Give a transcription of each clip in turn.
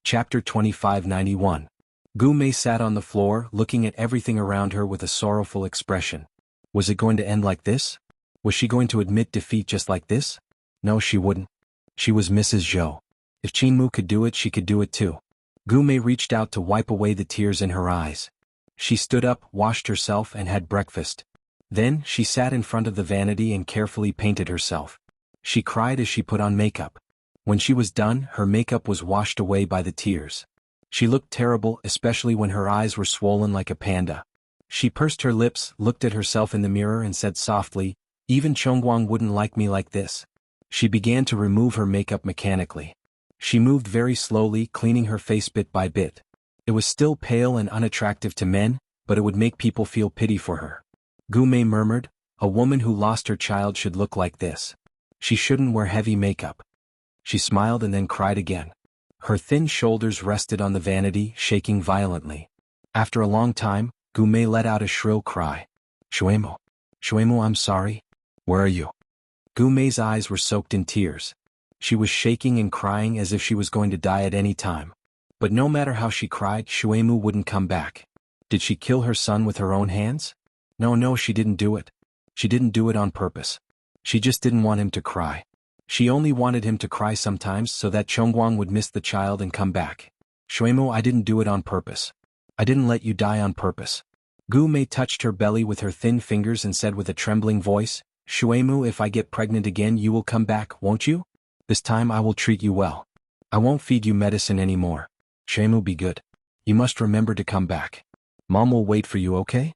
Chapter 2591. Gu Mei sat on the floor, looking at everything around her with a sorrowful expression. Was it going to end like this? Was she going to admit defeat just like this? No, she wouldn't. She was Mrs. Zhou. If Qinmu could do it, she could do it too. Gu Mei reached out to wipe away the tears in her eyes. She stood up, washed herself, and had breakfast. Then, she sat in front of the vanity and carefully painted herself. She cried as she put on makeup. When she was done, her makeup was washed away by the tears. She looked terrible, especially when her eyes were swollen like a panda. She pursed her lips, looked at herself in the mirror and said softly, "Even Chongguang wouldn't like me like this." She began to remove her makeup mechanically. She moved very slowly, cleaning her face bit by bit. It was still pale and unattractive to men, but it would make people feel pity for her. Gu Mei murmured, "A woman who lost her child should look like this. She shouldn't wear heavy makeup." She smiled and then cried again. Her thin shoulders rested on the vanity, shaking violently. After a long time, Gu Mei let out a shrill cry. "Shuemu. Shuemu, I'm sorry. Where are you?" Gu Mei's eyes were soaked in tears. She was shaking and crying as if she was going to die at any time. But no matter how she cried, Shuemu wouldn't come back. Did she kill her son with her own hands? No, she didn't do it. She didn't do it on purpose. She just didn't want him to cry. She only wanted him to cry sometimes so that Chongguang would miss the child and come back. "Shuemu, I didn't do it on purpose. I didn't let you die on purpose." Gu Mei touched her belly with her thin fingers and said with a trembling voice, "Shuemu, if I get pregnant again you will come back, won't you? This time I will treat you well. I won't feed you medicine anymore. Shuemu, be good. You must remember to come back. Mom will wait for you, okay?"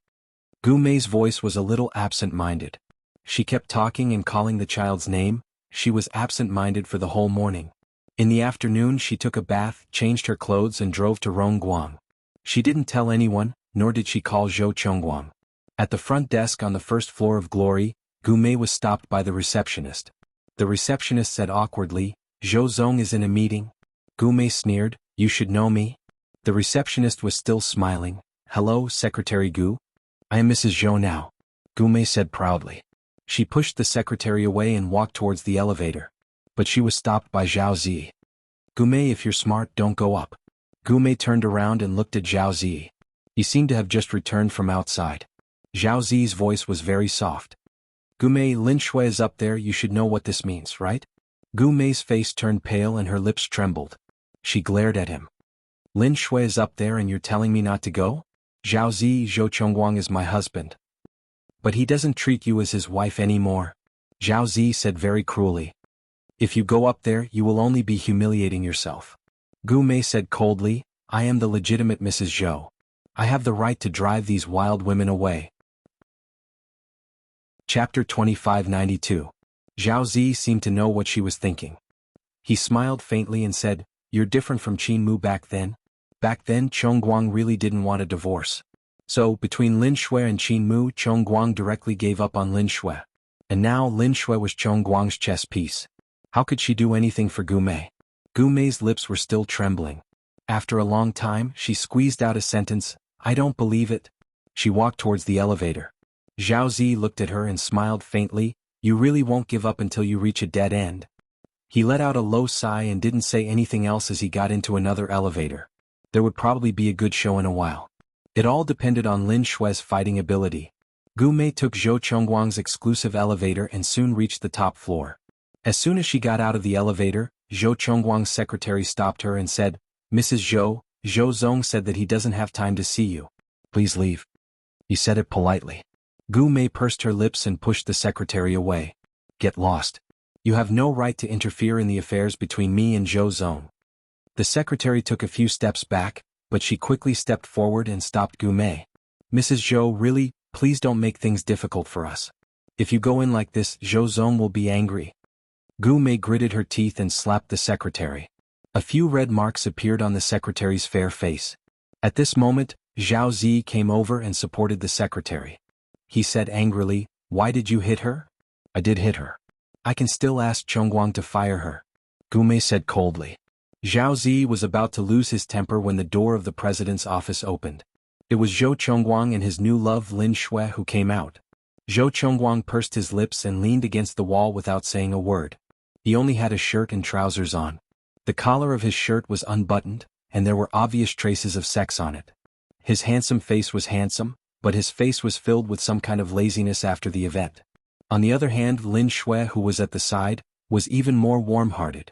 Gu Mei's voice was a little absent-minded. She kept talking and calling the child's name. She was absent-minded for the whole morning. In the afternoon she took a bath, changed her clothes and drove to Rongguang. She didn't tell anyone, nor did she call Zhou Chongguang. At the front desk on the first floor of Glory, Gu Mei was stopped by the receptionist. The receptionist said awkwardly, "Zhou Zong is in a meeting." Gu Mei sneered, "You should know me." The receptionist was still smiling. "Hello, Secretary Gu. I am Mrs. Zhou now," Gu Mei said proudly. She pushed the secretary away and walked towards the elevator. But she was stopped by Zhao Zi. "Gu Mei, if you're smart, don't go up." Gu Mei turned around and looked at Zhao Zi. He seemed to have just returned from outside. Zhao Zi's voice was very soft. "Gu Mei, Lin Shui is up there, you should know what this means, right?" Gu Mei's face turned pale and her lips trembled. She glared at him. "Lin Shui is up there and you're telling me not to go? Zhao Zi, Zhou Chongguang is my husband. But he doesn't treat you as his wife anymore," Zhao Zi said very cruelly. "If you go up there, you will only be humiliating yourself." Gu Mei said coldly, "I am the legitimate Mrs. Zhou. I have the right to drive these wild women away." Chapter 2592. Zhao Zi seemed to know what she was thinking. He smiled faintly and said, "You're different from Qinmu back then. Back then Chongguang really didn't want a divorce. So, between Lin Shui and Qinmu, Chongguang directly gave up on Lin Shui. And now Lin Shui was Chongguang's chess piece. How could she do anything for Gu Mei?" Gu Mei's lips were still trembling. After a long time, she squeezed out a sentence, "I don't believe it." She walked towards the elevator. Zhao Zi looked at her and smiled faintly, "You really won't give up until you reach a dead end." He let out a low sigh and didn't say anything else as he got into another elevator. There would probably be a good show in a while. It all depended on Lin Shui's fighting ability. Gu Mei took Zhou Chongguang's exclusive elevator and soon reached the top floor. As soon as she got out of the elevator, Zhou Chongguang's secretary stopped her and said, "Mrs. Zhou, Zhou Zong said that he doesn't have time to see you. Please leave." He said it politely. Gu Mei pursed her lips and pushed the secretary away. "Get lost. You have no right to interfere in the affairs between me and Zhou Zong." The secretary took a few steps back, but she quickly stepped forward and stopped Gu Mei. "Mrs. Zhou, really, please don't make things difficult for us. If you go in like this, Zhou Zong will be angry." Gu Mei gritted her teeth and slapped the secretary. A few red marks appeared on the secretary's fair face. At this moment, Zhao Zi came over and supported the secretary. He said angrily, "Why did you hit her?" "I did hit her. I can still ask Chongguang to fire her," Gu Mei said coldly. Zhao Zi was about to lose his temper when the door of the president's office opened. It was Zhou Chongguang and his new love Lin Shui who came out. Zhou Chongguang pursed his lips and leaned against the wall without saying a word. He only had a shirt and trousers on. The collar of his shirt was unbuttoned, and there were obvious traces of sex on it. His handsome face was handsome, but his face was filled with some kind of laziness after the event. On the other hand, Lin Shui, who was at the side, was even more warm-hearted.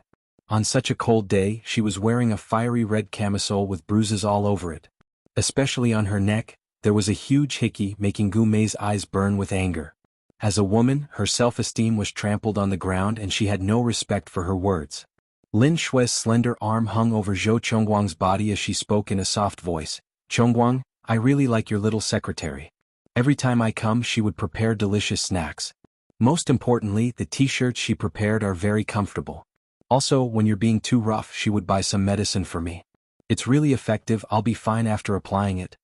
On such a cold day, she was wearing a fiery red camisole with bruises all over it. Especially on her neck, there was a huge hickey making Gu Mei's eyes burn with anger. As a woman, her self-esteem was trampled on the ground and she had no respect for her words. Lin Shui's slender arm hung over Zhou Chongguang's body as she spoke in a soft voice. "Chongguang, I really like your little secretary. Every time I come she would prepare delicious snacks. Most importantly, the t-shirts she prepared are very comfortable. Also, when you're being too rough she would buy some medicine for me. It's really effective, I'll be fine after applying it."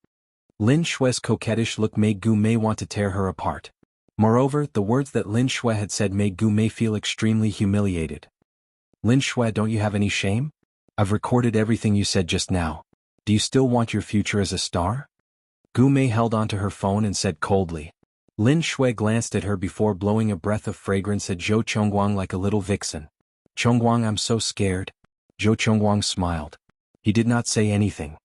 Lin Shui's coquettish look made Gu Mei want to tear her apart. Moreover, the words that Lin Shui had said made Gu Mei feel extremely humiliated. "Lin Shui, don't you have any shame? I've recorded everything you said just now. Do you still want your future as a star?" Gu Mei held onto her phone and said coldly. Lin Shui glanced at her before blowing a breath of fragrance at Zhou Chongguang like a little vixen. "Chongguang, I'm so scared." Zhou Chongguang smiled. He did not say anything.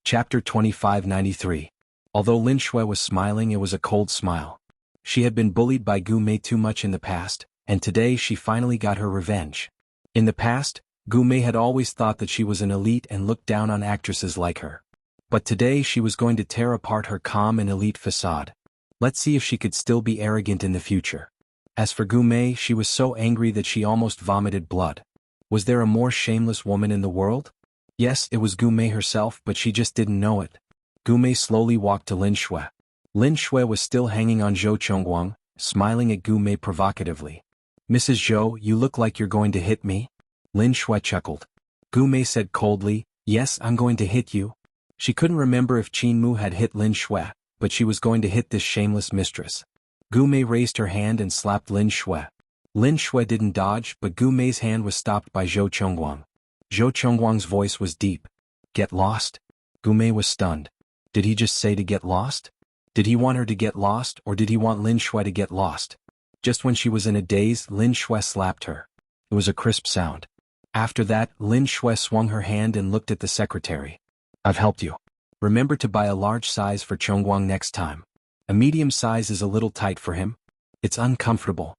Chapter 2593. Although Lin Shui was smiling, it was a cold smile. She had been bullied by Gu Mei too much in the past, and today she finally got her revenge. In the past, Gu Mei had always thought that she was an elite and looked down on actresses like her. But today she was going to tear apart her calm and elite facade. Let's see if she could still be arrogant in the future. As for Gu Mei, she was so angry that she almost vomited blood. Was there a more shameless woman in the world? Yes, it was Gu Mei herself, but she just didn't know it. Gu Mei slowly walked to Lin Shui. Lin Shui was still hanging on Zhou Chongguang, smiling at Gu Mei provocatively. "Mrs. Zhou, you look like you're going to hit me?" Lin Shui chuckled. Gu Mei said coldly, "Yes, I'm going to hit you." She couldn't remember if Qin Mu had hit Lin Shui, but she was going to hit this shameless mistress. Gu Mei raised her hand and slapped Lin Shui. Lin Shui didn't dodge, but Gu Mei's hand was stopped by Zhou Chongguang. Zhou Chongguang's voice was deep. "Get lost?" Gu Mei was stunned. Did he just say to get lost? Did he want her to get lost, or did he want Lin Shui to get lost? Just when she was in a daze, Lin Shui slapped her. It was a crisp sound. After that, Lin Shui swung her hand and looked at the secretary. "I've helped you. Remember to buy a large size for Chongguang next time. A medium size is a little tight for him. It's uncomfortable."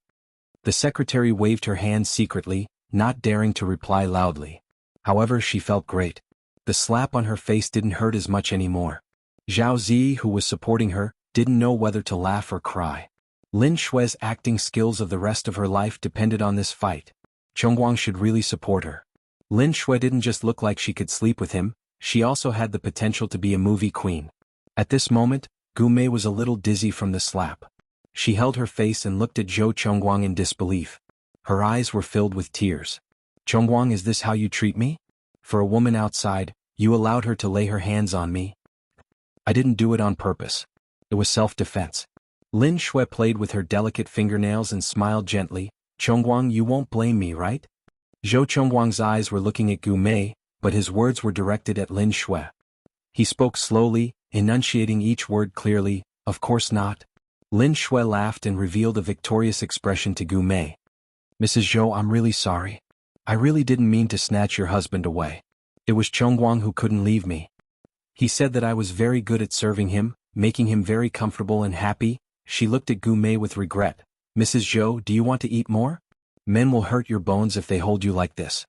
The secretary waved her hand secretly, not daring to reply loudly. However, she felt great. The slap on her face didn't hurt as much anymore. Zhao Zi, who was supporting her, didn't know whether to laugh or cry. Lin Shui's acting skills of the rest of her life depended on this fight. Chongguang should really support her. Lin Shui didn't just look like she could sleep with him, she also had the potential to be a movie queen. At this moment, Gu Mei was a little dizzy from the slap. She held her face and looked at Zhou Chongguang in disbelief. Her eyes were filled with tears. "Chongguang, is this how you treat me? For a woman outside, you allowed her to lay her hands on me?" "I didn't do it on purpose. It was self-defense." Lin Shui played with her delicate fingernails and smiled gently. "Chongguang, you won't blame me, right?" Zhou Chongguang's eyes were looking at Gu Mei, but his words were directed at Lin Shui. He spoke slowly, enunciating each word clearly. "Of course not." Lin Shui laughed and revealed a victorious expression to Gu Mei. "Mrs. Zhou, I'm really sorry. I really didn't mean to snatch your husband away. It was Chongguang who couldn't leave me. He said that I was very good at serving him, making him very comfortable and happy." She looked at Gu Mei with regret. "Mrs. Zhou, do you want to eat more? Men will hurt your bones if they hold you like this."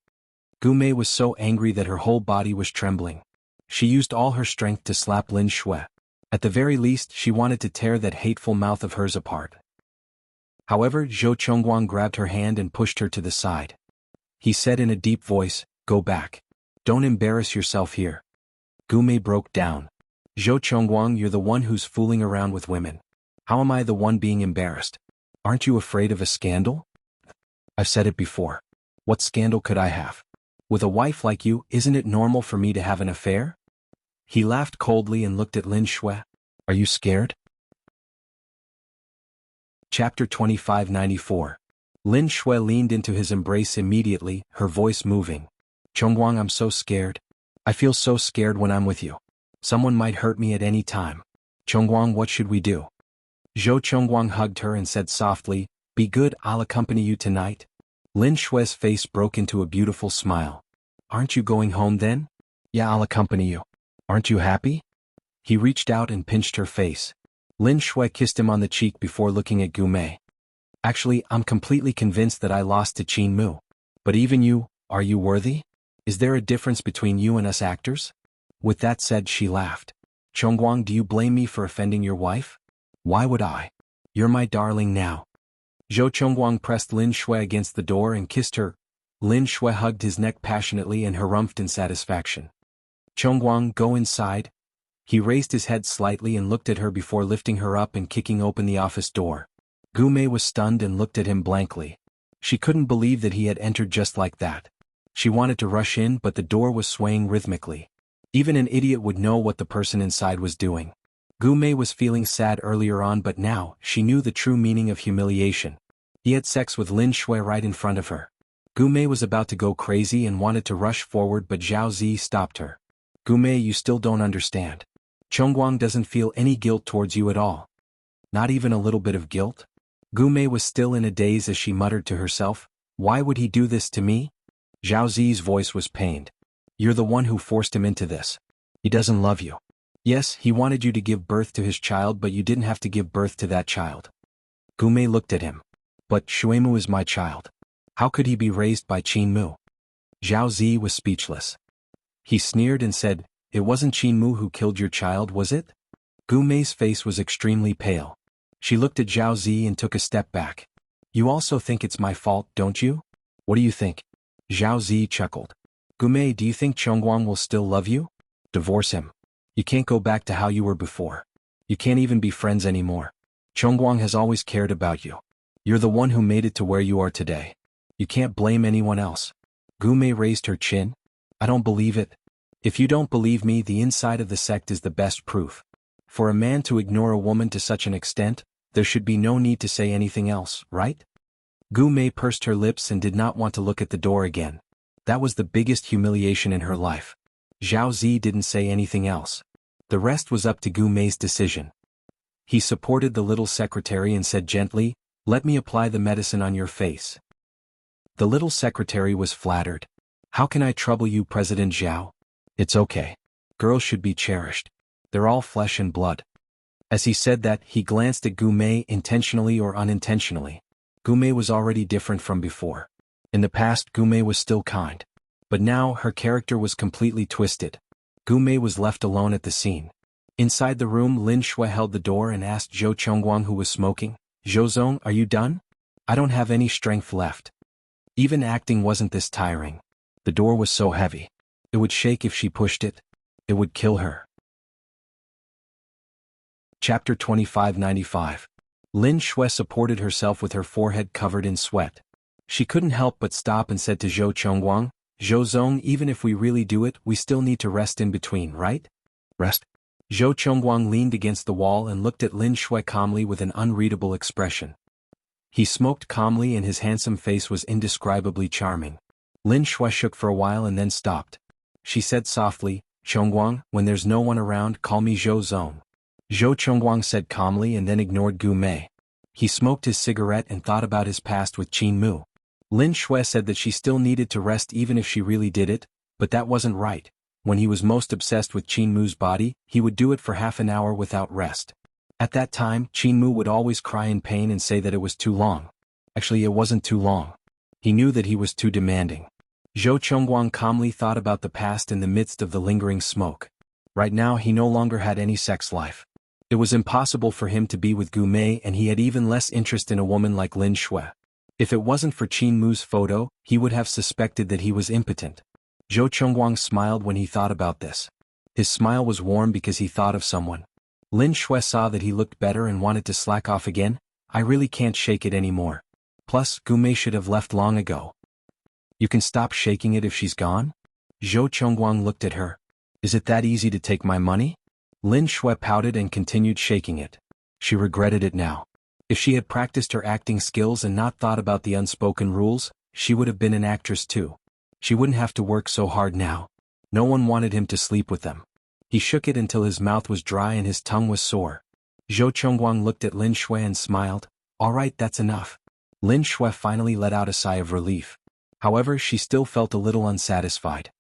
Gu Mei was so angry that her whole body was trembling. She used all her strength to slap Lin Shui. At the very least, she wanted to tear that hateful mouth of hers apart. However, Zhou Chongguang grabbed her hand and pushed her to the side. He said in a deep voice, "Go back. Don't embarrass yourself here." Gu Mei broke down. "Zhou Chongguang, you're the one who's fooling around with women. How am I the one being embarrassed? Aren't you afraid of a scandal?" "I've said it before. What scandal could I have? With a wife like you, isn't it normal for me to have an affair?" He laughed coldly and looked at Lin Shui. "Are you scared?" Chapter 2594. Lin Shui leaned into his embrace immediately, her voice moving. "Chongguang, I'm so scared. I feel so scared when I'm with you. Someone might hurt me at any time. Chongguang, what should we do?" Zhou Chongguang hugged her and said softly, "Be good, I'll accompany you tonight." Lin Shui's face broke into a beautiful smile. Aren't you going home then? Yeah, I'll accompany you. Aren't you happy? He reached out and pinched her face. Lin Shui kissed him on the cheek before looking at Gu Mei. Actually, I'm completely convinced that I lost to Qin Mu. But even you, are you worthy? Is there a difference between you and us actors? With that said, she laughed. Chongguang, do you blame me for offending your wife? Why would I? You're my darling now. Zhou Chongguang pressed Lin Shui against the door and kissed her. Lin Shui hugged his neck passionately and harumphed in satisfaction. Chongguang, go inside. He raised his head slightly and looked at her before lifting her up and kicking open the office door. Gu Mei was stunned and looked at him blankly. She couldn't believe that he had entered just like that. She wanted to rush in, but the door was swaying rhythmically. Even an idiot would know what the person inside was doing. Gu Mei was feeling sad earlier on, but now she knew the true meaning of humiliation. He had sex with Lin Shui right in front of her. Gu Mei was about to go crazy and wanted to rush forward, but Zhao Zi stopped her. Gu Mei, you still don't understand. Chongguang doesn't feel any guilt towards you at all. Not even a little bit of guilt? Gu Mei was still in a daze as she muttered to herself, why would he do this to me? Zhao Zi's voice was pained. You're the one who forced him into this. He doesn't love you. Yes, he wanted you to give birth to his child, but you didn't have to give birth to that child. Gu Mei looked at him. But Shuemu is my child. How could he be raised by Qin Mu? Zhao Zi was speechless. He sneered and said, it wasn't Qin Mu who killed your child, was it? Gu Mei's face was extremely pale. She looked at Zhao Zi and took a step back. You also think it's my fault, don't you? What do you think? Zhao Zi chuckled. Gu Mei, do you think Chongguang will still love you? Divorce him. You can't go back to how you were before. You can't even be friends anymore. Chongguang has always cared about you. You're the one who made it to where you are today. You can't blame anyone else. Gu Mei raised her chin. I don't believe it. If you don't believe me, the inside of the sect is the best proof. For a man to ignore a woman to such an extent, there should be no need to say anything else, right? Gu Mei pursed her lips and did not want to look at the door again. That was the biggest humiliation in her life. Zhao Zi didn't say anything else. The rest was up to Gu Mei's decision. He supported the little secretary and said gently, let me apply the medicine on your face. The little secretary was flattered. How can I trouble you, President Zhao? It's okay. Girls should be cherished. They're all flesh and blood. As he said that, he glanced at Gu Mei intentionally or unintentionally. Gu Mei was already different from before. In the past, Gu Mei was still kind. But now, her character was completely twisted. Gu Mei was left alone at the scene. Inside the room, Lin Shui held the door and asked Zhou Chongguang, who was smoking, Zhou Zong, are you done? I don't have any strength left. Even acting wasn't this tiring. The door was so heavy. It would shake if she pushed it. It would kill her. Chapter 2595. Lin Shui supported herself with her forehead covered in sweat. She couldn't help but stop and said to Zhou Chongguang, Zhou Zong, even if we really do it, we still need to rest in between, right? Rest? Zhou Chongguang leaned against the wall and looked at Lin Shui calmly with an unreadable expression. He smoked calmly and his handsome face was indescribably charming. Lin Shui shook for a while and then stopped. She said softly, Chongguang, when there's no one around, call me Zhou Zong. Zhou Chongguang said calmly and then ignored Gu Mei. He smoked his cigarette and thought about his past with Qin Mu. Lin Shui said that she still needed to rest even if she really did it, but that wasn't right. When he was most obsessed with Qin Mu's body, he would do it for half an hour without rest. At that time, Qin Mu would always cry in pain and say that it was too long. Actually, it wasn't too long. He knew that he was too demanding. Zhou Chongguang calmly thought about the past in the midst of the lingering smoke. Right now he no longer had any sex life. It was impossible for him to be with Gu Mei, and he had even less interest in a woman like Lin Shui. If it wasn't for Qin Mu's photo, he would have suspected that he was impotent. Zhou Chongguang smiled when he thought about this. His smile was warm because he thought of someone. Lin Shui saw that he looked better and wanted to slack off again. I really can't shake it anymore. Plus, Gu Mei should have left long ago. You can stop shaking it if she's gone? Zhou Chongguang looked at her. Is it that easy to take my money? Lin Shui pouted and continued shaking it. She regretted it now. If she had practiced her acting skills and not thought about the unspoken rules, she would have been an actress too. She wouldn't have to work so hard now. No one wanted him to sleep with them. He shook it until his mouth was dry and his tongue was sore. Zhou Chongguang looked at Lin Shui and smiled. All right, that's enough. Lin Shui finally let out a sigh of relief. However, she still felt a little unsatisfied.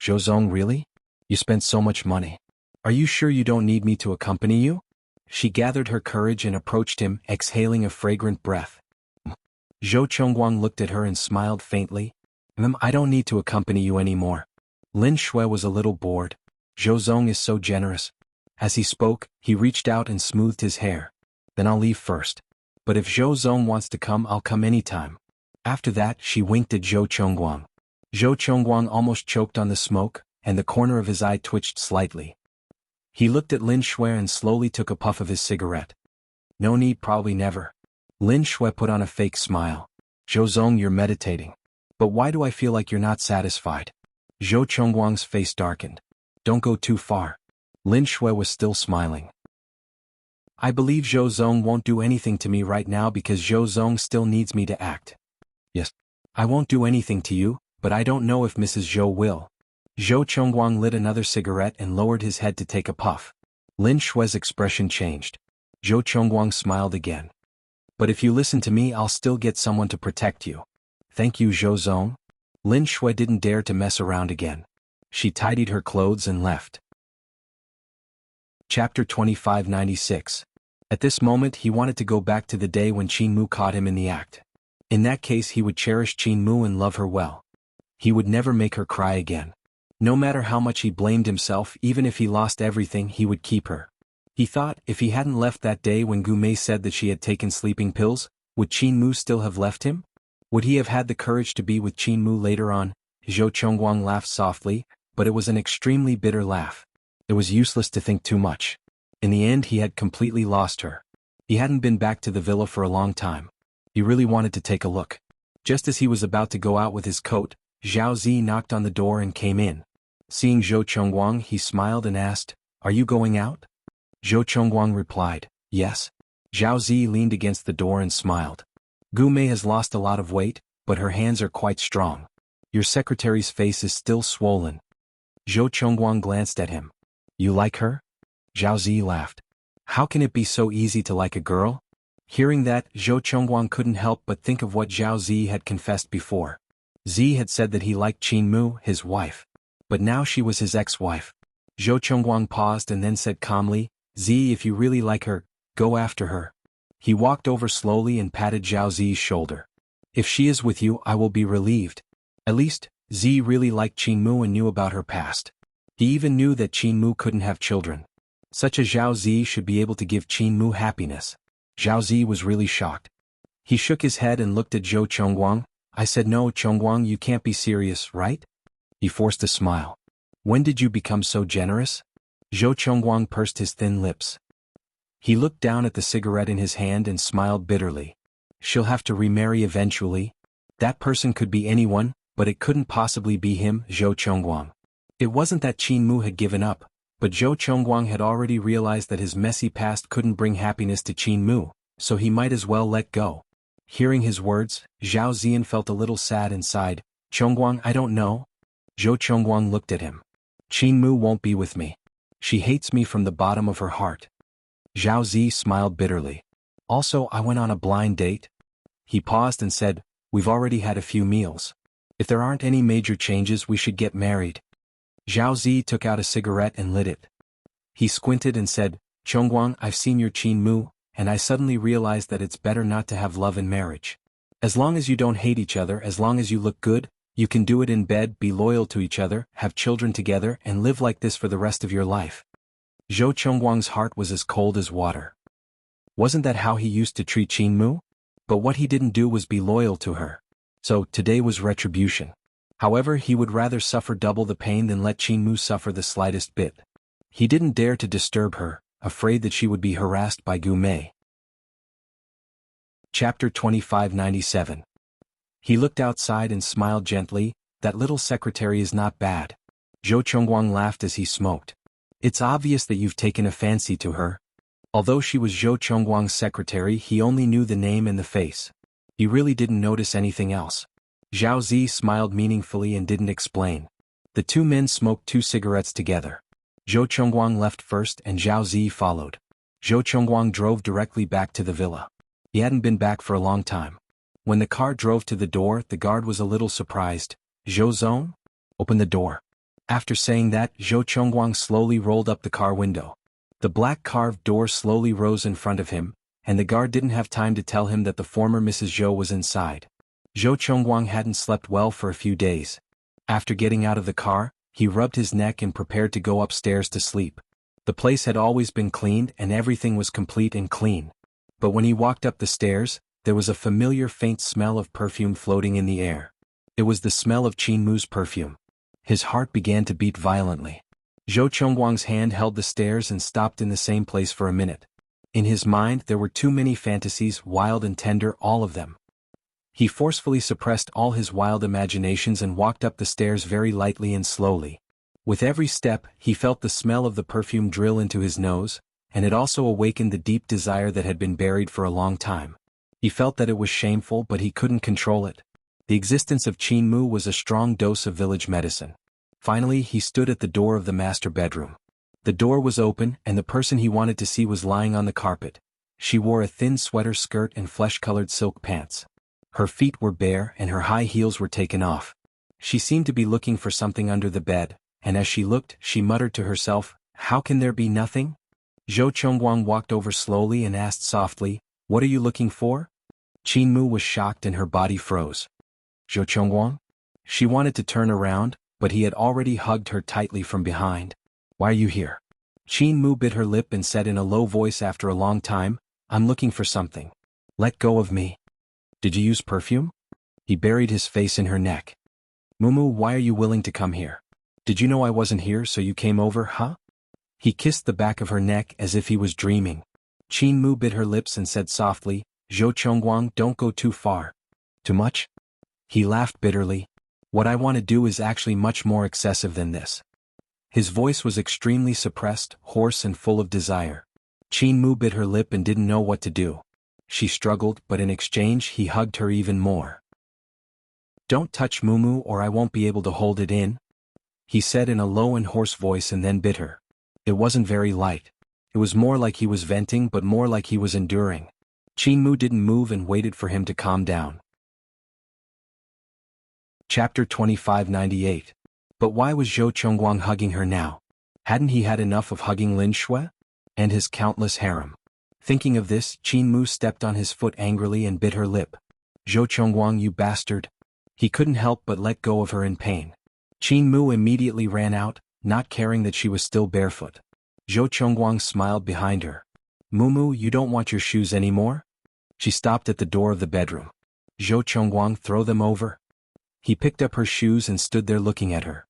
Zhou Zong, really? You spent so much money. Are you sure you don't need me to accompany you? She gathered her courage and approached him, exhaling a fragrant breath. Zhou Chongguang looked at her and smiled faintly. I don't need to accompany you anymore. Lin Shui was a little bored. Zhou Zong is so generous. As he spoke, he reached out and smoothed his hair. Then I'll leave first. But if Zhou Zong wants to come, I'll come anytime. After that, she winked at Zhou Chongguang. Zhou Chongguang almost choked on the smoke, and the corner of his eye twitched slightly. He looked at Lin Shui and slowly took a puff of his cigarette. No need, probably never. Lin Shui put on a fake smile. Zhou Zong, you're meditating. But why do I feel like you're not satisfied? Zhou Chongguang's face darkened. Don't go too far. Lin Shui was still smiling. I believe Zhou Zong won't do anything to me right now because Zhou Zong still needs me to act. Yes. I won't do anything to you, but I don't know if Mrs. Zhou will. Zhou Chongguang lit another cigarette and lowered his head to take a puff. Lin Shui's expression changed. Zhou Chongguang smiled again. But if you listen to me, I'll still get someone to protect you. Thank you, Zhou Zong. Lin Shui didn't dare to mess around again. She tidied her clothes and left. Chapter 2596. At this moment he wanted to go back to the day when Qin Mu caught him in the act. In that case he would cherish Qin Mu and love her well. He would never make her cry again. No matter how much he blamed himself, even if he lost everything, he would keep her. He thought, if he hadn't left that day when Gu Mei said that she had taken sleeping pills, would Qin Mu still have left him? Would he have had the courage to be with Qin Mu later on? Zhou Chongguang laughed softly, but it was an extremely bitter laugh. It was useless to think too much. In the end he had completely lost her. He hadn't been back to the villa for a long time. He really wanted to take a look. Just as he was about to go out with his coat, Zhao Zi knocked on the door and came in. Seeing Zhou Chongguang, he smiled and asked, "Are you going out?" Zhou Chongguang replied, "Yes." Zhao Zi leaned against the door and smiled. "Gu Mei has lost a lot of weight, but her hands are quite strong. Your secretary's face is still swollen." Zhou Chongguang glanced at him. "You like her?" Zhao Zi laughed. "How can it be so easy to like a girl?" Hearing that, Zhou Chongguang couldn't help but think of what Zhao Zi had confessed before. Zi had said that he liked Qin Mu, his wife. But now she was his ex-wife. Zhou Chongguang paused and then said calmly, "Zi, if you really like her, go after her." He walked over slowly and patted Zhao Zi's shoulder. "If she is with you, I will be relieved." At least, Zi really liked Qin Mu and knew about her past. He even knew that Qin Mu couldn't have children. Such a Zhao Zi should be able to give Qin Mu happiness. Zhao Zi was really shocked. He shook his head and looked at Zhou Chongguang. "I said no, Chongguang, you can't be serious, right?" He forced a smile. "When did you become so generous?" Zhou Chongguang pursed his thin lips. He looked down at the cigarette in his hand and smiled bitterly. "She'll have to remarry eventually. That person could be anyone, but it couldn't possibly be him." Zhou Chongguang. It wasn't that Qin Mu had given up, but Zhou Chongguang had already realized that his messy past couldn't bring happiness to Qin Mu, so he might as well let go. Hearing his words, Zhao Ziyan felt a little sad and sighed. "Chongguang, I don't know." Zhou Chongguang looked at him. "Qin Mu won't be with me. She hates me from the bottom of her heart." Zhao Zi smiled bitterly. "Also, I went on a blind date." He paused and said, "We've already had a few meals. If there aren't any major changes, we should get married." Zhao Zi took out a cigarette and lit it. He squinted and said, "Chongguang, I've seen your Qin Mu, and I suddenly realized that it's better not to have love in marriage. As long as you don't hate each other, as long as you look good, you can do it in bed, be loyal to each other, have children together, and live like this for the rest of your life." Zhou Chongguang's heart was as cold as water. Wasn't that how he used to treat Qin Mu? But what he didn't do was be loyal to her. So, today was retribution. However, he would rather suffer double the pain than let Qin Mu suffer the slightest bit. He didn't dare to disturb her, afraid that she would be harassed by Gu Mei. Chapter 2597. He looked outside and smiled gently. "That little secretary is not bad." Zhou Chongguang laughed as he smoked. "It's obvious that you've taken a fancy to her." Although she was Zhou Chongguang's secretary, he only knew the name and the face. He really didn't notice anything else. Zhao Zi smiled meaningfully and didn't explain. The two men smoked 2 cigarettes together. Zhou Chongguang left first and Zhao Zi followed. Zhou Chongguang drove directly back to the villa. He hadn't been back for a long time. When the car drove to the door, the guard was a little surprised. "Zhou Zong? Open the door." After saying that, Zhou Chongguang slowly rolled up the car window. The black carved door slowly rose in front of him, and the guard didn't have time to tell him that the former Mrs. Zhou was inside. Zhou Chongguang hadn't slept well for a few days. After getting out of the car, he rubbed his neck and prepared to go upstairs to sleep. The place had always been cleaned and everything was complete and clean. But when he walked up the stairs, there was a familiar faint smell of perfume floating in the air. It was the smell of Qin Mu's perfume. His heart began to beat violently. Zhou Chongguang's hand held the stairs and stopped in the same place for a minute. In his mind there were too many fantasies, wild and tender, all of them. He forcefully suppressed all his wild imaginations and walked up the stairs very lightly and slowly. With every step, he felt the smell of the perfume drill into his nose, and it also awakened the deep desire that had been buried for a long time. He felt that it was shameful, but he couldn't control it. The existence of Qin Mu was a strong dose of village medicine. Finally, he stood at the door of the master bedroom. The door was open, and the person he wanted to see was lying on the carpet. She wore a thin sweater skirt and flesh-colored silk pants. Her feet were bare and her high heels were taken off. She seemed to be looking for something under the bed, and as she looked, she muttered to herself, "How can there be nothing?" Zhou Chongguang walked over slowly and asked softly, "What are you looking for?" Qin Mu was shocked and her body froze. "Zhou Chongguang?" She wanted to turn around, but he had already hugged her tightly from behind. "Why are you here?" Qin Mu bit her lip and said in a low voice after a long time, "I'm looking for something. Let go of me." "Did you use perfume?" He buried his face in her neck. "Mumu, why are you willing to come here? Did you know I wasn't here so you came over, huh?" He kissed the back of her neck as if he was dreaming. Qin Mu bit her lips and said softly, "Zhou Chongguang, don't go too far." "Too much?" He laughed bitterly. "What I want to do is actually much more excessive than this." His voice was extremely suppressed, hoarse and full of desire. Qin Mu bit her lip and didn't know what to do. She struggled, but in exchange he hugged her even more. "Don't touch Mumu or I won't be able to hold it in," he said in a low and hoarse voice and then bit her. It wasn't very light. It was more like he was venting but more like he was enduring. Qin Mu didn't move and waited for him to calm down. Chapter 2598. But why was Zhou Chongguang hugging her now? Hadn't he had enough of hugging Lin Shui? And his countless harem? Thinking of this, Qin Mu stepped on his foot angrily and bit her lip. "Zhou Chongguang, you bastard." He couldn't help but let go of her in pain. Qin Mu immediately ran out, not caring that she was still barefoot. Zhou Chongguang smiled behind her. "Mumu, you don't want your shoes anymore?" She stopped at the door of the bedroom. "Zhou Chongguang, throw them over." He picked up her shoes and stood there looking at her.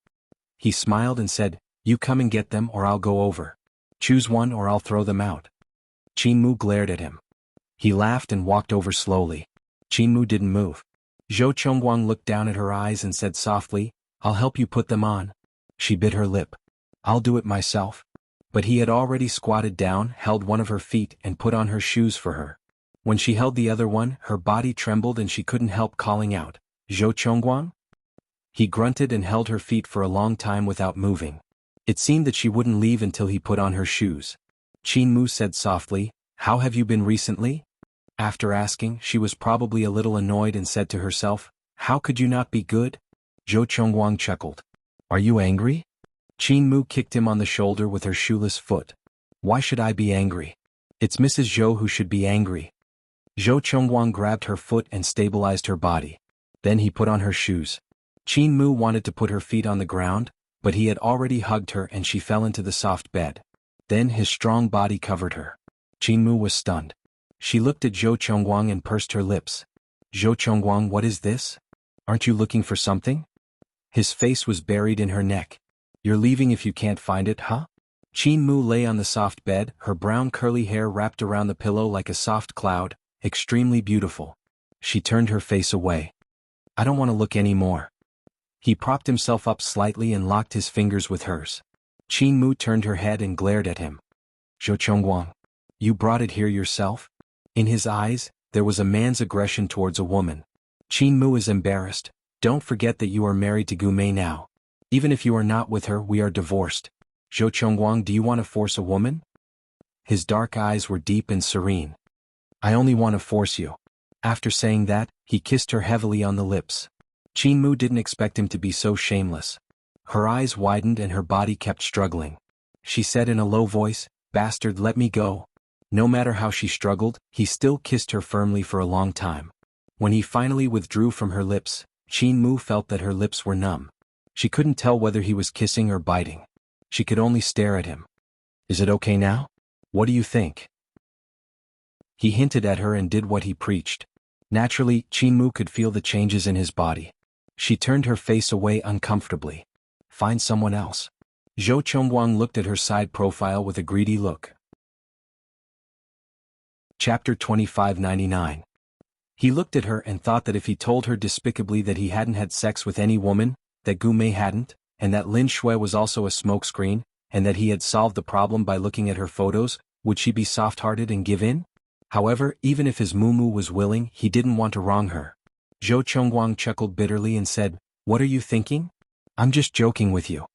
He smiled and said, "You come and get them or I'll go over. Choose one or I'll throw them out." Qin Mu glared at him. He laughed and walked over slowly. Qin Mu didn't move. Zhou Chongguang looked down at her eyes and said softly, "I'll help you put them on." She bit her lip. "I'll do it myself." But he had already squatted down, held one of her feet and put on her shoes for her. When she held the other one, her body trembled and she couldn't help calling out, "Zhou Chongguang?" He grunted and held her feet for a long time without moving. It seemed that she wouldn't leave until he put on her shoes. Qin Mu said softly, "How have you been recently?" After asking, she was probably a little annoyed and said to herself, "How could you not be good?" Zhou Chongguang chuckled. "Are you angry?" Qin Mu kicked him on the shoulder with her shoeless foot. "Why should I be angry? It's Mrs. Zhou who should be angry." Zhou Chongguang grabbed her foot and stabilized her body. Then he put on her shoes. Qin Mu wanted to put her feet on the ground, but he had already hugged her and she fell into the soft bed. Then his strong body covered her. Qin Mu was stunned. She looked at Zhou Chongguang and pursed her lips. "Zhou Chongguang, what is this? Aren't you looking for something?" His face was buried in her neck. "You're leaving if you can't find it, huh?" Qin Mu lay on the soft bed, her brown curly hair wrapped around the pillow like a soft cloud, extremely beautiful. She turned her face away. "I don't want to look anymore." He propped himself up slightly and locked his fingers with hers. Qin Mu turned her head and glared at him. "Zhou Chongguang, you brought it here yourself?" In his eyes, there was a man's aggression towards a woman. "Qin Mu is embarrassed. Don't forget that you are married to Gu Mei now. Even if you are not with her, we are divorced. Zhou Chongguang, do you want to force a woman?" His dark eyes were deep and serene. "I only want to force you." After saying that, he kissed her heavily on the lips. Qin Mu didn't expect him to be so shameless. Her eyes widened and her body kept struggling. She said in a low voice, "Bastard, let me go." No matter how she struggled, he still kissed her firmly for a long time. When he finally withdrew from her lips, Chin-Mu felt that her lips were numb. She couldn't tell whether he was kissing or biting. She could only stare at him. "Is it okay now? What do you think?" He hinted at her and did what he preached. Naturally, Chin-Mu could feel the changes in his body. She turned her face away uncomfortably. "Find someone else." Zhou Chongguang looked at her side profile with a greedy look. Chapter 2599. He looked at her and thought that if he told her despicably that he hadn't had sex with any woman, that Gu Mei hadn't, and that Lin Shui was also a smokescreen, and that he had solved the problem by looking at her photos, would she be soft-hearted and give in? However, even if his muumuu was willing, he didn't want to wrong her. Zhou Chongguang chuckled bitterly and said, "What are you thinking? I'm just joking with you."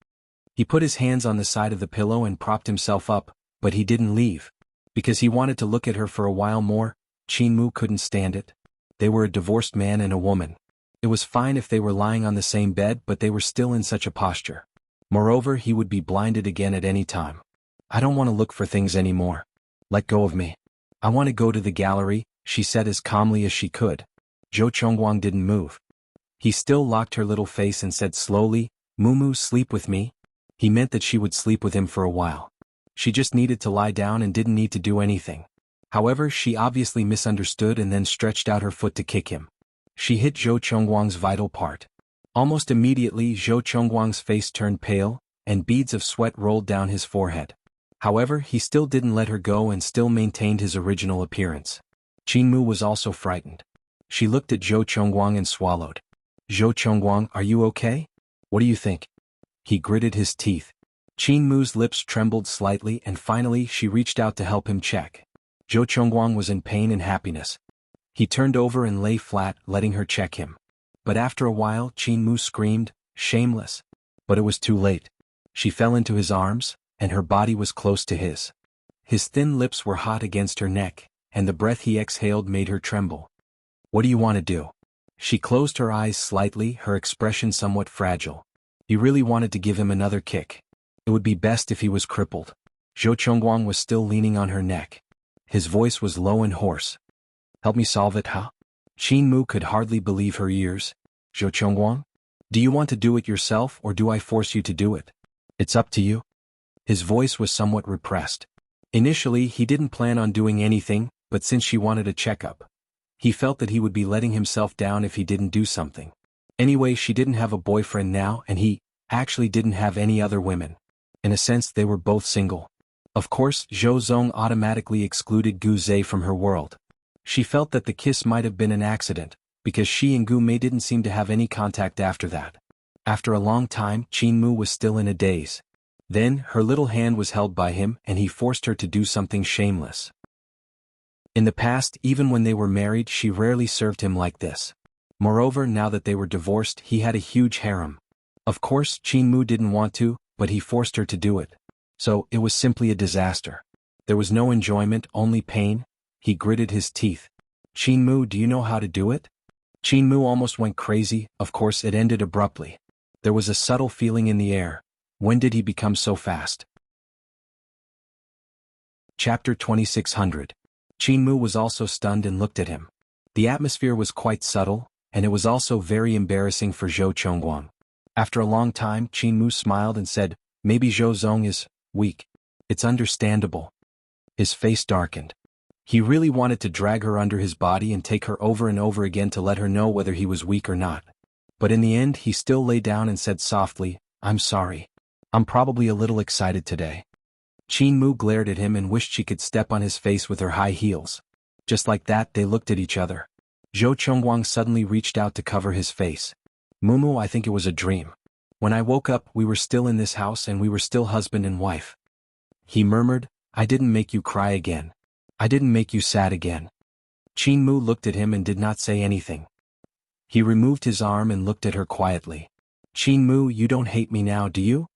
He put his hands on the side of the pillow and propped himself up, but he didn't leave. Because he wanted to look at her for a while more. Chin-Mu couldn't stand it. They were a divorced man and a woman. It was fine if they were lying on the same bed, but they were still in such a posture. Moreover, he would be blinded again at any time. "I don't want to look for things anymore. Let go of me. I want to go to the gallery," she said as calmly as she could. Zhou Chongguang didn't move. He still locked her little face and said slowly, "Muumuu, sleep with me." He meant that she would sleep with him for a while. She just needed to lie down and didn't need to do anything. However, she obviously misunderstood and then stretched out her foot to kick him. She hit Zhou Chongguang's vital part. Almost immediately, Zhou Chongguang's face turned pale, and beads of sweat rolled down his forehead. However, he still didn't let her go and still maintained his original appearance. Chin-Mu was also frightened. She looked at Zhou Chongguang and swallowed. "Zhou Chongguang, are you okay? What do you think?" He gritted his teeth. Chin-Mu's lips trembled slightly and finally she reached out to help him check. Zhou Chongguang was in pain and happiness. He turned over and lay flat, letting her check him. But after a while, Chin-Mu screamed, "Shameless." But it was too late. She fell into his arms, and her body was close to his. His thin lips were hot against her neck, and the breath he exhaled made her tremble. "What do you want to do?" She closed her eyes slightly, her expression somewhat fragile. He really wanted to give him another kick. It would be best if he was crippled. Zhou Chongguang was still leaning on her neck. His voice was low and hoarse. "Help me solve it, huh?" Chin-Mu could hardly believe her ears. "Zhou Chongguang? Do you want to do it yourself or do I force you to do it? It's up to you." His voice was somewhat repressed. Initially, he didn't plan on doing anything, but since she wanted a checkup, he felt that he would be letting himself down if he didn't do something. Anyway, she didn't have a boyfriend now and he actually didn't have any other women. In a sense, they were both single. Of course, Zhou Zong automatically excluded Gu Zhe from her world. She felt that the kiss might have been an accident, because she and Gu Mei didn't seem to have any contact after that. After a long time, Chin-Mu was still in a daze. Then, her little hand was held by him and he forced her to do something shameless. In the past, even when they were married, she rarely served him like this. Moreover, now that they were divorced, he had a huge harem. Of course, Chin-Mu didn't want to, but he forced her to do it. So, it was simply a disaster. There was no enjoyment, only pain. He gritted his teeth. "Chin-Mu, do you know how to do it?" Chin-Mu almost went crazy. Of course, it ended abruptly. There was a subtle feeling in the air. When did he become so fast? Chapter 2600. Chin-Mu was also stunned and looked at him. The atmosphere was quite subtle, and it was also very embarrassing for Zhou Chongguang. After a long time, Chin-Mu smiled and said, "Maybe Zhou Zong is weak. It's understandable." His face darkened. He really wanted to drag her under his body and take her over and over again to let her know whether he was weak or not. But in the end, he still lay down and said softly, "I'm sorry. I'm probably a little excited today." Chin-Mu glared at him and wished she could step on his face with her high heels. Just like that, they looked at each other. Zhou Chongguang suddenly reached out to cover his face. "Muumuu, I think it was a dream. When I woke up, we were still in this house and we were still husband and wife." He murmured, "I didn't make you cry again. I didn't make you sad again." Chin-Mu looked at him and did not say anything. He removed his arm and looked at her quietly. "Chin-Mu, you don't hate me now, do you?"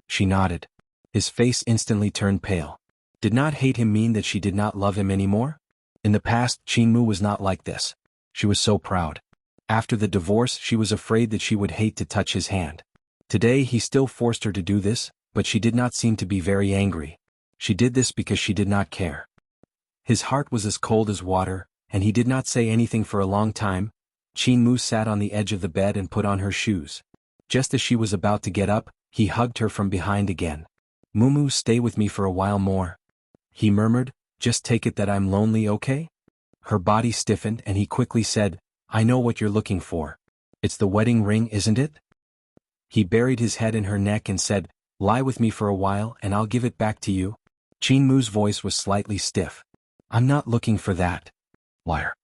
She nodded. His face instantly turned pale. Did not hate him mean that she did not love him anymore? In the past, Chin-Mu was not like this. She was so proud. After the divorce, she was afraid that she would hate to touch his hand. Today he still forced her to do this, but she did not seem to be very angry. She did this because she did not care. His heart was as cold as water, and he did not say anything for a long time. Chin-Mu sat on the edge of the bed and put on her shoes. Just as she was about to get up, he hugged her from behind again. "Mumu, stay with me for a while more," he murmured. "Just take it that I'm lonely, okay?" Her body stiffened and he quickly said, "I know what you're looking for. It's the wedding ring, isn't it?" He buried his head in her neck and said, "Lie with me for a while and I'll give it back to you." Chin-Mu's voice was slightly stiff. "I'm not looking for that. Liar."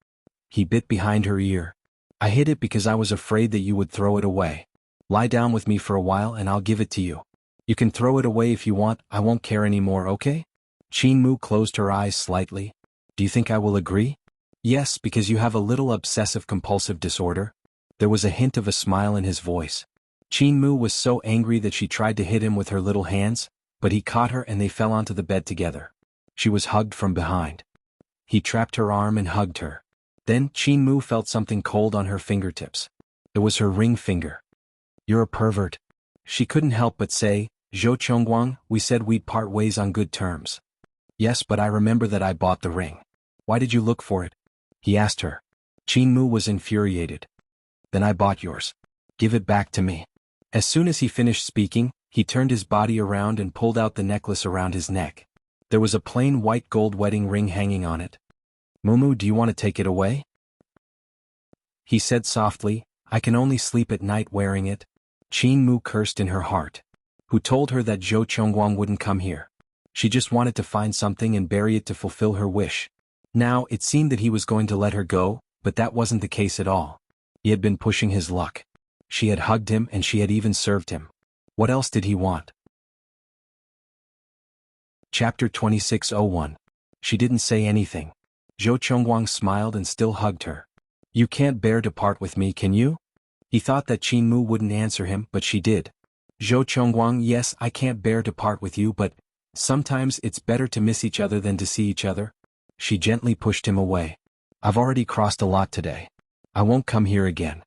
He bit behind her ear. "I hid it because I was afraid that you would throw it away. Lie down with me for a while and I'll give it to you. You can throw it away if you want, I won't care anymore, okay?" Chin-Mu closed her eyes slightly. "Do you think I will agree?" "Yes, because you have a little obsessive-compulsive disorder." There was a hint of a smile in his voice. Chin-Mu was so angry that she tried to hit him with her little hands, but he caught her and they fell onto the bed together. She was hugged from behind. He trapped her arm and hugged her. Then Chin-Mu felt something cold on her fingertips. It was her ring finger. "You're a pervert." She couldn't help but say, "Zhou Chongguang, we said we'd part ways on good terms." "Yes, but I remember that I bought the ring. Why did you look for it?" he asked her. Chin-Mu was infuriated. "Then I bought yours. Give it back to me." As soon as he finished speaking, he turned his body around and pulled out the necklace around his neck. There was a plain white gold wedding ring hanging on it. "Mumu, do you want to take it away?" he said softly. "I can only sleep at night wearing it." Chin-Mu cursed in her heart. Who told her that Zhou Chongguang wouldn't come here? She just wanted to find something and bury it to fulfill her wish. Now, it seemed that he was going to let her go, but that wasn't the case at all. He had been pushing his luck. She had hugged him and she had even served him. What else did he want? Chapter 26:01. She didn't say anything. Zhou Chongguang smiled and still hugged her. "You can't bear to part with me, can you?" He thought that Chin-Mu wouldn't answer him, but she did. "Zhou Chongguang, yes, I can't bear to part with you, but sometimes it's better to miss each other than to see each other." She gently pushed him away. "I've already crossed a lot today. I won't come here again."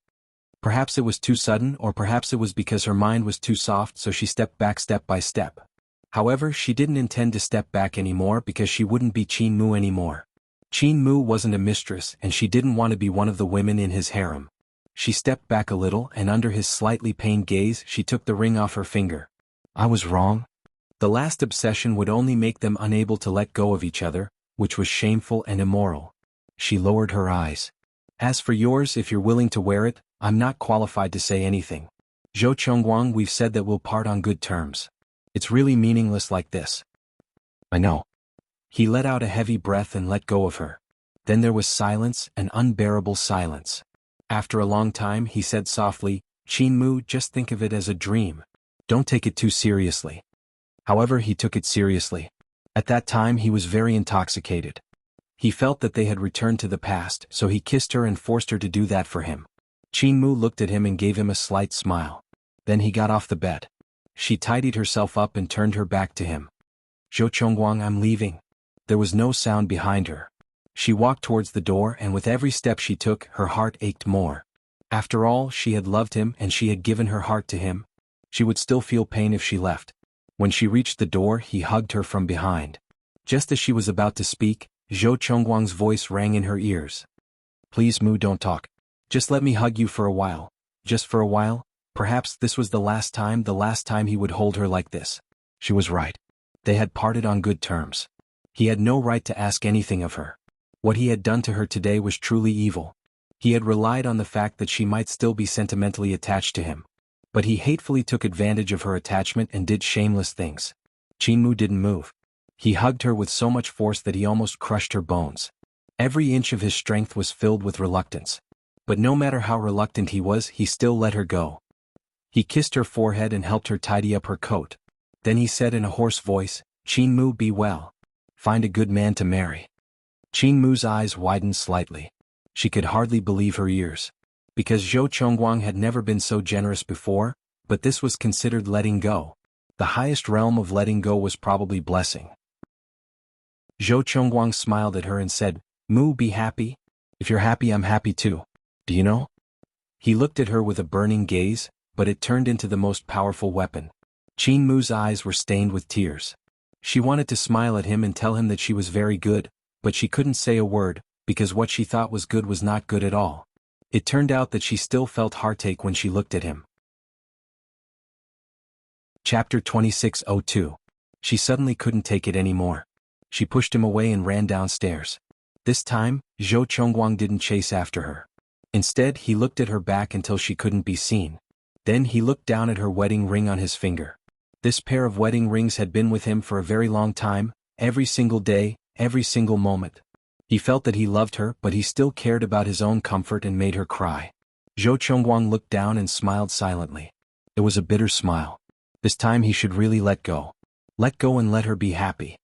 Perhaps it was too sudden, or perhaps it was because her mind was too soft, so she stepped back step by step. However, she didn't intend to step back anymore because she wouldn't be Chin-Mu anymore. Chin-Mu wasn't a mistress and she didn't want to be one of the women in his harem. She stepped back a little and under his slightly pained gaze she took the ring off her finger. "I was wrong." The last obsession would only make them unable to let go of each other, which was shameful and immoral. She lowered her eyes. "As for yours, if you're willing to wear it, I'm not qualified to say anything. Zhou Chongguang, we've said that we'll part on good terms. It's really meaningless like this." "I know." He let out a heavy breath and let go of her. Then there was silence, an unbearable silence. After a long time he said softly, "Chin-Mu, just think of it as a dream. Don't take it too seriously." However, he took it seriously. At that time he was very intoxicated. He felt that they had returned to the past, so he kissed her and forced her to do that for him. Chin-Mu looked at him and gave him a slight smile. Then he got off the bed. She tidied herself up and turned her back to him. "Zhou Chongguang, I'm leaving." There was no sound behind her. She walked towards the door and with every step she took, her heart ached more. After all, she had loved him and she had given her heart to him. She would still feel pain if she left. When she reached the door, he hugged her from behind. Just as she was about to speak, Zhou Chongguang's voice rang in her ears. "Please, Mu, don't talk. Just let me hug you for a while. Just for a while." Perhaps this was the last time he would hold her like this. She was right. They had parted on good terms. He had no right to ask anything of her. What he had done to her today was truly evil. He had relied on the fact that she might still be sentimentally attached to him. But he hatefully took advantage of her attachment and did shameless things. Chin-Mu didn't move. He hugged her with so much force that he almost crushed her bones. Every inch of his strength was filled with reluctance. But no matter how reluctant he was, he still let her go. He kissed her forehead and helped her tidy up her coat. Then he said in a hoarse voice, "Chin-Mu, be well. Find a good man to marry." Chin-Mu's eyes widened slightly. She could hardly believe her ears. Because Zhou Chongguang had never been so generous before, but this was considered letting go. The highest realm of letting go was probably blessing. Zhou Chongguang smiled at her and said, "Mu, be happy. If you're happy, I'm happy too. Do you know?" He looked at her with a burning gaze. but it turned into the most powerful weapon. Qin Mu's eyes were stained with tears. She wanted to smile at him and tell him that she was very good, but she couldn't say a word, because what she thought was not good at all. It turned out that she still felt heartache when she looked at him. Chapter 2602. She suddenly couldn't take it anymore. She pushed him away and ran downstairs. This time, Zhou Chongguang didn't chase after her. Instead, he looked at her back until she couldn't be seen. Then he looked down at her wedding ring on his finger. This pair of wedding rings had been with him for a very long time, every single day, every single moment. He felt that he loved her, but he still cared about his own comfort and made her cry. Zhou Chongguang looked down and smiled silently. It was a bitter smile. This time he should really let go. Let go and let her be happy.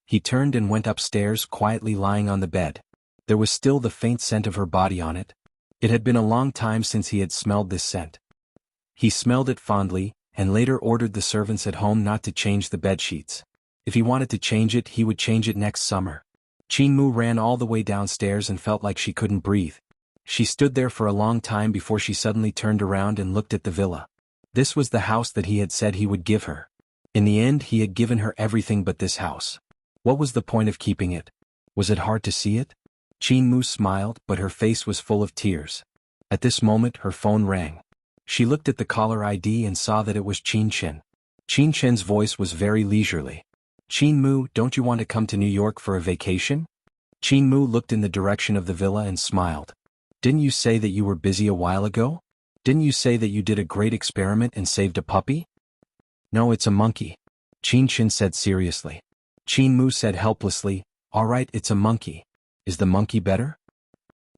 He turned and went upstairs, quietly lying on the bed. There was still the faint scent of her body on it. It had been a long time since he had smelled this scent. He smelled it fondly, and later ordered the servants at home not to change the bedsheets. If he wanted to change it, he would change it next summer. Qin Mu ran all the way downstairs and felt like she couldn't breathe. She stood there for a long time before she suddenly turned around and looked at the villa. This was the house that he had said he would give her. In the end, he had given her everything but this house. What was the point of keeping it? Was it hard to see it? Qin Mu smiled, but her face was full of tears. At this moment, her phone rang. She looked at the caller ID and saw that it was Qin Chen. Qin Chen's voice was very leisurely. Qin Mu, don't you want to come to New York for a vacation? Qin Mu looked in the direction of the villa and smiled. Didn't you say that you were busy a while ago? Didn't you say that you did a great experiment and saved a puppy? No, it's a monkey. Qin Chen said seriously. Qin Mu said helplessly, all right, it's a monkey. Is the monkey better?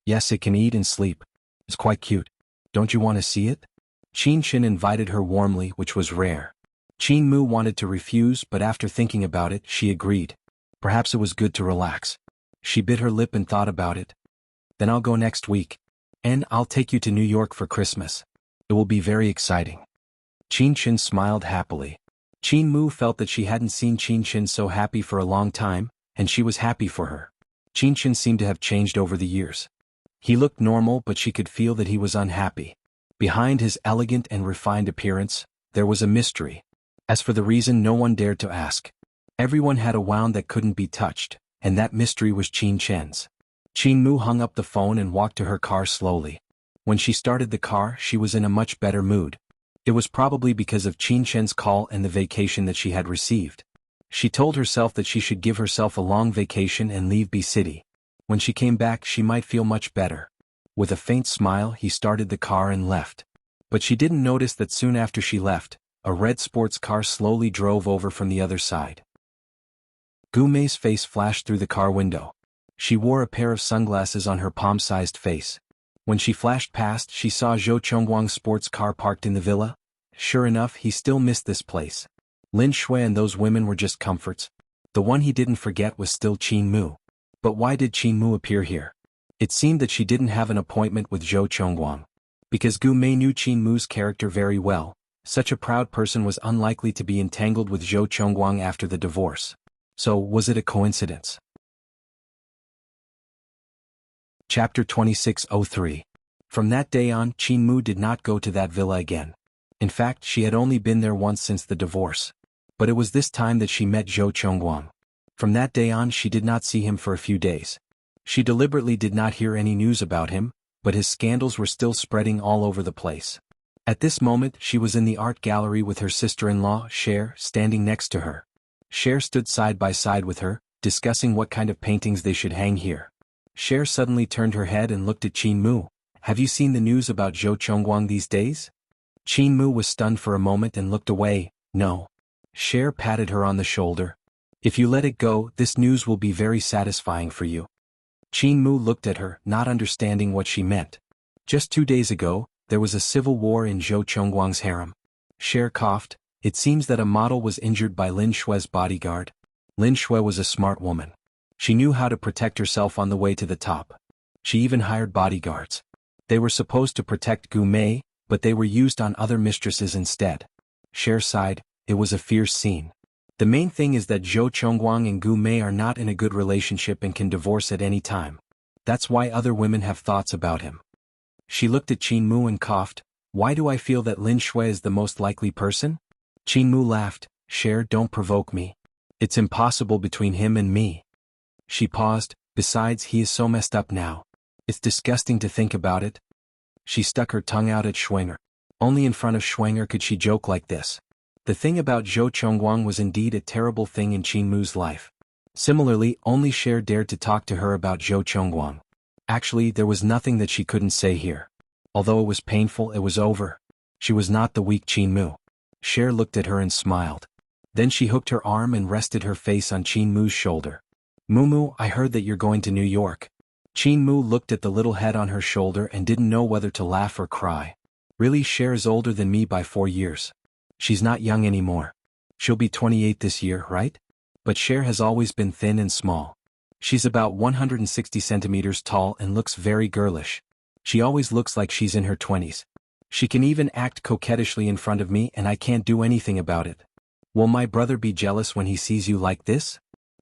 Yes, it can eat and sleep. It's quite cute. Don't you want to see it? Qin Chen invited her warmly, which was rare. Qin Mu wanted to refuse, but after thinking about it, she agreed. Perhaps it was good to relax. She bit her lip and thought about it. Then I'll go next week. And I'll take you to New York for Christmas. It will be very exciting. Qin Chen smiled happily. Qin Mu felt that she hadn't seen Qin Chen so happy for a long time, and she was happy for her. Qin Chen seemed to have changed over the years. He looked normal, but she could feel that he was unhappy. Behind his elegant and refined appearance, there was a mystery. As for the reason, no one dared to ask. Everyone had a wound that couldn't be touched, and that mystery was Qin Chen's. Qin Mu hung up the phone and walked to her car slowly. When she started the car, she was in a much better mood. It was probably because of Qin Chen's call and the vacation that she had received. She told herself that she should give herself a long vacation and leave B City. When she came back, she might feel much better. With a faint smile, he started the car and left. But she didn't notice that soon after she left, a red sports car slowly drove over from the other side. Gu Mei's face flashed through the car window. She wore a pair of sunglasses on her palm-sized face. When she flashed past, she saw Zhou Chongguang's sports car parked in the villa. Sure enough, he still missed this place. Lin Shui and those women were just comforts. The one he didn't forget was still Qin Mu. But why did Qin Mu appear here? It seemed that she didn't have an appointment with Zhou Chongguang. Because Gu Mei knew Qin Mu's character very well, such a proud person was unlikely to be entangled with Zhou Chongguang after the divorce. So, was it a coincidence? Chapter 2603. From that day on, Qin Mu did not go to that villa again. In fact, she had only been there once since the divorce. But it was this time that she met Zhou Chongguang. From that day on, she did not see him for a few days. She deliberately did not hear any news about him, but his scandals were still spreading all over the place. At this moment, she was in the art gallery with her sister-in-law, Cher, standing next to her. Cher stood side by side with her, discussing what kind of paintings they should hang here. Cher suddenly turned her head and looked at Qin Mu. Have you seen the news about Zhou Chongguang these days? Qin Mu was stunned for a moment and looked away. No. Cher patted her on the shoulder. If you let it go, this news will be very satisfying for you. Qin Mu looked at her, not understanding what she meant. Just 2 days ago, there was a civil war in Zhou Chongguang's harem. Cher coughed. It seems that a model was injured by Lin Shui's bodyguard. Lin Shui was a smart woman. She knew how to protect herself on the way to the top. She even hired bodyguards. They were supposed to protect Gu Mei, but they were used on other mistresses instead. Cher sighed. It was a fierce scene. The main thing is that Zhou Chongguang and Gu Mei are not in a good relationship and can divorce at any time. That's why other women have thoughts about him. She looked at Qin Mu and coughed. Why do I feel that Lin Shui is the most likely person? Qin Mu laughed. Cher, don't provoke me. It's impossible between him and me. She paused. Besides, he is so messed up now. It's disgusting to think about it. She stuck her tongue out at Schwenger. Only in front of Schwenger could she joke like this. The thing about Zhou Chongguang was indeed a terrible thing in Qin Mu's life. Similarly, only Cher dared to talk to her about Zhou Chongguang. Actually, there was nothing that she couldn't say here. Although it was painful, it was over. She was not the weak Qin Mu. Cher looked at her and smiled. Then she hooked her arm and rested her face on Qin Mu's shoulder. Mumu, I heard that you're going to New York. Qin Mu looked at the little head on her shoulder and didn't know whether to laugh or cry. Really, Cher is older than me by 4 years. She's not young anymore. She'll be 28 this year, right? But Cher has always been thin and small. She's about 160 centimeters tall and looks very girlish. She always looks like she's in her 20s. She can even act coquettishly in front of me and I can't do anything about it. Will my brother be jealous when he sees you like this?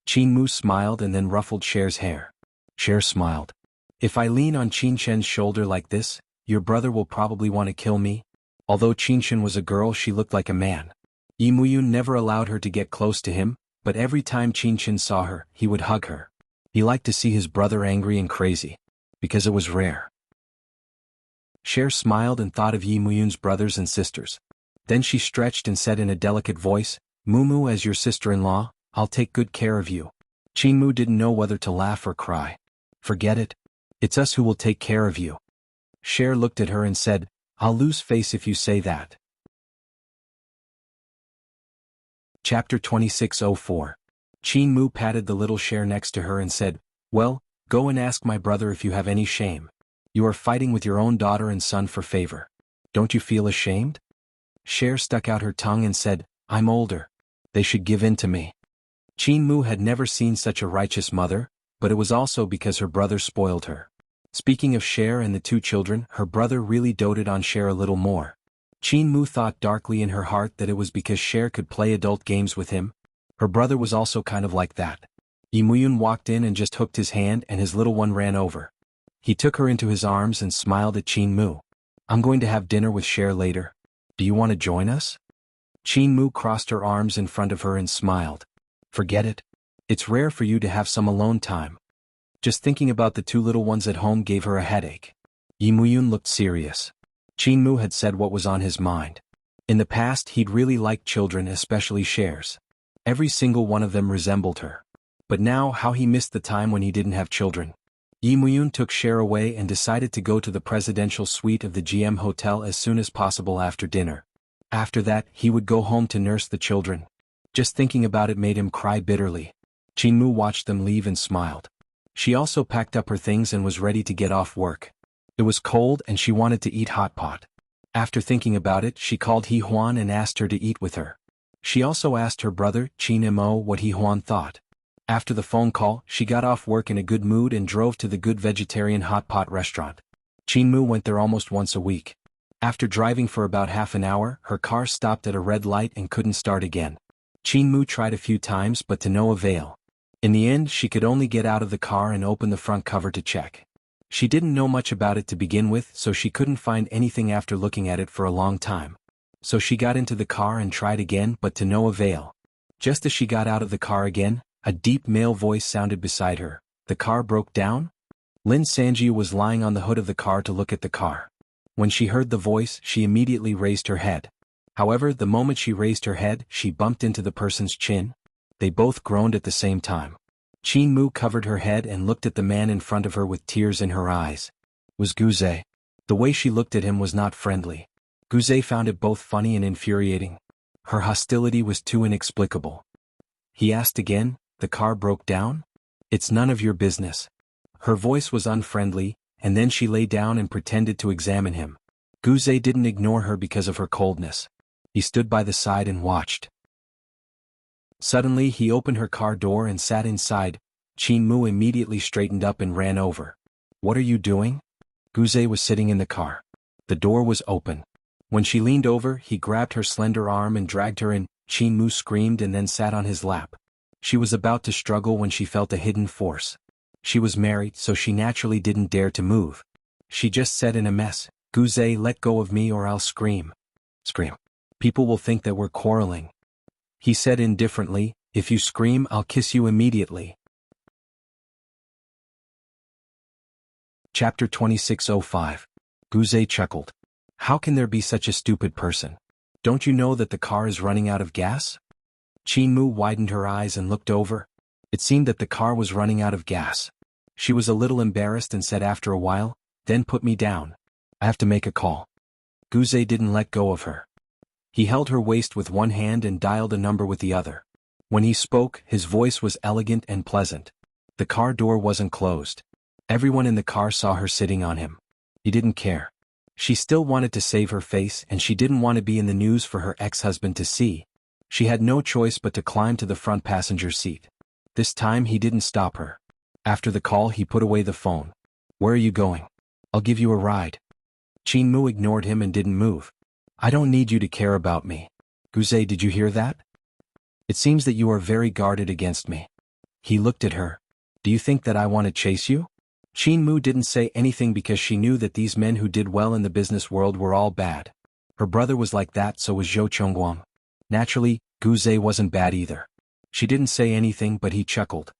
Qin Mu smiled and then ruffled Cher's hair. Cher smiled. If I lean on Qin Shen's shoulder like this, your brother will probably want to kill me. Although Qin Shen was a girl, she looked like a man. Yi Muyun never allowed her to get close to him, but every time Qin Shen saw her, he would hug her. He liked to see his brother angry and crazy. Because it was rare. Cher smiled and thought of Yi Muyun's brothers and sisters. Then she stretched and said in a delicate voice, Mumu, as your sister-in-law, I'll take good care of you. Qin Mu didn't know whether to laugh or cry. Forget it. It's us who will take care of you. Cher looked at her and said, I'll lose face if you say that. Chapter 2604. Qin Mu patted the little Cher next to her and said, Well, go and ask my brother if you have any shame. You are fighting with your own daughter and son for favor. Don't you feel ashamed? Cher stuck out her tongue and said, I'm older. They should give in to me. Qin Mu had never seen such a righteous mother, but it was also because her brother spoiled her. Speaking of Cher and the 2 children, her brother really doted on Cher a little more. Qin Mu thought darkly in her heart that it was because Cher could play adult games with him. Her brother was also kind of like that. Yi Muyun walked in and just hooked his hand and his little one ran over. He took her into his arms and smiled at Qin Mu. I'm going to have dinner with Cher later. Do you want to join us? Qin Mu crossed her arms in front of her and smiled. Forget it. It's rare for you to have some alone time. Just thinking about the 2 little ones at home gave her a headache. Yi Muyun looked serious. Qin Mu had said what was on his mind. In the past he'd really liked children, especially Cher's. Every single one of them resembled her. But now how he missed the time when he didn't have children. Yi Muyun took Cher away and decided to go to the presidential suite of the GM Hotel as soon as possible after dinner. After that, he would go home to nurse the children. Just thinking about it made him cry bitterly. Qin Mu watched them leave and smiled. She also packed up her things and was ready to get off work. It was cold and she wanted to eat hot pot. After thinking about it, she called He Huan and asked her to eat with her. She also asked her brother, Qin Mo, what He Huan thought. After the phone call, she got off work in a good mood and drove to the good vegetarian hot pot restaurant. Qin Mu went there almost once a week. After driving for about half an hour, her car stopped at a red light and couldn't start again. Qin Mu tried a few times but to no avail. In the end, she could only get out of the car and open the front cover to check. She didn't know much about it to begin with, so she couldn't find anything after looking at it for a long time. So she got into the car and tried again but to no avail. Just as she got out of the car again, a deep male voice sounded beside her. The car broke down? Lin Sanjiu was lying on the hood of the car to look at the car. When she heard the voice, she immediately raised her head. However, the moment she raised her head, she bumped into the person's chin. They both groaned at the same time. Qin Mu covered her head and looked at the man in front of her with tears in her eyes. It was Guze. The way she looked at him was not friendly. Guze found it both funny and infuriating. Her hostility was too inexplicable. He asked again, the car broke down? It's none of your business. Her voice was unfriendly, and then she lay down and pretended to examine him. Guze didn't ignore her because of her coldness. He stood by the side and watched. Suddenly he opened her car door and sat inside. Qin Mu immediately straightened up and ran over. What are you doing? Guze was sitting in the car. The door was open. When she leaned over, he grabbed her slender arm and dragged her in. Qin Mu screamed and then sat on his lap. She was about to struggle when she felt a hidden force. She was married, so she naturally didn't dare to move. She just said in a mess, Guze, let go of me or I'll scream. Scream. People will think that we're quarreling. He said indifferently, if you scream I'll kiss you immediately. Chapter 26:05. Guze chuckled. How can there be such a stupid person? Don't you know that the car is running out of gas? Chinmu widened her eyes and looked over. It seemed that the car was running out of gas. She was a little embarrassed and said after a while, then put me down. I have to make a call. Guze didn't let go of her. He held her waist with one hand and dialed a number with the other. When he spoke, his voice was elegant and pleasant. The car door wasn't closed. Everyone in the car saw her sitting on him. He didn't care. She still wanted to save her face and she didn't want to be in the news for her ex-husband to see. She had no choice but to climb to the front passenger seat. This time he didn't stop her. After the call he put away the phone. Where are you going? I'll give you a ride. Chinmu ignored him and didn't move. I don't need you to care about me. Guze, did you hear that? It seems that you are very guarded against me. He looked at her. Do you think that I want to chase you? Chinmu didn't say anything because she knew that these men who did well in the business world were all bad. Her brother was like that, so was Zhou Chongguang. Naturally, Guze wasn't bad either. She didn't say anything but he chuckled.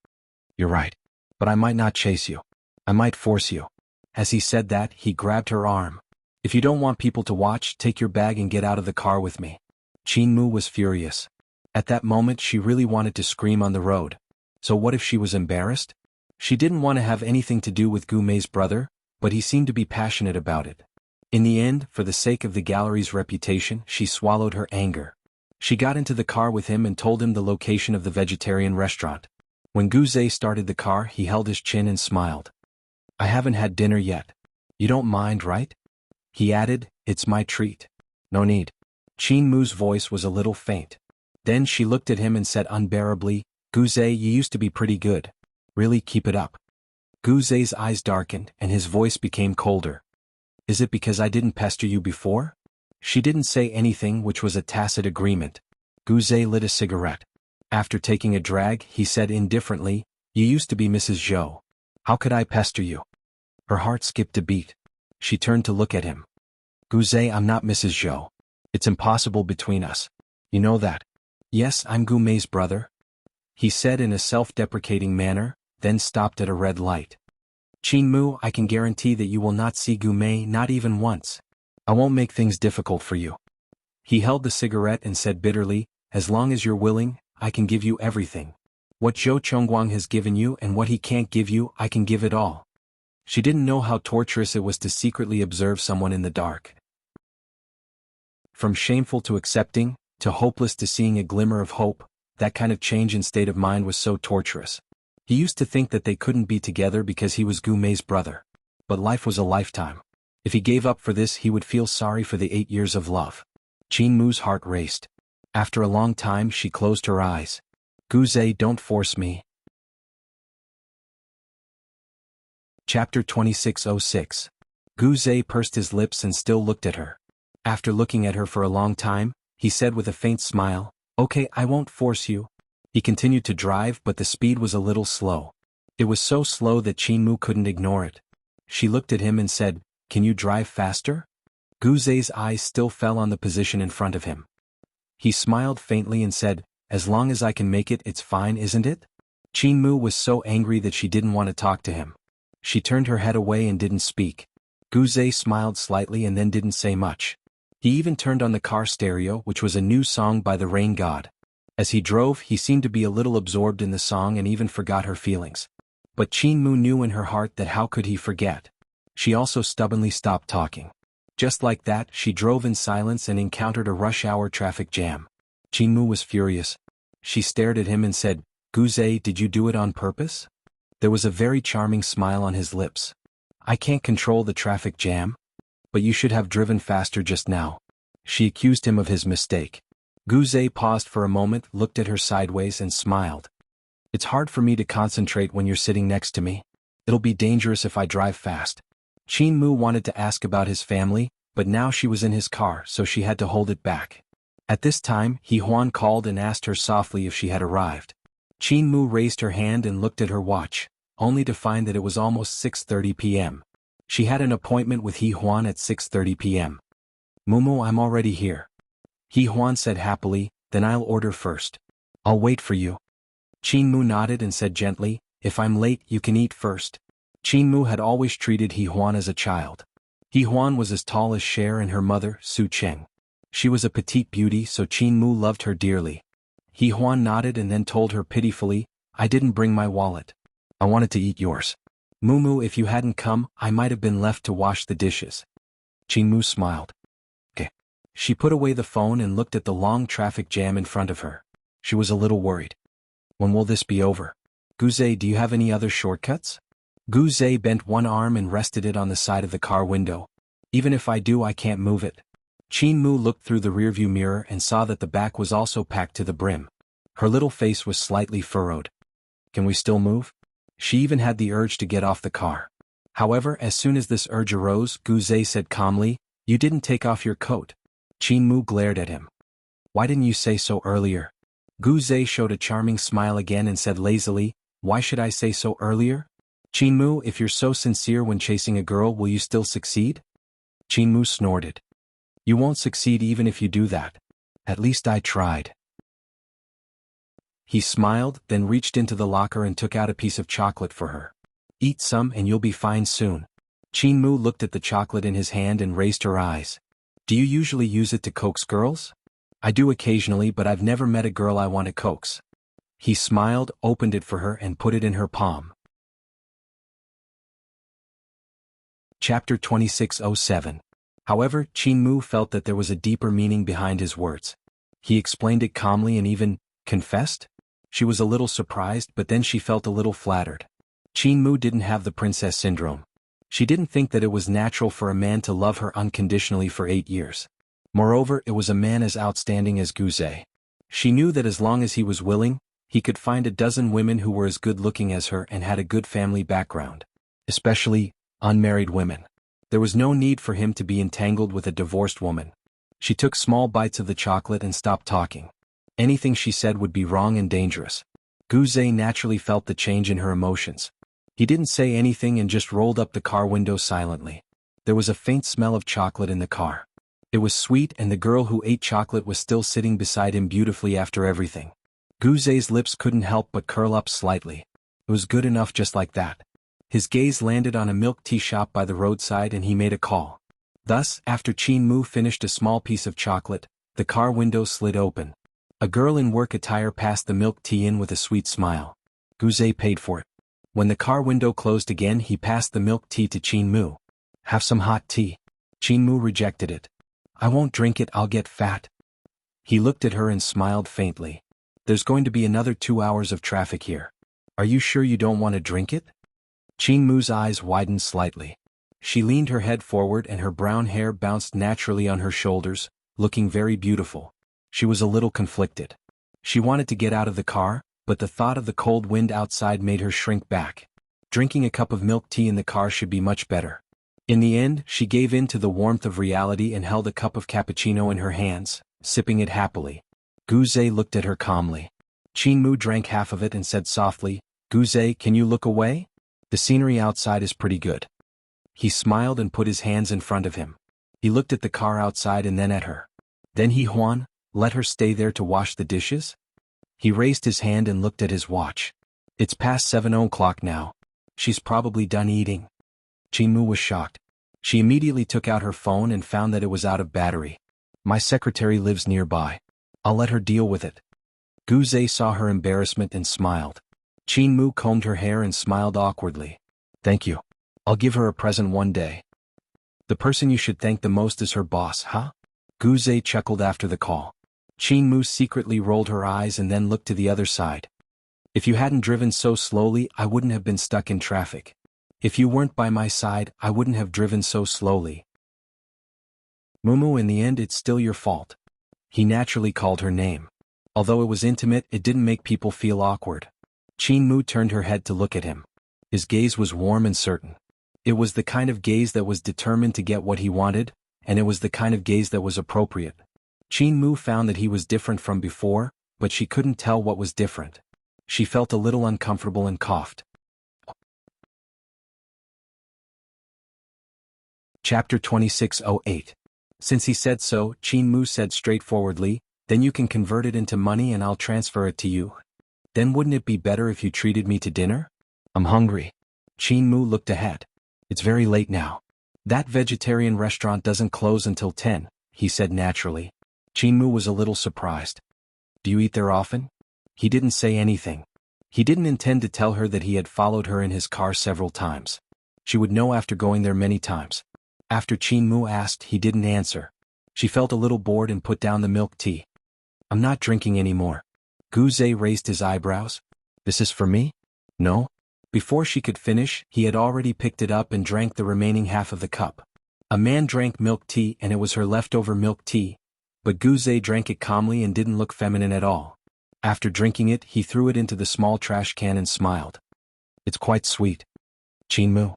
You're right. But I might not chase you. I might force you. As he said that, he grabbed her arm. If you don't want people to watch, take your bag and get out of the car with me. Chinmu was furious. At that moment she really wanted to scream on the road. So what if she was embarrassed? She didn't want to have anything to do with Gume's brother, but he seemed to be passionate about it. In the end, for the sake of the gallery's reputation, she swallowed her anger. She got into the car with him and told him the location of the vegetarian restaurant. When Guze started the car, he held his chin and smiled. I haven't had dinner yet. You don't mind, right? He added, it's my treat. No need. Chinmu's voice was a little faint. Then she looked at him and said unbearably, Guze, you used to be pretty good. Really, keep it up. Guze's eyes darkened and his voice became colder. Is it because I didn't pester you before? She didn't say anything, which was a tacit agreement. Guze lit a cigarette. After taking a drag, he said indifferently, you used to be Mrs. Zhou. How could I pester you? Her heart skipped a beat. She turned to look at him. Guze, I'm not Mrs. Zhou. It's impossible between us. You know that. Yes, I'm Gume's brother. He said in a self-deprecating manner, then stopped at a red light. Chinmu, I can guarantee that you will not see Gume, not even once. I won't make things difficult for you. He held the cigarette and said bitterly, as long as you're willing, I can give you everything. What Zhou Chongguang has given you and what he can't give you, I can give it all. She didn't know how torturous it was to secretly observe someone in the dark. From shameful to accepting, to hopeless to seeing a glimmer of hope, that kind of change in state of mind was so torturous. He used to think that they couldn't be together because he was Gume's brother. But life was a lifetime. If he gave up for this, he would feel sorry for the 8 years of love. Chinmu's heart raced. After a long time, she closed her eyes. Guze, don't force me. Chapter 26:06. Guze pursed his lips and still looked at her. After looking at her for a long time, he said with a faint smile, okay, I won't force you. He continued to drive, but the speed was a little slow. It was so slow that Chinmu couldn't ignore it. She looked at him and said, can you drive faster? Guze's eyes still fell on the position in front of him. He smiled faintly and said, as long as I can make it, it's fine, isn't it? Chinmu was so angry that she didn't want to talk to him. She turned her head away and didn't speak. Guze smiled slightly and then didn't say much. He even turned on the car stereo, which was a new song by the rain god. As he drove, he seemed to be a little absorbed in the song and even forgot her feelings. But Chinmu knew in her heart that how could he forget? She also stubbornly stopped talking. Just like that, she drove in silence and encountered a rush-hour traffic jam. Chinmu was furious. She stared at him and said, Guze, did you do it on purpose? There was a very charming smile on his lips. I can't control the traffic jam. But you should have driven faster just now. She accused him of his mistake. Guze paused for a moment, looked at her sideways and smiled. It's hard for me to concentrate when you're sitting next to me. It'll be dangerous if I drive fast. Chinmu wanted to ask about his family, but now she was in his car, so she had to hold it back. At this time, He Huan called and asked her softly if she had arrived. Chinmu raised her hand and looked at her watch, only to find that it was almost 6:30 p.m. She had an appointment with He Huan at 6:30 p.m. Mumu, I'm already here. He Huan said happily, then I'll order first. I'll wait for you. Qinmu nodded and said gently, if I'm late you can eat first. Qinmu had always treated He Huan as a child. He Huan was as tall as Cher and her mother, Su Cheng. She was a petite beauty, so Qinmu loved her dearly. He Huan nodded and then told her pitifully, I didn't bring my wallet. I wanted to eat yours. Mumu, if you hadn't come, I might have been left to wash the dishes. Qinmu smiled. Okay. She put away the phone and looked at the long traffic jam in front of her. She was a little worried. When will this be over? Guze, do you have any other shortcuts? Guze bent one arm and rested it on the side of the car window. Even if I do, I can't move it. Qinmu looked through the rearview mirror and saw that the back was also packed to the brim. Her little face was slightly furrowed. Can we still move? She even had the urge to get off the car. However, as soon as this urge arose, Guze said calmly, you didn't take off your coat. Qinmu glared at him. Why didn't you say so earlier? Guze showed a charming smile again and said lazily, why should I say so earlier? Qinmu, if you're so sincere when chasing a girl, will you still succeed? Qinmu snorted. You won't succeed even if you do that. At least I tried. He smiled, then reached into the locker and took out a piece of chocolate for her. Eat some and you'll be fine soon. Qinmu looked at the chocolate in his hand and raised her eyes. Do you usually use it to coax girls? I do occasionally, but I've never met a girl I want to coax. He smiled, opened it for her and put it in her palm. Chapter 26:07. However, Qinmu felt that there was a deeper meaning behind his words. He explained it calmly and even confessed? She was a little surprised, but then she felt a little flattered. Qinmu didn't have the princess syndrome. She didn't think that it was natural for a man to love her unconditionally for 8 years. Moreover, it was a man as outstanding as Guze. She knew that as long as he was willing, he could find a dozen women who were as good-looking as her and had a good family background. Especially unmarried women. There was no need for him to be entangled with a divorced woman. She took small bites of the chocolate and stopped talking. Anything she said would be wrong and dangerous. Guze naturally felt the change in her emotions. He didn't say anything and just rolled up the car window silently. There was a faint smell of chocolate in the car. It was sweet, and the girl who ate chocolate was still sitting beside him beautifully after everything. Guze's lips couldn't help but curl up slightly. It was good enough just like that. His gaze landed on a milk tea shop by the roadside and he made a call. Thus, after Qinmu finished a small piece of chocolate, the car window slid open. A girl in work attire passed the milk tea in with a sweet smile. Guze paid for it. When the car window closed again, he passed the milk tea to Qinmu. Have some hot tea. Qinmu rejected it. I won't drink it, I'll get fat. He looked at her and smiled faintly. There's going to be another 2 hours of traffic here. Are you sure you don't want to drink it? Qinmu's eyes widened slightly. She leaned her head forward and her brown hair bounced naturally on her shoulders, looking very beautiful. She was a little conflicted. She wanted to get out of the car, but the thought of the cold wind outside made her shrink back. Drinking a cup of milk tea in the car should be much better. In the end, she gave in to the warmth of reality and held a cup of cappuccino in her hands, sipping it happily. Guze looked at her calmly. Qinmu drank half of it and said softly, Guze, can you look away? The scenery outside is pretty good. He smiled and put his hands in front of him. He looked at the car outside and then at her. Then He Huan, let her stay there to wash the dishes? He raised his hand and looked at his watch. It's past 7 o'clock now. She's probably done eating. Qinmu was shocked. She immediately took out her phone and found that it was out of battery. My secretary lives nearby. I'll let her deal with it. Guze saw her embarrassment and smiled. Qinmu combed her hair and smiled awkwardly. Thank you. I'll give her a present one day. The person you should thank the most is her boss, huh? Guze chuckled after the call. Qinmu secretly rolled her eyes and then looked to the other side. If you hadn't driven so slowly, I wouldn't have been stuck in traffic. If you weren't by my side, I wouldn't have driven so slowly. Mumu, in the end, it's still your fault. He naturally called her name. Although it was intimate, it didn't make people feel awkward. Qinmu turned her head to look at him. His gaze was warm and certain. It was the kind of gaze that was determined to get what he wanted, and it was the kind of gaze that was appropriate. Qinmu found that he was different from before, but she couldn't tell what was different. She felt a little uncomfortable and coughed. Chapter 2608. Since he said so, Qin Mu said straightforwardly, then you can convert it into money and I'll transfer it to you. Then wouldn't it be better if you treated me to dinner? I'm hungry. Qin Mu looked ahead. It's very late now. That vegetarian restaurant doesn't close until 10, he said naturally. Qin Mu was a little surprised. Do you eat there often? He didn't say anything. He didn't intend to tell her that he had followed her in his car several times. She would know after going there many times. After Qin Mu asked, he didn't answer. She felt a little bored and put down the milk tea. I'm not drinking anymore. Gu Zhe raised his eyebrows. This is for me? No? Before she could finish, he had already picked it up and drank the remaining half of the cup. A man drank milk tea and it was her leftover milk tea, but Gu Zhe drank it calmly and didn't look feminine at all. After drinking it, he threw it into the small trash can and smiled. It's quite sweet. Qin Mu.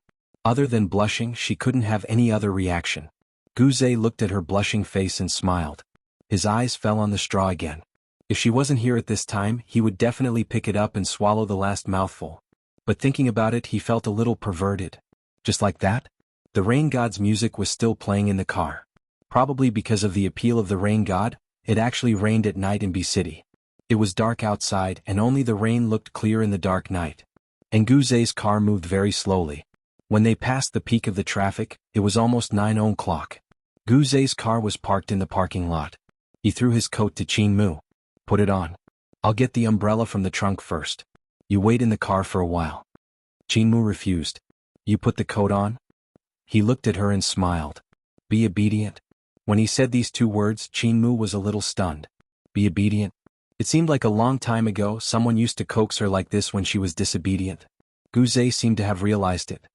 Other than blushing, she couldn't have any other reaction. Gu Zhe looked at her blushing face and smiled. His eyes fell on the straw again. If she wasn't here at this time, he would definitely pick it up and swallow the last mouthful. But thinking about it, he felt a little perverted. Just like that? The rain god's music was still playing in the car. Probably because of the appeal of the rain god, it actually rained at night in B City. It was dark outside and only the rain looked clear in the dark night. And Gu Zhe's car moved very slowly. When they passed the peak of the traffic, it was almost 9 o'clock. Gu Zhe's car was parked in the parking lot. He threw his coat to Qin Mu. Put it on. I'll get the umbrella from the trunk first. You wait in the car for a while. Qin Mu refused. You put the coat on? He looked at her and smiled. Be obedient. When he said these two words, Qin Mu was a little stunned. Be obedient? It seemed like a long time ago someone used to coax her like this when she was disobedient. Gu Zhe seemed to have realized it.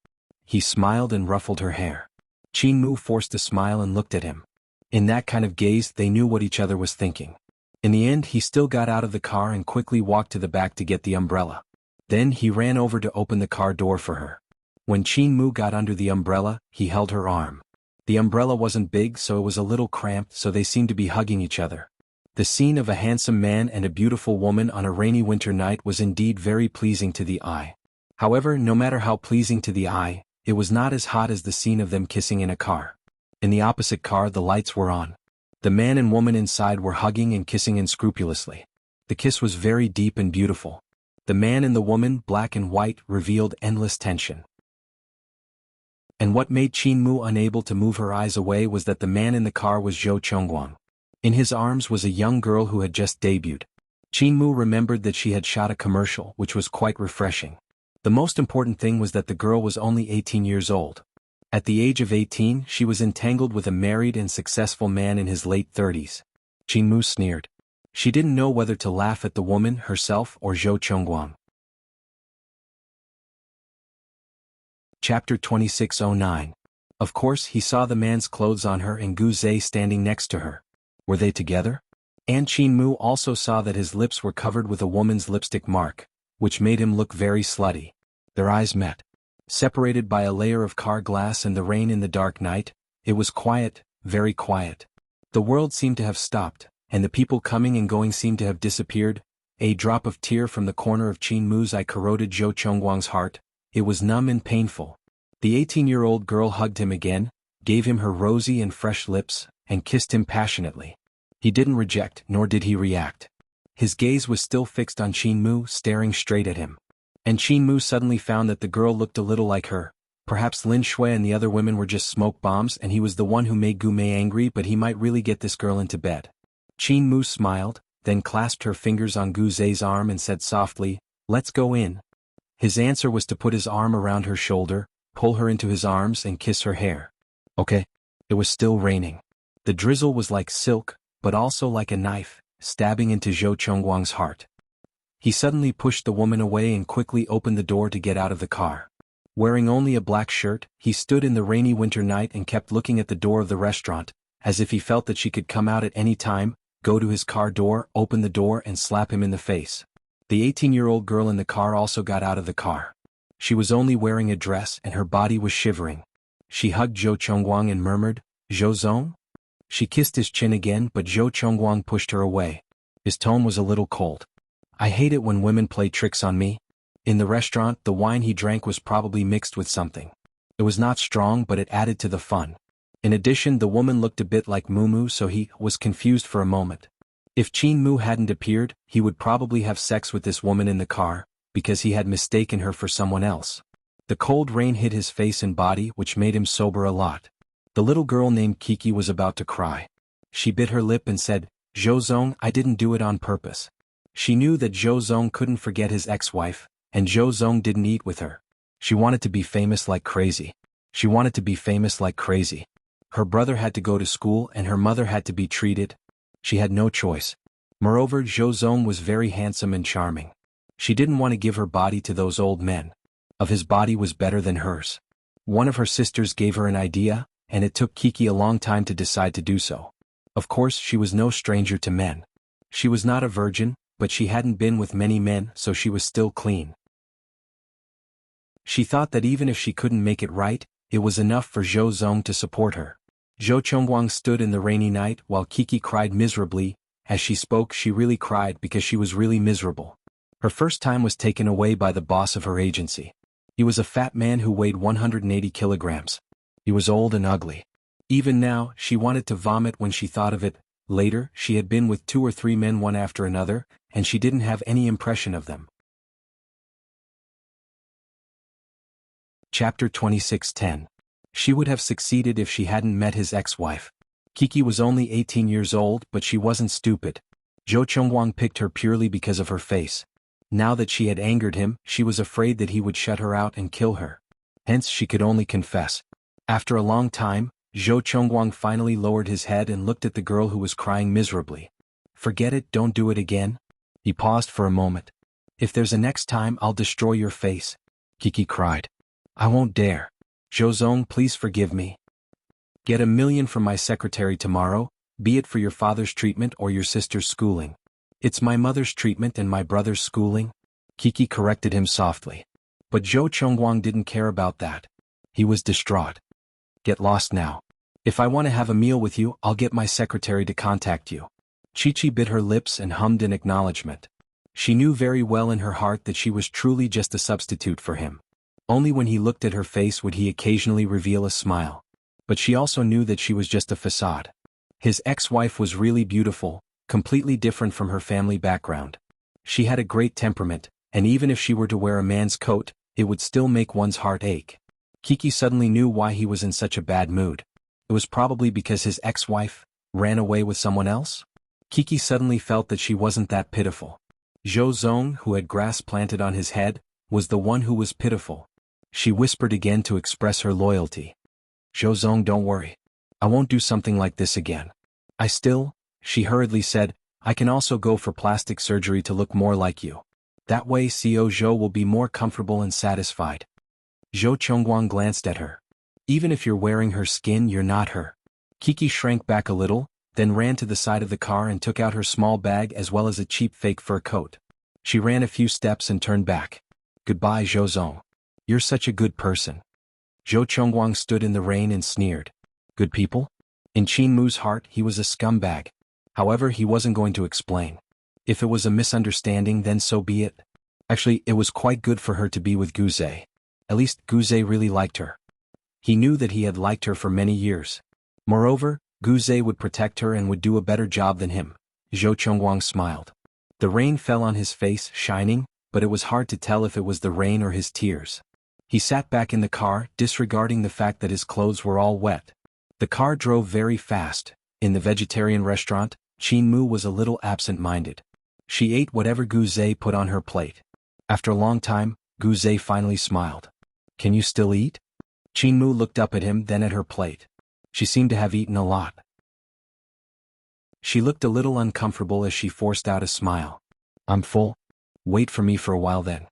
He smiled and ruffled her hair. Qin Mu forced a smile and looked at him. In that kind of gaze, they knew what each other was thinking. In the end, he still got out of the car and quickly walked to the back to get the umbrella. Then he ran over to open the car door for her. When Qin Mu got under the umbrella, he held her arm. The umbrella wasn't big, so it was a little cramped, so they seemed to be hugging each other. The scene of a handsome man and a beautiful woman on a rainy winter night was indeed very pleasing to the eye. However, no matter how pleasing to the eye, it was not as hot as the scene of them kissing in a car. In the opposite car, the lights were on. The man and woman inside were hugging and kissing unscrupulously. The kiss was very deep and beautiful. The man and the woman, black and white, revealed endless tension. And what made Qin Mu unable to move her eyes away was that the man in the car was Zhou Chongguang. In his arms was a young girl who had just debuted. Qin Mu remembered that she had shot a commercial, which was quite refreshing. The most important thing was that the girl was only 18 years old. At the age of 18, she was entangled with a married and successful man in his late 30s. Qin Mu sneered. She didn't know whether to laugh at the woman herself or Zhou Chongguang. Chapter 2609. Of course, he saw the man's clothes on her and Gu Zhe standing next to her. Were they together? And Qin Mu also saw that his lips were covered with a woman's lipstick mark, which made him look very slutty. Their eyes met. Separated by a layer of car glass and the rain in the dark night, it was quiet, very quiet. The world seemed to have stopped, and the people coming and going seemed to have disappeared. A drop of tear from the corner of Qin Mu's eye corroded Zhou Chongguang's heart. It was numb and painful. The 18-year-old girl hugged him again, gave him her rosy and fresh lips, and kissed him passionately. He didn't reject, nor did he react. His gaze was still fixed on Qin Mu, staring straight at him. And Qin Mu suddenly found that the girl looked a little like her. Perhaps Lin Shui and the other women were just smoke bombs and he was the one who made Gu Mei angry, but he might really get this girl into bed. Qin Mu smiled, then clasped her fingers on Gu Zhe's arm and said softly, "Let's go in." His answer was to put his arm around her shoulder, pull her into his arms and kiss her hair. Okay. It was still raining. The drizzle was like silk, but also like a knife, stabbing into Zhou Chongguang's heart. He suddenly pushed the woman away and quickly opened the door to get out of the car. Wearing only a black shirt, he stood in the rainy winter night and kept looking at the door of the restaurant, as if he felt that she could come out at any time, go to his car door, open the door and slap him in the face. The 18-year-old girl in the car also got out of the car. She was only wearing a dress and her body was shivering. She hugged Zhou Chongguang and murmured, "Zhou Zong?" She kissed his chin again, but Zhou Chongguang pushed her away. His tone was a little cold. "I hate it when women play tricks on me." In the restaurant, the wine he drank was probably mixed with something. It was not strong, but it added to the fun. In addition, the woman looked a bit like Mumu, so he was confused for a moment. If Chin Mu hadn't appeared, he would probably have sex with this woman in the car, because he had mistaken her for someone else. The cold rain hit his face and body, which made him sober a lot. The little girl named Kiki was about to cry. She bit her lip and said, "Zhou Zong, I didn't do it on purpose." She knew that Zhou Zong couldn't forget his ex-wife, and Zhou Zong didn't eat with her. She wanted to be famous like crazy. She wanted to be famous like crazy. Her brother had to go to school and her mother had to be treated. She had no choice. Moreover, Zhou Zong was very handsome and charming. She didn't want to give her body to those old men. Of his body was better than hers. One of her sisters gave her an idea, and it took Kiki a long time to decide to do so. Of course, she was no stranger to men. She was not a virgin, but she hadn't been with many men, so she was still clean. She thought that even if she couldn't make it right, it was enough for Zhou Zong to support her. Zhou Chongguang stood in the rainy night while Kiki cried miserably. As she spoke, she really cried because she was really miserable. Her first time was taken away by the boss of her agency. He was a fat man who weighed 180 kilograms. He was old and ugly. Even now, she wanted to vomit when she thought of it. Later, she had been with 2 or 3 men one after another, and she didn't have any impression of them. Chapter 26:10. She would have succeeded if she hadn't met his ex-wife. Kiki was only 18 years old, but she wasn't stupid. Zhou Chongguang picked her purely because of her face. Now that she had angered him, she was afraid that he would shut her out and kill her. Hence she could only confess. After a long time, Zhou Chongguang finally lowered his head and looked at the girl who was crying miserably. "Forget it, don't do it again." He paused for a moment. "If there's a next time, I'll destroy your face," Kiki cried. "I won't dare. Zhou Zong, please forgive me. Get $1 million from my secretary tomorrow, be it for your father's treatment or your sister's schooling." "It's my mother's treatment and my brother's schooling," Kiki corrected him softly. But Zhou Chongguang didn't care about that. He was distraught. "Get lost now. If I want to have a meal with you, I'll get my secretary to contact you." Chi-Chi bit her lips and hummed in acknowledgement. She knew very well in her heart that she was truly just a substitute for him. Only when he looked at her face would he occasionally reveal a smile. But she also knew that she was just a facade. His ex-wife was really beautiful, completely different from her family background. She had a great temperament, and even if she were to wear a man's coat, it would still make one's heart ache. Kiki suddenly knew why he was in such a bad mood. It was probably because his ex-wife ran away with someone else? Kiki suddenly felt that she wasn't that pitiful. Zhou Zong, who had grass planted on his head, was the one who was pitiful. She whispered again to express her loyalty. "Zhou Zong, don't worry. I won't do something like this again. She hurriedly said, "I can also go for plastic surgery to look more like you. That way Xiao Zhou will be more comfortable and satisfied." Zhou Chongguang glanced at her. "Even if you're wearing her skin, you're not her." Kiki shrank back a little, then ran to the side of the car and took out her small bag as well as a cheap fake fur coat. She ran a few steps and turned back. "Goodbye, Zhou Zong. You're such a good person." Zhou Chongguang stood in the rain and sneered. Good people? In Qin Mu's heart, he was a scumbag. However, he wasn't going to explain. If it was a misunderstanding, then so be it. Actually, it was quite good for her to be with Guze. At least Guze really liked her. He knew that he had liked her for many years. Moreover, Guze would protect her and would do a better job than him. Zhou Chongguang smiled. The rain fell on his face, shining, but it was hard to tell if it was the rain or his tears. He sat back in the car, disregarding the fact that his clothes were all wet. The car drove very fast. In the vegetarian restaurant, Qin Mu was a little absent-minded. She ate whatever Guze put on her plate. After a long time, Guze finally smiled. "Can you still eat?" Qin Mu looked up at him, then at her plate. She seemed to have eaten a lot. She looked a little uncomfortable as she forced out a smile. "I'm full. Wait for me for a while then."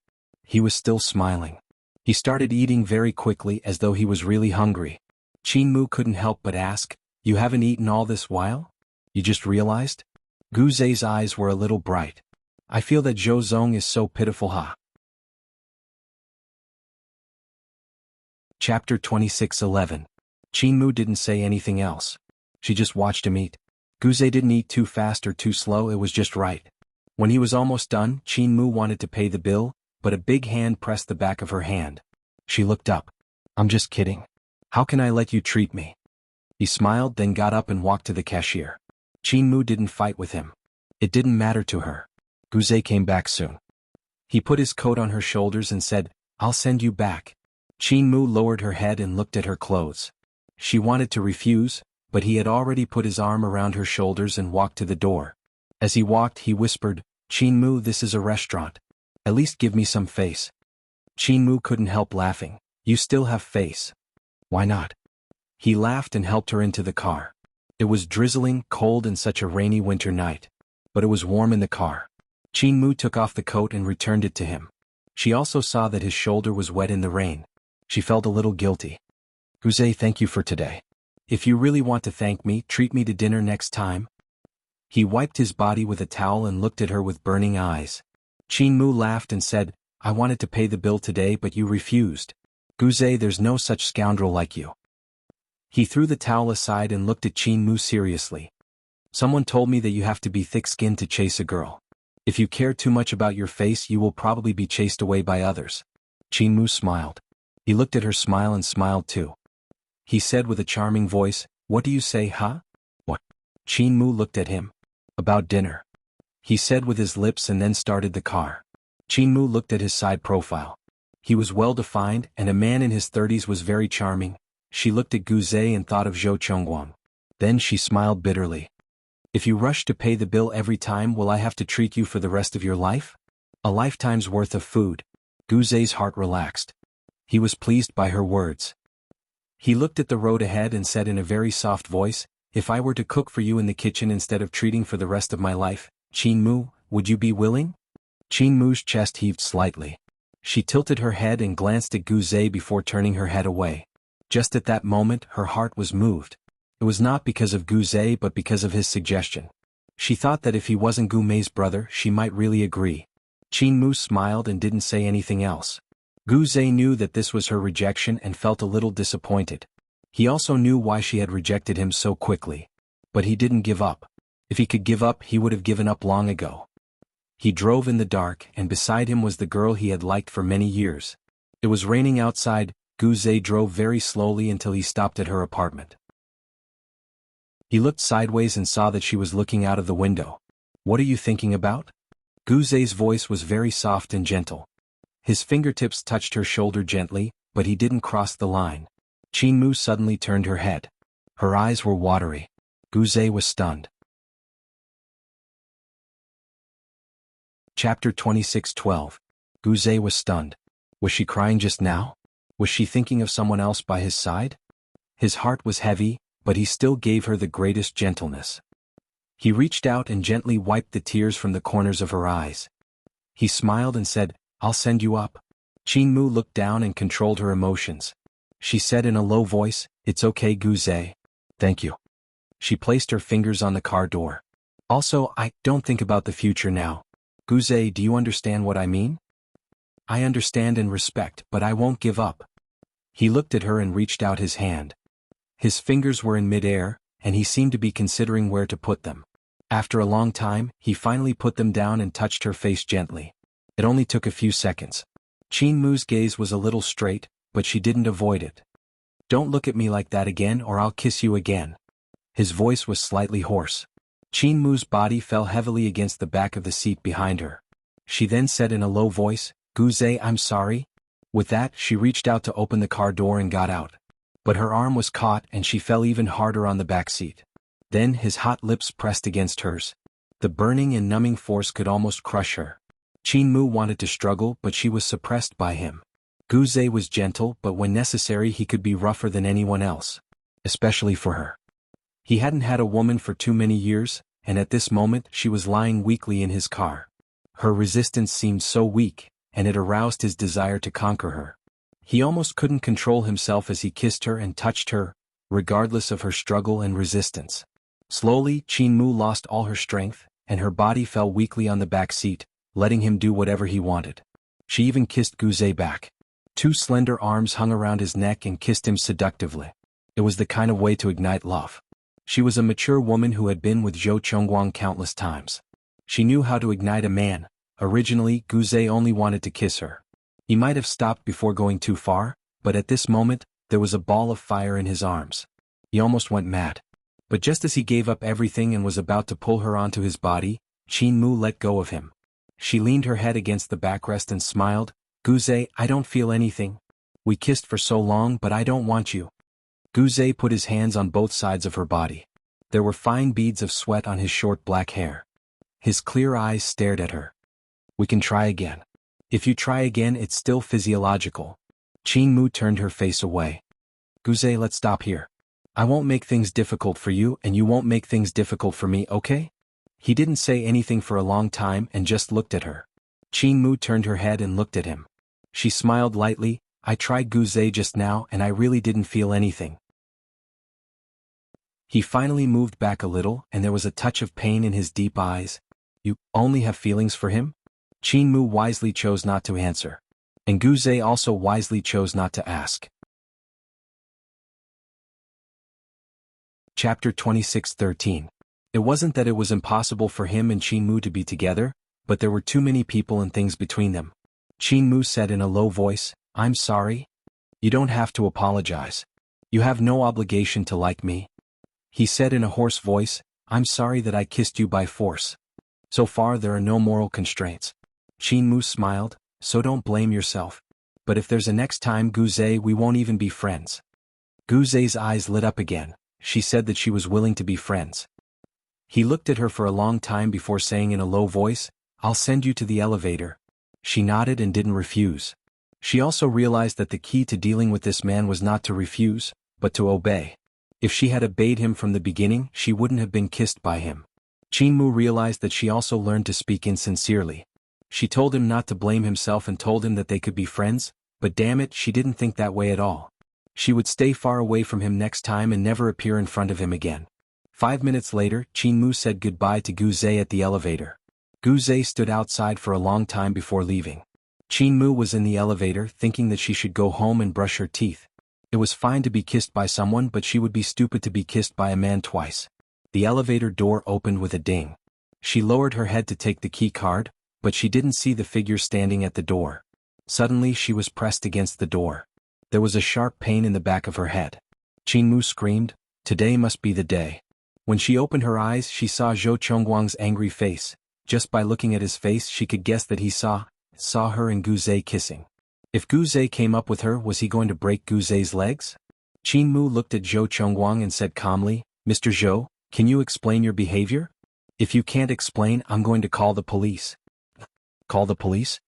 He was still smiling. He started eating very quickly as though he was really hungry. Qin Mu couldn't help but ask, "You haven't eaten all this while? You just realized?" Guze's eyes were a little bright. "I feel that Zhou Zong is so pitiful, ha." Chapter 26:11. Qin Mu didn't say anything else. She just watched him eat. Guze didn't eat too fast or too slow, it was just right. When he was almost done, Qin Mu wanted to pay the bill, but a big hand pressed the back of her hand. She looked up. I'm just kidding. How can I let you treat me? He smiled, then got up and walked to the cashier. Chinmu didn't fight with him. It didn't matter to her. Guze came back soon. He put his coat on her shoulders and said, I'll send you back. Chinmu lowered her head and looked at her clothes. She wanted to refuse, but he had already put his arm around her shoulders and walked to the door. As he walked, he whispered, Chinmu, this is a restaurant. At least give me some face. Chinmu couldn't help laughing. You still have face. Why not? He laughed and helped her into the car. It was drizzling, cold and such a rainy winter night. But it was warm in the car. Chinmu took off the coat and returned it to him. She also saw that his shoulder was wet in the rain. She felt a little guilty. Guze, thank you for today. If you really want to thank me, treat me to dinner next time. He wiped his body with a towel and looked at her with burning eyes. Chinmu laughed and said, I wanted to pay the bill today but you refused. Guze, there's no such scoundrel like you. He threw the towel aside and looked at Chinmu seriously. Someone told me that you have to be thick-skinned to chase a girl. If you care too much about your face, you will probably be chased away by others. Chinmu smiled. He looked at her smile and smiled too. He said with a charming voice, What do you say, huh? What? Chinmu looked at him. About dinner. He said with his lips and then started the car. Chinmu looked at his side profile. He was well-defined, and a man in his 30s was very charming. She looked at Guze and thought of Zhou Chongguang. Then she smiled bitterly. If you rush to pay the bill every time, will I have to treat you for the rest of your life? A lifetime's worth of food. Guze's heart relaxed. He was pleased by her words. He looked at the road ahead and said in a very soft voice, If I were to cook for you in the kitchen instead of treating for the rest of my life, Chinmu, would you be willing? Chinmu's chest heaved slightly. She tilted her head and glanced at Guze before turning her head away. Just at that moment, her heart was moved. It was not because of Guze but because of his suggestion. She thought that if he wasn't Gume's brother, she might really agree. Chinmu smiled and didn't say anything else. Guze knew that this was her rejection and felt a little disappointed. He also knew why she had rejected him so quickly. But he didn't give up. If he could give up, he would have given up long ago. He drove in the dark, and beside him was the girl he had liked for many years. It was raining outside. Guze drove very slowly until he stopped at her apartment. He looked sideways and saw that she was looking out of the window. What are you thinking about? Guze's voice was very soft and gentle. His fingertips touched her shoulder gently, but he didn't cross the line. Chinmu suddenly turned her head. Her eyes were watery. Guze was stunned. Chapter 26:12. Guze was stunned. Was she crying just now? Was she thinking of someone else by his side? His heart was heavy, but he still gave her the greatest gentleness. He reached out and gently wiped the tears from the corners of her eyes. He smiled and said, I'll send you up. Chinmu looked down and controlled her emotions. She said in a low voice, It's okay, Guze. Thank you. She placed her fingers on the car door. Also, I don't think about the future now. Guze, do you understand what I mean? I understand and respect, but I won't give up. He looked at her and reached out his hand. His fingers were in midair, and he seemed to be considering where to put them. After a long time, he finally put them down and touched her face gently. It only took a few seconds. Chinmu's gaze was a little straight, but she didn't avoid it. Don't look at me like that again or I'll kiss you again. His voice was slightly hoarse. Chinmu's body fell heavily against the back of the seat behind her. She then said in a low voice, Guze, I'm sorry. With that, she reached out to open the car door and got out. But her arm was caught and she fell even harder on the back seat. Then his hot lips pressed against hers. The burning and numbing force could almost crush her. Chinmu wanted to struggle, but she was suppressed by him. Guze was gentle, but when necessary he could be rougher than anyone else. Especially for her. He hadn't had a woman for too many years, and at this moment she was lying weakly in his car. Her resistance seemed so weak, and it aroused his desire to conquer her. He almost couldn't control himself as he kissed her and touched her, regardless of her struggle and resistance. Slowly, Chinmu lost all her strength, and her body fell weakly on the back seat, letting him do whatever he wanted. She even kissed Guze back. Two slender arms hung around his neck and kissed him seductively. It was the kind of way to ignite love. She was a mature woman who had been with Zhou Chongguang countless times. She knew how to ignite a man. Originally, Guze only wanted to kiss her. He might have stopped before going too far, but at this moment, there was a ball of fire in his arms. He almost went mad. But just as he gave up everything and was about to pull her onto his body, Chinmu let go of him. She leaned her head against the backrest and smiled. Guze, I don't feel anything. We kissed for so long but I don't want you. Guze put his hands on both sides of her body. There were fine beads of sweat on his short black hair. His clear eyes stared at her. We can try again. If you try again it's still physiological. Chinmu turned her face away. Guze, let's stop here. I won't make things difficult for you and you won't make things difficult for me, okay? He didn't say anything for a long time and just looked at her. Chinmu turned her head and looked at him. She smiled lightly. I tried Guze just now and I really didn't feel anything. He finally moved back a little and there was a touch of pain in his deep eyes. You only have feelings for him? Chinmu wisely chose not to answer. And Guze also wisely chose not to ask. Chapter 26:13. It wasn't that it was impossible for him and Chinmu to be together, but there were too many people and things between them. Chinmu said in a low voice, I'm sorry. You don't have to apologize. You have no obligation to like me. He said in a hoarse voice, I'm sorry that I kissed you by force. So far there are no moral constraints. Chinmu smiled, so don't blame yourself. But if there's a next time, Guze, we won't even be friends. Guze's eyes lit up again. She said that she was willing to be friends. He looked at her for a long time before saying in a low voice, I'll send you to the elevator. She nodded and didn't refuse. She also realized that the key to dealing with this man was not to refuse, but to obey. If she had obeyed him from the beginning, she wouldn't have been kissed by him. Chinmu realized that she also learned to speak insincerely. She told him not to blame himself and told him that they could be friends, but damn it, she didn't think that way at all. She would stay far away from him next time and never appear in front of him again. 5 minutes later, Chinmu said goodbye to Guze at the elevator. Guze stood outside for a long time before leaving. Chinmu was in the elevator thinking that she should go home and brush her teeth. It was fine to be kissed by someone, but she would be stupid to be kissed by a man twice. The elevator door opened with a ding. She lowered her head to take the key card, but she didn't see the figure standing at the door. Suddenly she was pressed against the door. There was a sharp pain in the back of her head. Chinmu screamed, today must be the day. When she opened her eyes she saw Zhou Chongguang's angry face. Just by looking at his face she could guess that he saw her and Guze kissing. If Guze came up with her, was he going to break Guze's legs? Chinmu looked at Zhou Chongguang and said calmly, Mr. Zhou, can you explain your behavior? If you can't explain, I'm going to call the police. Call the police?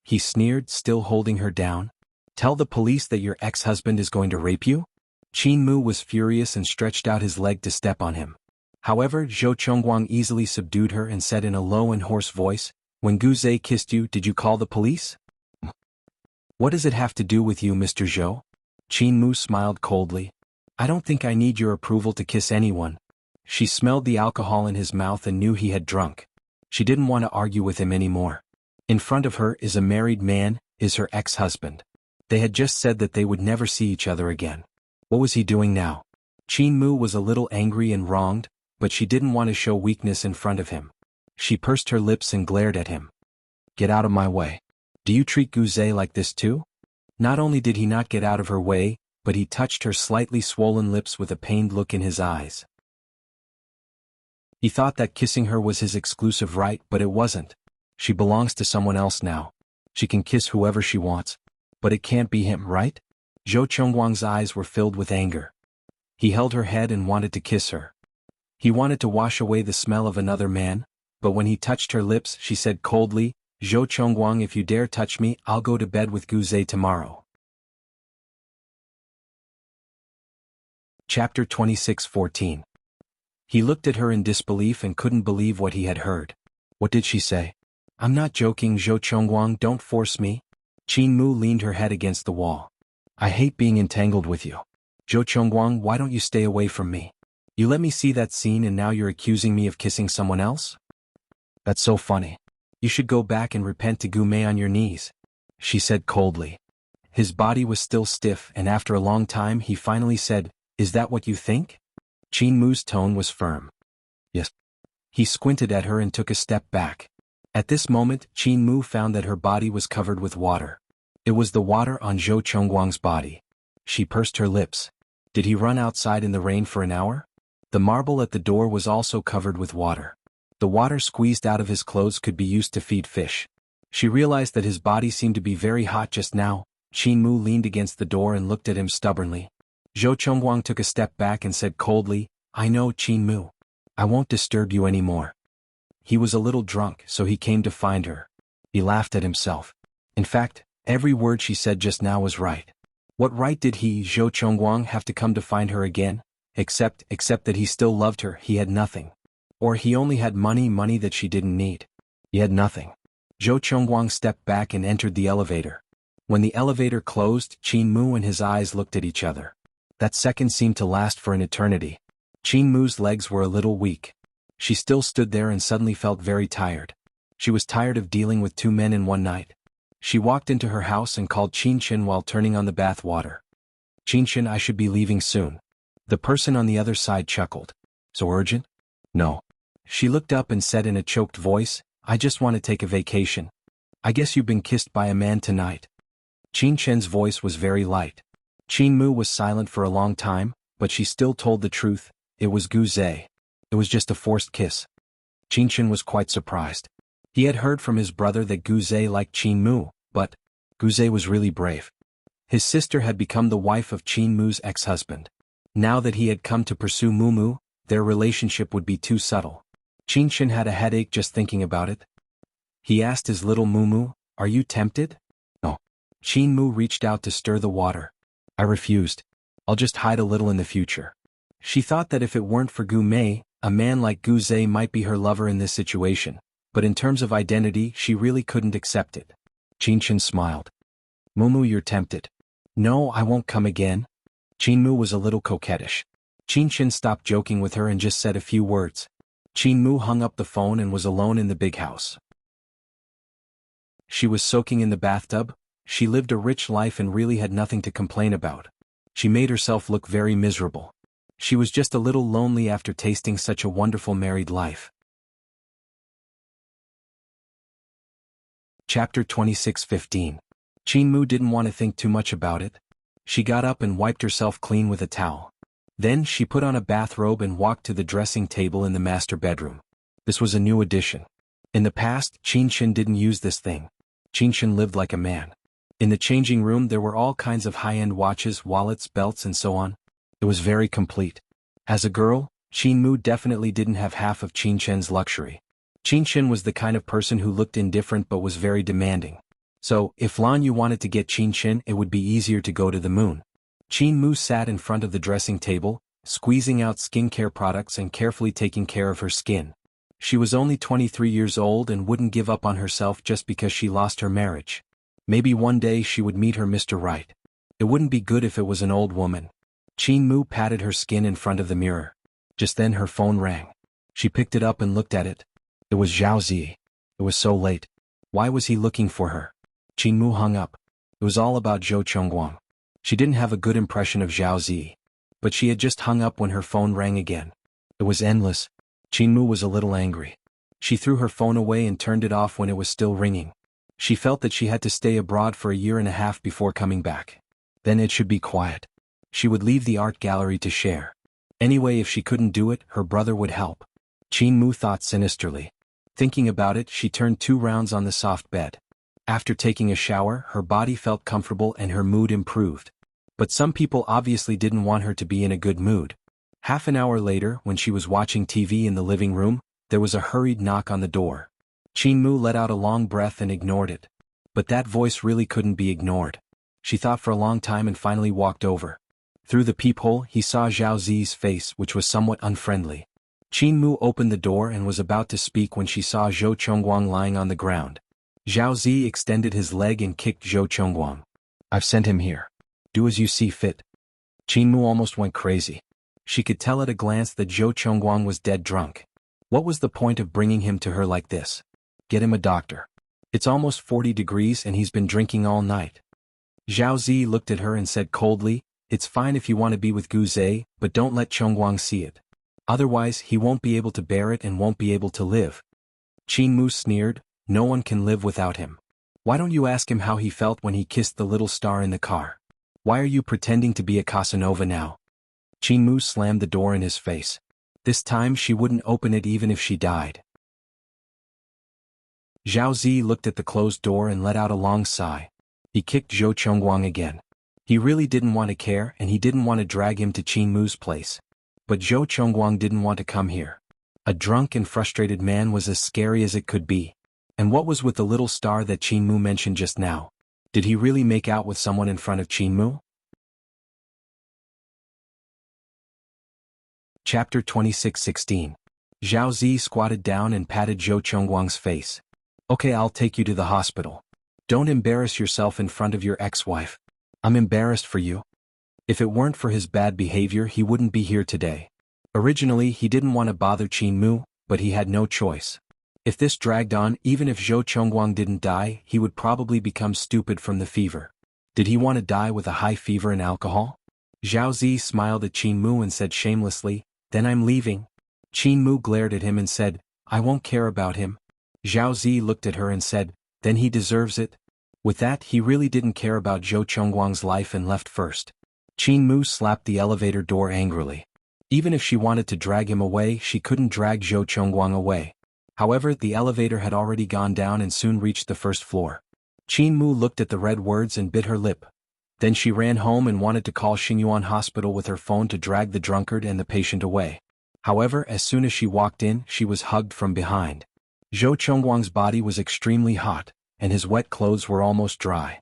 He sneered, still holding her down. Tell the police that your ex-husband is going to rape you? Chinmu was furious and stretched out his leg to step on him. However, Zhou Chongguang easily subdued her and said in a low and hoarse voice, when Guze kissed you, did you call the police? What does it have to do with you, Mr. Zhou? Chinmu smiled coldly. I don't think I need your approval to kiss anyone. She smelled the alcohol in his mouth and knew he had drunk. She didn't want to argue with him anymore. In front of her is a married man, is her ex-husband. They had just said that they would never see each other again. What was he doing now? Chinmu was a little angry and wronged, but she didn't want to show weakness in front of him. She pursed her lips and glared at him. Get out of my way. Do you treat Guze like this too? Not only did he not get out of her way, but he touched her slightly swollen lips with a pained look in his eyes. He thought that kissing her was his exclusive right, but it wasn't. She belongs to someone else now. She can kiss whoever she wants. But it can't be him, right? Zhou Chongguang's eyes were filled with anger. He held her head and wanted to kiss her. He wanted to wash away the smell of another man, but when he touched her lips she said coldly, Zhou Chongguang, if you dare touch me, I'll go to bed with Guze tomorrow. Chapter 26:14. He looked at her in disbelief and couldn't believe what he had heard. What did she say? I'm not joking, Zhou Chongguang, don't force me. Chinmu leaned her head against the wall. I hate being entangled with you. Zhou Chongguang, why don't you stay away from me? You let me see that scene and now you're accusing me of kissing someone else? That's so funny. You should go back and repent to Gume on your knees, she said coldly. His body was still stiff and after a long time he finally said, Is that what you think? Chinmu's tone was firm. Yes. He squinted at her and took a step back. At this moment, Chinmu found that her body was covered with water. It was the water on Zhou Chongguang's body. She pursed her lips. Did he run outside in the rain for an hour? The marble at the door was also covered with water. The water squeezed out of his clothes could be used to feed fish. She realized that his body seemed to be very hot just now. Qin Mu leaned against the door and looked at him stubbornly. Zhou Chongguang took a step back and said coldly, "I know, Qin Mu. I won't disturb you anymore." He was a little drunk, so he came to find her. He laughed at himself. In fact, every word she said just now was right. What right did he, Zhou Chongguang, have to come to find her again? Except that he still loved her. He had nothing. Or he only had money that she didn't need. He had nothing. Zhou Chongguang stepped back and entered the elevator. When the elevator closed, Qin Mu and his eyes looked at each other. That second seemed to last for an eternity. Qin Mu's legs were a little weak. She still stood there and suddenly felt very tired. She was tired of dealing with two men in one night. She walked into her house and called Qinshin while turning on the bath water. "Qinshin, I should be leaving soon." The person on the other side chuckled. "So urgent?" "No." She looked up and said in a choked voice, "I just want to take a vacation. I guess you've been kissed by a man tonight." Qinshin's voice was very light. Qin Mu was silent for a long time, but she still told the truth. It was Gu Zhe. It was just a forced kiss. Qinshin was quite surprised. He had heard from his brother that Gu Zhe liked Qin Mu, but Gu Zhe was really brave. His sister had become the wife of Qin Mu's ex-husband. Now that he had come to pursue Mumu, their relationship would be too subtle. Qinshin had a headache just thinking about it. He asked his little Mumu, "Are you tempted?" "No." Qin Mu reached out to stir the water. "I refused. I'll just hide a little in the future." She thought that if it weren't for Gu Mei, a man like Gu Zhe might be her lover in this situation, but in terms of identity she really couldn't accept it. Qinshin smiled. "Mumu, you're tempted." "No, I won't come again." Qin Mu was a little coquettish. Qinshin stopped joking with her and just said a few words. Qin Mu hung up the phone and was alone in the big house. She was soaking in the bathtub. She lived a rich life and really had nothing to complain about. She made herself look very miserable. She was just a little lonely after tasting such a wonderful married life. Chapter 26:15. Qin Mu didn't want to think too much about it. She got up and wiped herself clean with a towel. Then she put on a bathrobe and walked to the dressing table in the master bedroom. This was a new addition. In the past, Qinshin didn't use this thing. Qinshin lived like a man. In the changing room there were all kinds of high-end watches, wallets, belts and so on. It was very complete. As a girl, Qin Mu definitely didn't have half of Qinshin's luxury. Qinshin was the kind of person who looked indifferent but was very demanding. So, if Lan Yu wanted to get Qinshin, it would be easier to go to the moon. Qin Mu sat in front of the dressing table, squeezing out skincare products and carefully taking care of her skin. She was only 23 years old and wouldn't give up on herself just because she lost her marriage. Maybe one day she would meet her Mr. Right. It wouldn't be good if it was an old woman. Qin Mu patted her skin in front of the mirror. Just then her phone rang. She picked it up and looked at it. It was Zhao Zi. It was so late. Why was he looking for her? Qin Mu hung up. It was all about Zhou Chongguang. She didn't have a good impression of Zhao Zi. But she had just hung up when her phone rang again. It was endless. Qin Mu was a little angry. She threw her phone away and turned it off when it was still ringing. She felt that she had to stay abroad for a year and a half before coming back. Then it should be quiet. She would leave the art gallery to share. Anyway, if she couldn't do it, her brother would help. Qin Mu thought sinisterly. Thinking about it, she turned 2 rounds on the soft bed. After taking a shower, her body felt comfortable and her mood improved. But some people obviously didn't want her to be in a good mood. Half an hour later, when she was watching TV in the living room, there was a hurried knock on the door. Qin Mu let out a long breath and ignored it. But that voice really couldn't be ignored. She thought for a long time and finally walked over. Through the peephole, he saw Zhao Zi's face, which was somewhat unfriendly. Qin Mu opened the door and was about to speak when she saw Zhou Chongguang lying on the ground. Zhao Zi extended his leg and kicked Zhou Chongguang. "I've sent him here. Do as you see fit." Qin Mu almost went crazy. She could tell at a glance that Zhou Chongguang was dead drunk. What was the point of bringing him to her like this? Get him a doctor. It's almost 40 degrees and he's been drinking all night. Zhao Zi looked at her and said coldly, "It's fine if you want to be with Gu Zhe, but don't let Chongguang see it. Otherwise he won't be able to bear it and won't be able to live." Qin Mu sneered, "No one can live without him." Why don't you ask him how he felt when he kissed the little star in the car? Why are you pretending to be a Casanova now? Qingmu slammed the door in his face. This time she wouldn't open it even if she died. Zhao Zi looked at the closed door and let out a long sigh. He kicked Zhou Chongguang again. He really didn't want to care and he didn't want to drag him to Qingmu's place. But Zhou Chongguang didn't want to come here. A drunk and frustrated man was as scary as it could be. And what was with the little star that Qingmu mentioned just now? Did he really make out with someone in front of Qingmu? Chapter 26:16. Zhao Zi squatted down and patted Zhou Chongguang's face. Okay, I'll take you to the hospital. Don't embarrass yourself in front of your ex-wife. I'm embarrassed for you. If it weren't for his bad behavior he wouldn't be here today. Originally he didn't want to bother Qingmu, but he had no choice. If this dragged on, even if Zhou Chongguang didn't die, he would probably become stupid from the fever. Did he want to die with a high fever and alcohol? Zhao Zi smiled at Qingmu and said shamelessly, "Then I'm leaving." Qingmu glared at him and said, "I won't care about him." Zhao Zi looked at her and said, "Then he deserves it." With that he really didn't care about Zhou Chongguang's life and left first. Qingmu slapped the elevator door angrily. Even if she wanted to drag him away she couldn't drag Zhou Chongguang away. However, the elevator had already gone down and soon reached the first floor. Qingmu looked at the red words and bit her lip. Then she ran home and wanted to call Xingyuan Hospital with her phone to drag the drunkard and the patient away. However, as soon as she walked in, she was hugged from behind. Zhou Chongguang's body was extremely hot, and his wet clothes were almost dry.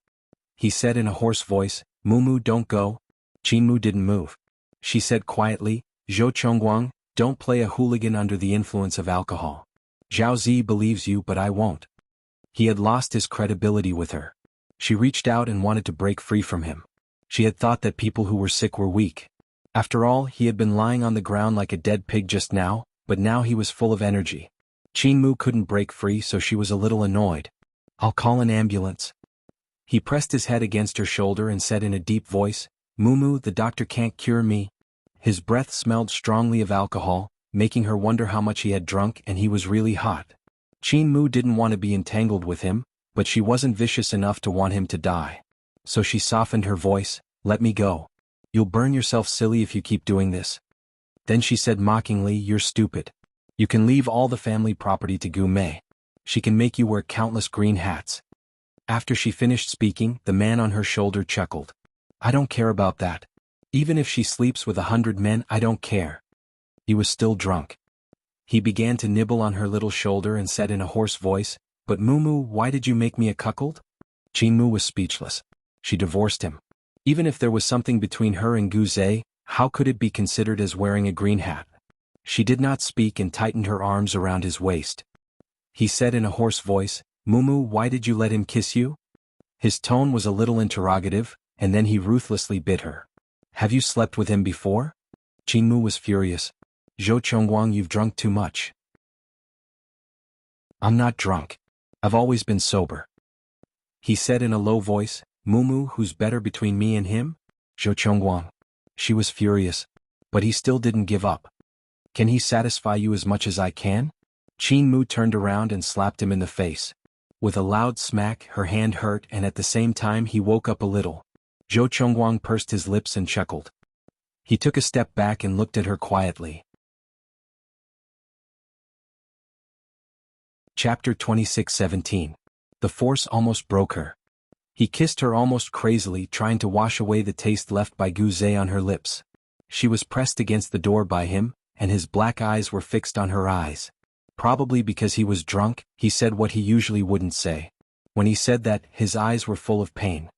He said in a hoarse voice, "Mumu, don't go." Qingmu didn't move. She said quietly, "Zhou Chongguang, don't play a hooligan under the influence of alcohol. Zhao Zi believes you but I won't." He had lost his credibility with her. She reached out and wanted to break free from him. She had thought that people who were sick were weak. After all, he had been lying on the ground like a dead pig just now, but now he was full of energy. Qingmu couldn't break free so she was a little annoyed. "I'll call an ambulance." He pressed his head against her shoulder and said in a deep voice, "Mumu, the doctor can't cure me." His breath smelled strongly of alcohol, making her wonder how much he had drunk, and he was really hot. Qingmu didn't want to be entangled with him, but she wasn't vicious enough to want him to die. So she softened her voice, "Let me go. You'll burn yourself silly if you keep doing this." Then she said mockingly, "You're stupid. You can leave all the family property to Gu Mei. She can make you wear countless green hats." After she finished speaking, the man on her shoulder chuckled. "I don't care about that. Even if she sleeps with 100 men, I don't care." He was still drunk. He began to nibble on her little shoulder and said in a hoarse voice, "But Mumu, why did you make me a cuckold?" Qingmu was speechless. She divorced him. Even if there was something between her and Gu Zhe, how could it be considered as wearing a green hat? She did not speak and tightened her arms around his waist. He said in a hoarse voice, "Mumu, why did you let him kiss you?" His tone was a little interrogative, and then he ruthlessly bit her. "Have you slept with him before?" Qingmu was furious. "Zhou Chongguang, you've drunk too much." "I'm not drunk. I've always been sober." He said in a low voice, "Mumu, who's better between me and him?" "Zhou Chongguang." She was furious. But he still didn't give up. "Can he satisfy you as much as I can?" Qingmu turned around and slapped him in the face. With a loud smack, her hand hurt, and at the same time he woke up a little. Zhou Chongguang pursed his lips and chuckled. He took a step back and looked at her quietly. Chapter 26:17. The force almost broke her. He kissed her almost crazily, trying to wash away the taste left by Gu Zhe on her lips. She was pressed against the door by him, and his black eyes were fixed on her eyes. Probably because he was drunk, he said what he usually wouldn't say. When he said that, his eyes were full of pain.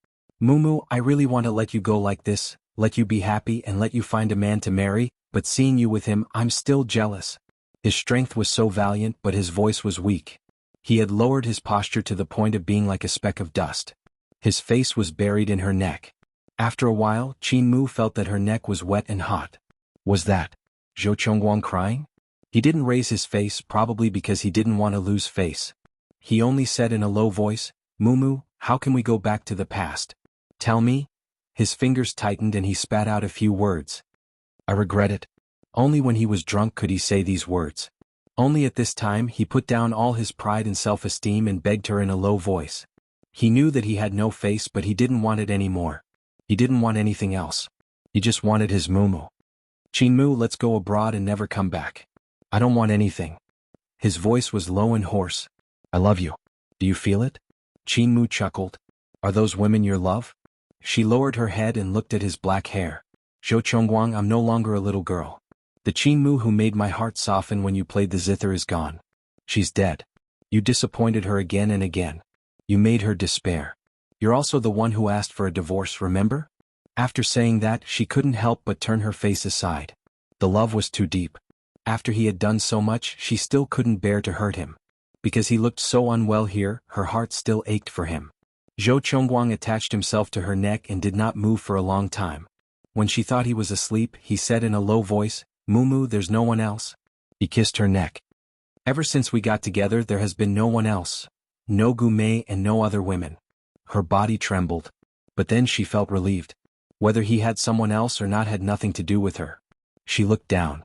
"Mumu, I really want to let you go like this, let you be happy and let you find a man to marry, but seeing you with him, I'm still jealous." His strength was so valiant, but his voice was weak. He had lowered his posture to the point of being like a speck of dust. His face was buried in her neck. After a while, Qingmu felt that her neck was wet and hot. Was that Zhou Chongguang crying? He didn't raise his face, probably because he didn't want to lose face. He only said in a low voice, "Mumu, how can we go back to the past? Tell me." His fingers tightened and he spat out a few words. "I regret it." Only when he was drunk could he say these words. Only at this time he put down all his pride and self-esteem and begged her in a low voice. He knew that he had no face, but he didn't want it anymore. He didn't want anything else. He just wanted his Mumu. Chinmu, let's go abroad and never come back. I don't want anything. His voice was low and hoarse. I love you. Do you feel it? Chinmu chuckled. Are those women your love? She lowered her head and looked at his black hair. Zhou Chongguang, I'm no longer a little girl. The Chinmu who made my heart soften when you played the zither is gone. She's dead. You disappointed her again and again. You made her despair. You're also the one who asked for a divorce, remember? After saying that, she couldn't help but turn her face aside. The love was too deep. After he had done so much, she still couldn't bear to hurt him. Because he looked so unwell here, her heart still ached for him. Zhou Chongguang attached himself to her neck and did not move for a long time. When she thought he was asleep, he said in a low voice, Mumu, there's no one else. He kissed her neck. Ever since we got together, there has been no one else. No Gumei and no other women. Her body trembled. But then she felt relieved. Whether he had someone else or not had nothing to do with her. She looked down.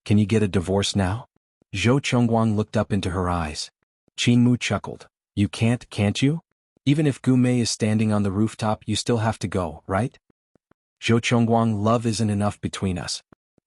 Can you get a divorce now? Zhou Chongguang looked up into her eyes. Chinmu chuckled. You can't you? Even if Gumei is standing on the rooftop, you still have to go, right? Zhou Chongguang, love isn't enough between us.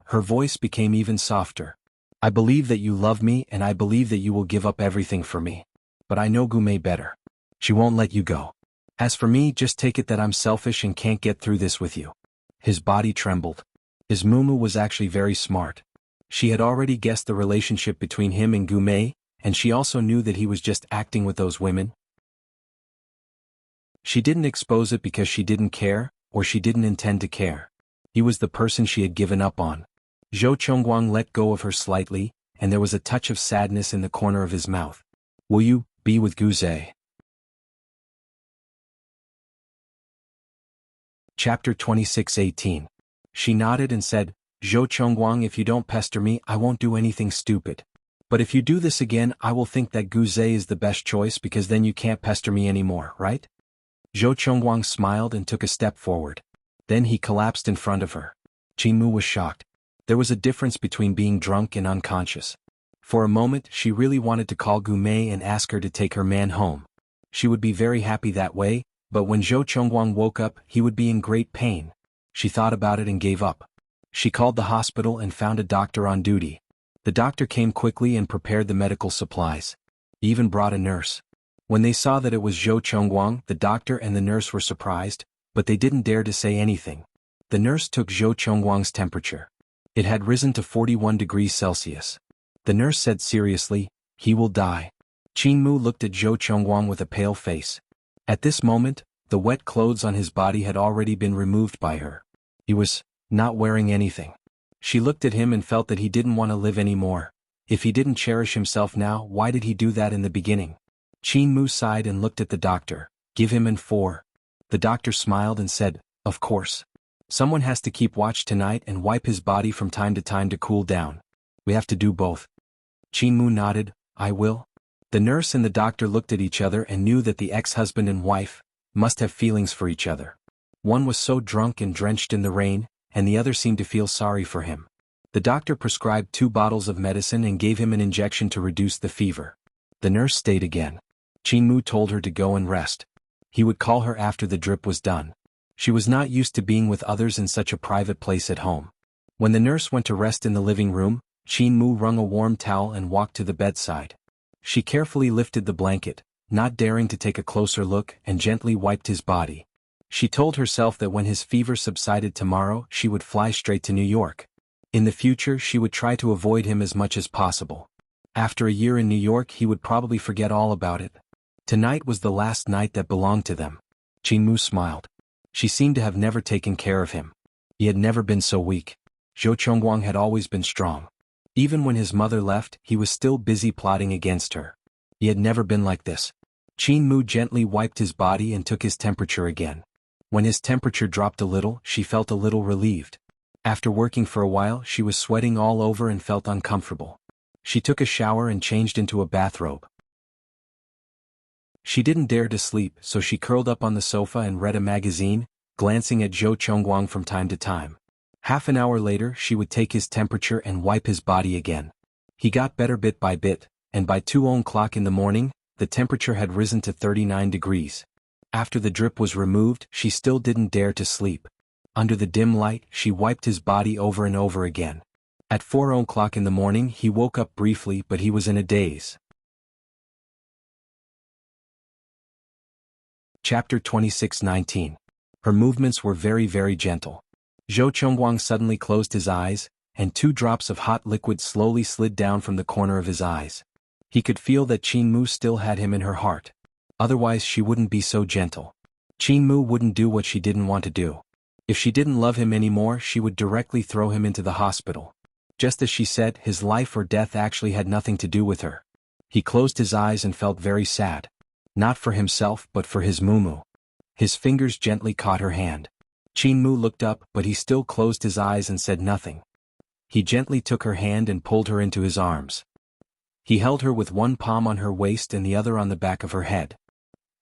Her voice became even softer. I believe that you love me and I believe that you will give up everything for me. But I know Gumei better. She won't let you go. As for me, just take it that I'm selfish and can't get through this with you. His body trembled. His Mumu was actually very smart. She had already guessed the relationship between him and Gumei, and she also knew that he was just acting with those women. She didn't expose it because she didn't care, or she didn't intend to care. He was the person she had given up on. Zhou Chongguang let go of her slightly, and there was a touch of sadness in the corner of his mouth. Will you be with Guzei? Chapter 26:18. She nodded and said, Zhou Chongguang, if you don't pester me, I won't do anything stupid. But if you do this again, I will think that Guzei is the best choice because then you can't pester me anymore, right? Zhou Chongguang smiled and took a step forward. Then he collapsed in front of her. Chinmu was shocked. There was a difference between being drunk and unconscious. For a moment, she really wanted to call Gumei and ask her to take her man home. She would be very happy that way, but when Zhou Chongguang woke up, he would be in great pain. She thought about it and gave up. She called the hospital and found a doctor on duty. The doctor came quickly and prepared the medical supplies. He even brought a nurse. When they saw that it was Zhou Chongguang, the doctor and the nurse were surprised, but they didn't dare to say anything. The nurse took Zhou Chongguang's temperature. It had risen to 41 degrees Celsius. The nurse said seriously, he will die. Chinmu looked at Zhou Chongguang with a pale face. At this moment, the wet clothes on his body had already been removed by her. He was not wearing anything. She looked at him and felt that he didn't want to live anymore. If he didn't cherish himself now, why did he do that in the beginning? Chinmu sighed and looked at the doctor. Give him an 4. The doctor smiled and said, of course. Someone has to keep watch tonight and wipe his body from time to cool down. We have to do both. Chinmu nodded, I will. The nurse and the doctor looked at each other and knew that the ex-husband and wife must have feelings for each other. One was so drunk and drenched in the rain, and the other seemed to feel sorry for him. The doctor prescribed 2 bottles of medicine and gave him an injection to reduce the fever. The nurse stayed again. Chinmu told her to go and rest. He would call her after the drip was done. She was not used to being with others in such a private place at home. When the nurse went to rest in the living room, Chinmu wrung a warm towel and walked to the bedside. She carefully lifted the blanket, not daring to take a closer look, and gently wiped his body. She told herself that when his fever subsided tomorrow, she would fly straight to New York. In the future, she would try to avoid him as much as possible. After a year in New York, he would probably forget all about it. Tonight was the last night that belonged to them. Chinmu smiled. She seemed to have never taken care of him. He had never been so weak. Zhou Chongguang had always been strong. Even when his mother left, he was still busy plotting against her. He had never been like this. Chinmu gently wiped his body and took his temperature again. When his temperature dropped a little, she felt a little relieved. After working for a while, she was sweating all over and felt uncomfortable. She took a shower and changed into a bathrobe. She didn't dare to sleep, so she curled up on the sofa and read a magazine, glancing at Zhou Chongguang from time to time. Half an hour later, she would take his temperature and wipe his body again. He got better bit by bit, and by 2 o'clock in the morning, the temperature had risen to 39 degrees. After the drip was removed, she still didn't dare to sleep. Under the dim light, she wiped his body over and over again. At 4 o'clock in the morning he woke up briefly, but he was in a daze. Chapter 26:19. Her movements were very, very gentle. Zhou Chongguang suddenly closed his eyes, and 2 drops of hot liquid slowly slid down from the corner of his eyes. He could feel that Qin Mu still had him in her heart. Otherwise she wouldn't be so gentle. Qin Mu wouldn't do what she didn't want to do. If she didn't love him anymore, she would directly throw him into the hospital. Just as she said, his life or death actually had nothing to do with her. He closed his eyes and felt very sad. Not for himself, but for his Mumu. His fingers gently caught her hand. Qin Mu looked up, but he still closed his eyes and said nothing. He gently took her hand and pulled her into his arms. He held her with one palm on her waist and the other on the back of her head.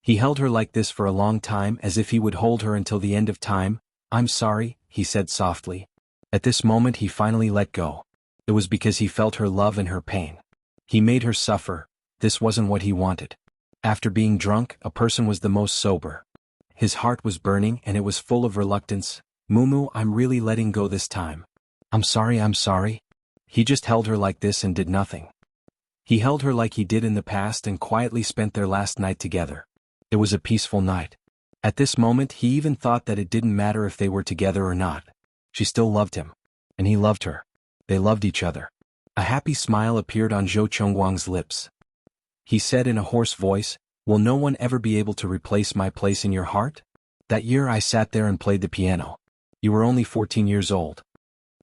He held her like this for a long time, as if he would hold her until the end of time. "I'm sorry," he said softly. At this moment he finally let go. It was because he felt her love and her pain. He made her suffer. This wasn't what he wanted. After being drunk, a person was the most sober. His heart was burning and it was full of reluctance. "Mumu, I'm really letting go this time. I'm sorry, I'm sorry." He just held her like this and did nothing. He held her like he did in the past and quietly spent their last night together. It was a peaceful night. At this moment he even thought that it didn't matter if they were together or not. She still loved him. And he loved her. They loved each other. A happy smile appeared on Zhou Chongguang's lips. He said in a hoarse voice, "Will no one ever be able to replace my place in your heart? That year I sat there and played the piano. You were only 14 years old."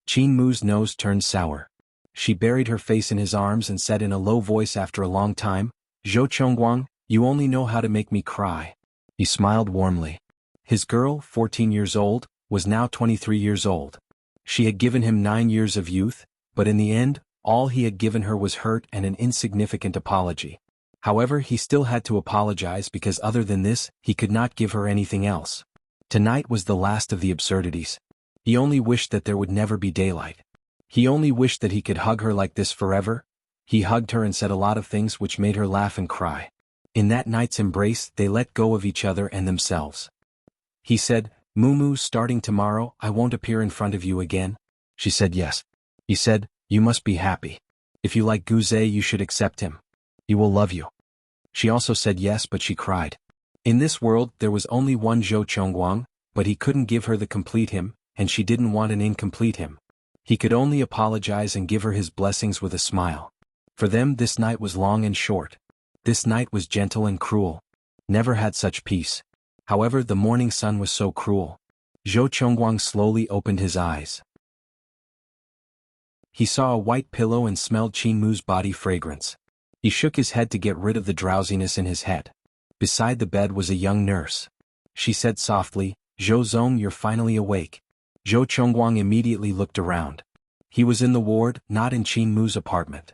Qin Mu's nose turned sour. She buried her face in his arms and said in a low voice after a long time, "Zhou Chongguang, you only know how to make me cry." He smiled warmly. His girl, 14 years old, was now 23 years old. She had given him 9 years of youth, but in the end, all he had given her was hurt and an insignificant apology. However, he still had to apologize because other than this, he could not give her anything else. Tonight was the last of the absurdities. He only wished that there would never be daylight. He only wished that he could hug her like this forever. He hugged her and said a lot of things which made her laugh and cry. In that night's embrace, they let go of each other and themselves. He said, "Mumu, starting tomorrow, I won't appear in front of you again." She said yes. He said, "You must be happy. If you like Guze, you should accept him. He will love you." She also said yes, but she cried. In this world there was only one Zhou Chongguang, but he couldn't give her the complete him, and she didn't want an incomplete him. He could only apologize and give her his blessings with a smile. For them this night was long and short. This night was gentle and cruel. Never had such peace. However, the morning sun was so cruel. Zhou Chongguang slowly opened his eyes. He saw a white pillow and smelled Qin Mu's body fragrance. He shook his head to get rid of the drowsiness in his head. Beside the bed was a young nurse. She said softly, "Zhou Zong, you're finally awake." Zhou Chongguang immediately looked around. He was in the ward, not in Qin Mu's apartment.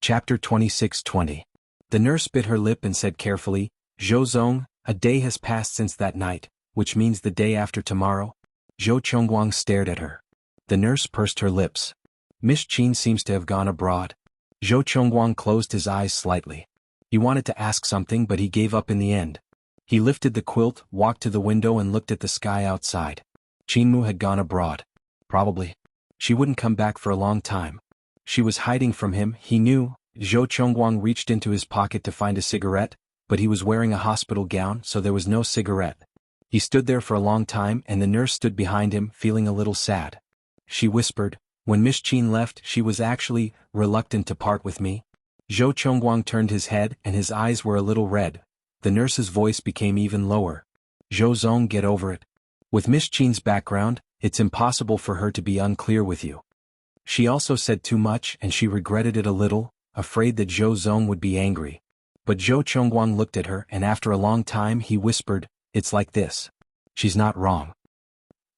Chapter 26:20. The nurse bit her lip and said carefully, "Zhou Zong, a day has passed since that night, which means the day after tomorrow." Zhou Chongguang stared at her. The nurse pursed her lips. "Miss Qin seems to have gone abroad." Zhou Chongguang closed his eyes slightly. He wanted to ask something, but he gave up in the end. He lifted the quilt, walked to the window and looked at the sky outside. Qin Mu had gone abroad. Probably. She wouldn't come back for a long time. She was hiding from him, he knew. Zhou Chongguang reached into his pocket to find a cigarette, but he was wearing a hospital gown, so there was no cigarette. He stood there for a long time and the nurse stood behind him, feeling a little sad. She whispered, "When Miss Qin left, she was actually reluctant to part with me." Zhou Chongguang turned his head and his eyes were a little red. The nurse's voice became even lower. "Zhou Zong, get over it. With Miss Qin's background, it's impossible for her to be unclear with you." She also said too much and she regretted it a little, afraid that Zhou Zong would be angry. But Zhou Chongguang looked at her and after a long time he whispered, "It's like this. She's not wrong."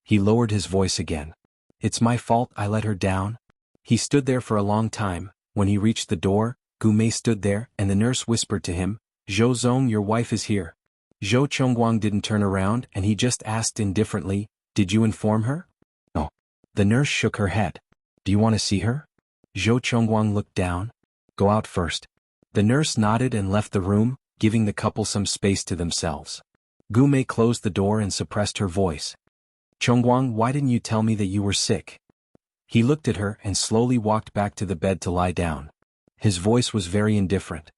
He lowered his voice again. "It's my fault I let her down." He stood there for a long time. When he reached the door, Gu Mei stood there and the nurse whispered to him, "Zhou Zong, your wife is here." Zhou Chongguang didn't turn around and he just asked indifferently, "Did you inform her?" "No." The nurse shook her head. "Do you want to see her?" Zhou Chongguang looked down. "Go out first." The nurse nodded and left the room, giving the couple some space to themselves. Gu Mei closed the door and suppressed her voice. Chongguang, why didn't you tell me that you were sick? He looked at her and slowly walked back to the bed to lie down. His voice was very indifferent.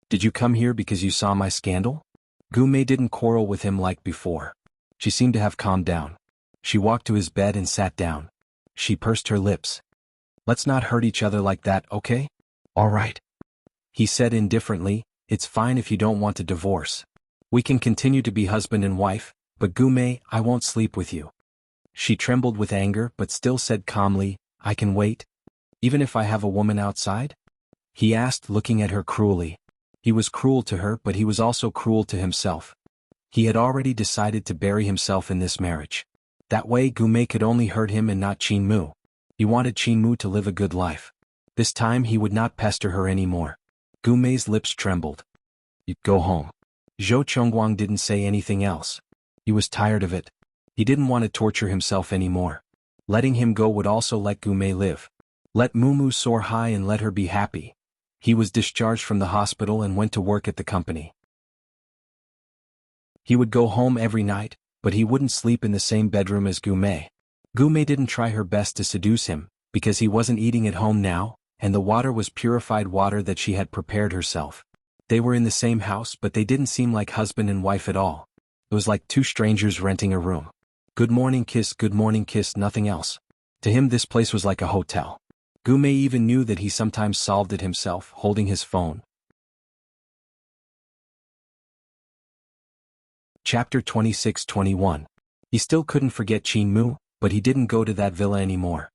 Did you come here because you saw my scandal? Gu Mei didn't quarrel with him like before. She seemed to have calmed down. She walked to his bed and sat down. She pursed her lips. Let's not hurt each other like that, okay? All right. He said indifferently, it's fine if you don't want a divorce. We can continue to be husband and wife, but Gu Mei, I won't sleep with you. She trembled with anger but still said calmly, I can wait. Even if I have a woman outside? He asked, looking at her cruelly. He was cruel to her, but he was also cruel to himself. He had already decided to bury himself in this marriage. That way Gu Mei could only hurt him and not Qin Mu. He wanted Qin Mu to live a good life. This time he would not pester her anymore. Gu Mei's lips trembled. You'd go home. Zhou Chongguang didn't say anything else. He was tired of it. He didn't want to torture himself anymore. Letting him go would also let Gu Mei live. Let Mumu soar high and let her be happy. He was discharged from the hospital and went to work at the company. He would go home every night, but he wouldn't sleep in the same bedroom as Gu Mei. Gu Mei didn't try her best to seduce him, because he wasn't eating at home now, and the water was purified water that she had prepared herself. They were in the same house but they didn't seem like husband and wife at all. It was like two strangers renting a room. Good morning kiss, nothing else. To him this place was like a hotel. Gu Mei even knew that he sometimes solved it himself, holding his phone. Chapter 26-21. He still couldn't forget Qin Mu, but he didn't go to that villa anymore.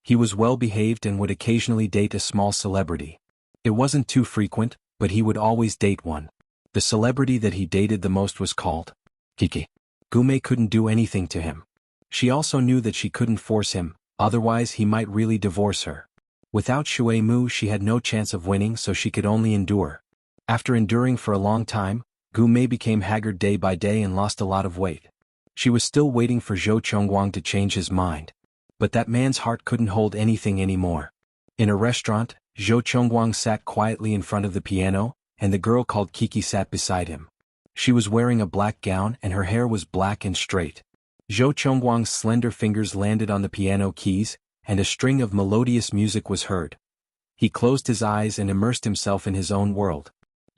He was well behaved and would occasionally date a small celebrity. It wasn't too frequent, but he would always date one. The celebrity that he dated the most was called Kiki. Gu Mei couldn't do anything to him. She also knew that she couldn't force him, otherwise he might really divorce her. Without Shui Mu she had no chance of winning, so she could only endure. After enduring for a long time, Gu Mei became haggard day by day and lost a lot of weight. She was still waiting for Zhou Chongguang to change his mind. But that man's heart couldn't hold anything anymore. In a restaurant, Zhou Chongguang sat quietly in front of the piano, and the girl called Kiki sat beside him. She was wearing a black gown and her hair was black and straight. Zhou Chongguang's slender fingers landed on the piano keys, and a string of melodious music was heard. He closed his eyes and immersed himself in his own world.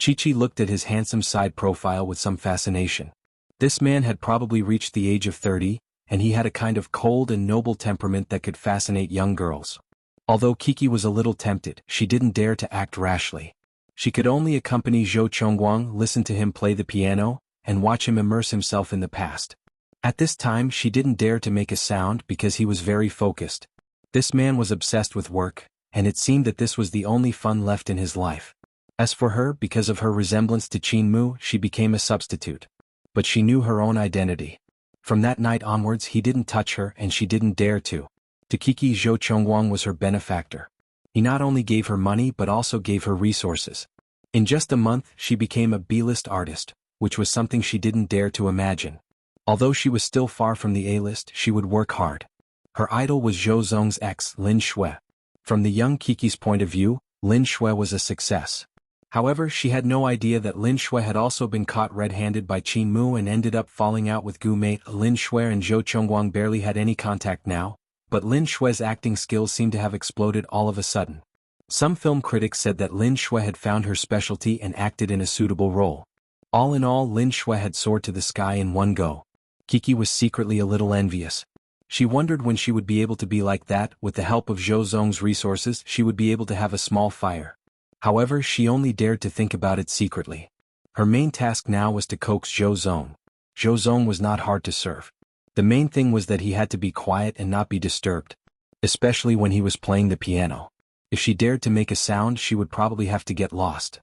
Chi-Chi looked at his handsome side profile with some fascination. This man had probably reached the age of 30, and he had a kind of cold and noble temperament that could fascinate young girls. Although Kiki was a little tempted, she didn't dare to act rashly. She could only accompany Zhou Chongguang, listen to him play the piano, and watch him immerse himself in the past. At this time she didn't dare to make a sound because he was very focused. This man was obsessed with work, and it seemed that this was the only fun left in his life. As for her, because of her resemblance to Qin Mu, she became a substitute. But she knew her own identity. From that night onwards he didn't touch her and she didn't dare to. To Kiki, Zhou Chongguang was her benefactor. He not only gave her money but also gave her resources. In just a month she became a B-list artist, which was something she didn't dare to imagine. Although she was still far from the A-list, she would work hard. Her idol was Zhou Zong's ex, Lin Shui. From the young Kiki's point of view, Lin Shui was a success. However, she had no idea that Lin Shui had also been caught red-handed by Qin Mu and ended up falling out with Gu Mei. Lin Shui and Zhou Chongguang barely had any contact now, but Lin Shui's acting skills seemed to have exploded all of a sudden. Some film critics said that Lin Shui had found her specialty and acted in a suitable role. All in all, Lin Shui had soared to the sky in one go. Kiki was secretly a little envious. She wondered when she would be able to be like that. With the help of Zhou Zong's resources, she would be able to have a small fire. However, she only dared to think about it secretly. Her main task now was to coax Zhou Zong. Zhou Zong was not hard to serve. The main thing was that he had to be quiet and not be disturbed, especially when he was playing the piano. If she dared to make a sound, she would probably have to get lost.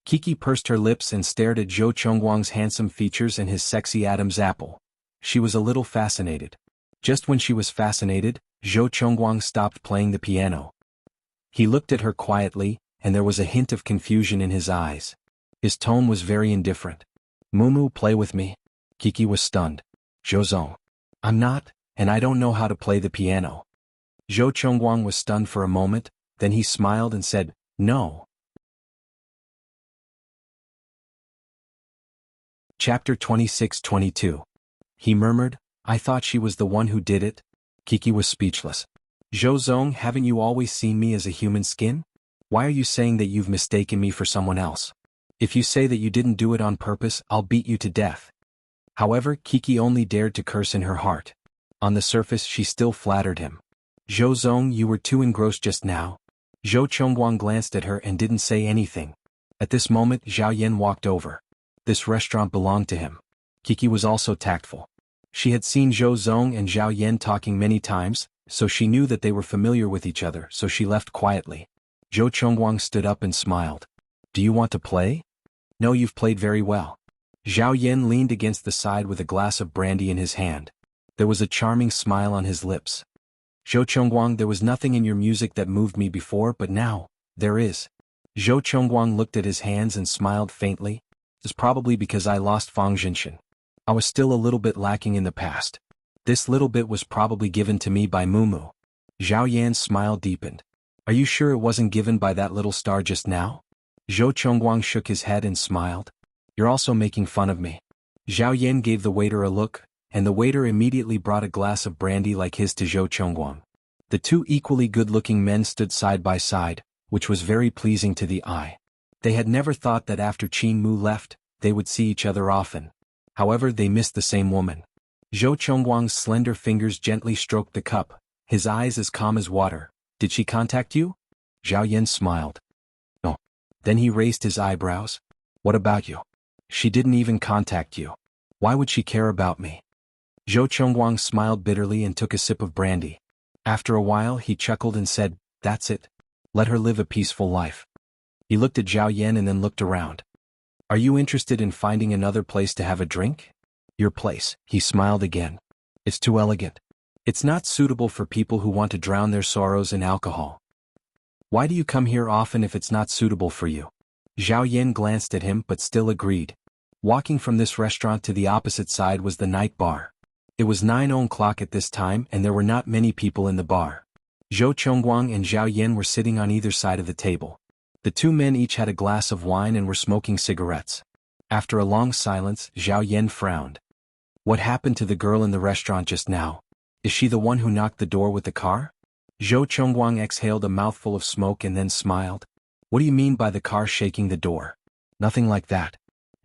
Kiki pursed her lips and stared at Zhou Chongguang's handsome features and his sexy Adam's apple. She was a little fascinated. Just when she was fascinated, Zhou Chongguang stopped playing the piano. He looked at her quietly, and there was a hint of confusion in his eyes. His tone was very indifferent. Mumu, play with me. Kiki was stunned. Zhou Zong. I'm not, and I don't know how to play the piano. Zhou Chongguang was stunned for a moment, then he smiled and said, No. Chapter 26-22. He murmured, I thought she was the one who did it. Kiki was speechless. Zhou Zong, haven't you always seen me as a human skin? Why are you saying that you've mistaken me for someone else? If you say that you didn't do it on purpose, I'll beat you to death. However, Kiki only dared to curse in her heart. On the surface she still flattered him. Zhou Zong, you were too engrossed just now. Zhou Chongguang glanced at her and didn't say anything. At this moment Zhao Yan walked over. This restaurant belonged to him. Kiki was also tactful. She had seen Zhou Zong and Zhao Yan talking many times, so she knew that they were familiar with each other, so she left quietly. Zhou Chongguang stood up and smiled. Do you want to play? No, you've played very well. Zhao Yan leaned against the side with a glass of brandy in his hand. There was a charming smile on his lips. Zhou Chongguang, there was nothing in your music that moved me before, but now, there is. Zhou Chongguang looked at his hands and smiled faintly. It's probably because I lost Fang Jinshan. I was still a little bit lacking in the past. This little bit was probably given to me by Mumu. Zhao Yan's smile deepened. Are you sure it wasn't given by that little star just now? Zhou Chongguang shook his head and smiled. You're also making fun of me. Zhao Yan gave the waiter a look, and the waiter immediately brought a glass of brandy like his to Zhou Chongguang. The two equally good-looking men stood side by side, which was very pleasing to the eye. They had never thought that after Qin Mu left, they would see each other often. However, they missed the same woman. Zhou Chongguang's slender fingers gently stroked the cup, his eyes as calm as water. Did she contact you? Zhao Yan smiled. No. Then he raised his eyebrows. What about you? She didn't even contact you. Why would she care about me? Zhou Chongguang smiled bitterly and took a sip of brandy. After a while he chuckled and said, that's it. Let her live a peaceful life. He looked at Zhao Yan and then looked around. Are you interested in finding another place to have a drink? Your place, he smiled again. It's too elegant. It's not suitable for people who want to drown their sorrows in alcohol. Why do you come here often if it's not suitable for you? Zhao Yan glanced at him but still agreed. Walking from this restaurant to the opposite side was the night bar. It was 9 o'clock at this time and there were not many people in the bar. Zhou Chongguang and Zhao Yan were sitting on either side of the table. The two men each had a glass of wine and were smoking cigarettes. After a long silence, Zhao Yan frowned. What happened to the girl in the restaurant just now? Is she the one who knocked the door with the car? Zhou Chongguang exhaled a mouthful of smoke and then smiled. What do you mean by the car shaking the door? Nothing like that.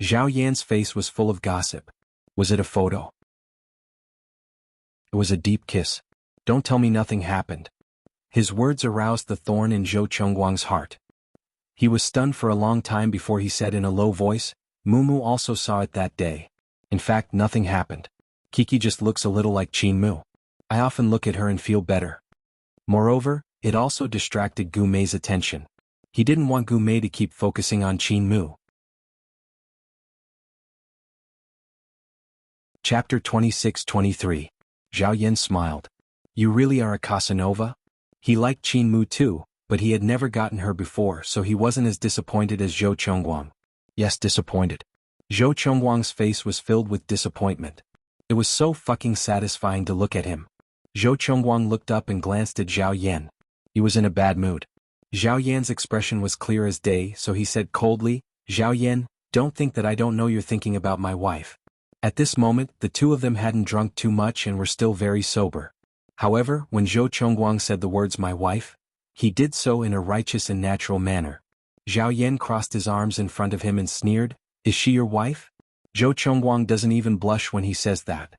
Zhao Yan's face was full of gossip. Was it a photo? It was a deep kiss. Don't tell me nothing happened. His words aroused the thorn in Zhou Chongguang's heart. He was stunned for a long time before he said in a low voice, Mumu also saw it that day. In fact, nothing happened. Kiki just looks a little like Qin Mu. I often look at her and feel better. Moreover, it also distracted Gu Mei's attention. He didn't want Gu Mei to keep focusing on Qin Mu. Chapter 26-23. Zhao Yan smiled. You really are a Casanova? He liked Qin Mu too, but he had never gotten her before, so he wasn't as disappointed as Zhou Chongguang. Yes, disappointed. Zhou Chongguang's face was filled with disappointment. It was so fucking satisfying to look at him. Zhou Chongguang looked up and glanced at Zhao Yan. He was in a bad mood. Zhao Yan's expression was clear as day, so he said coldly, Zhao Yan, don't think that I don't know you're thinking about my wife. At this moment, the two of them hadn't drunk too much and were still very sober. However, when Zhou Chongguang said the words my wife, he did so in a righteous and natural manner. Zhao Yan crossed his arms in front of him and sneered, is she your wife? Zhou Chongguang doesn't even blush when he says that.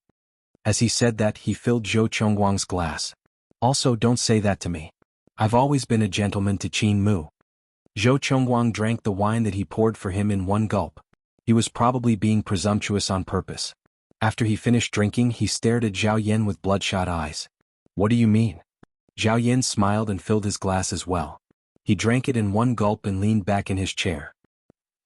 As he said that, he filled Zhou Chongguang's glass. Also, don't say that to me. I've always been a gentleman to Qin Mu. Zhou Chongguang drank the wine that he poured for him in one gulp. He was probably being presumptuous on purpose. After he finished drinking, he stared at Zhao Yan with bloodshot eyes. What do you mean? Zhao Yan smiled and filled his glass as well. He drank it in one gulp and leaned back in his chair.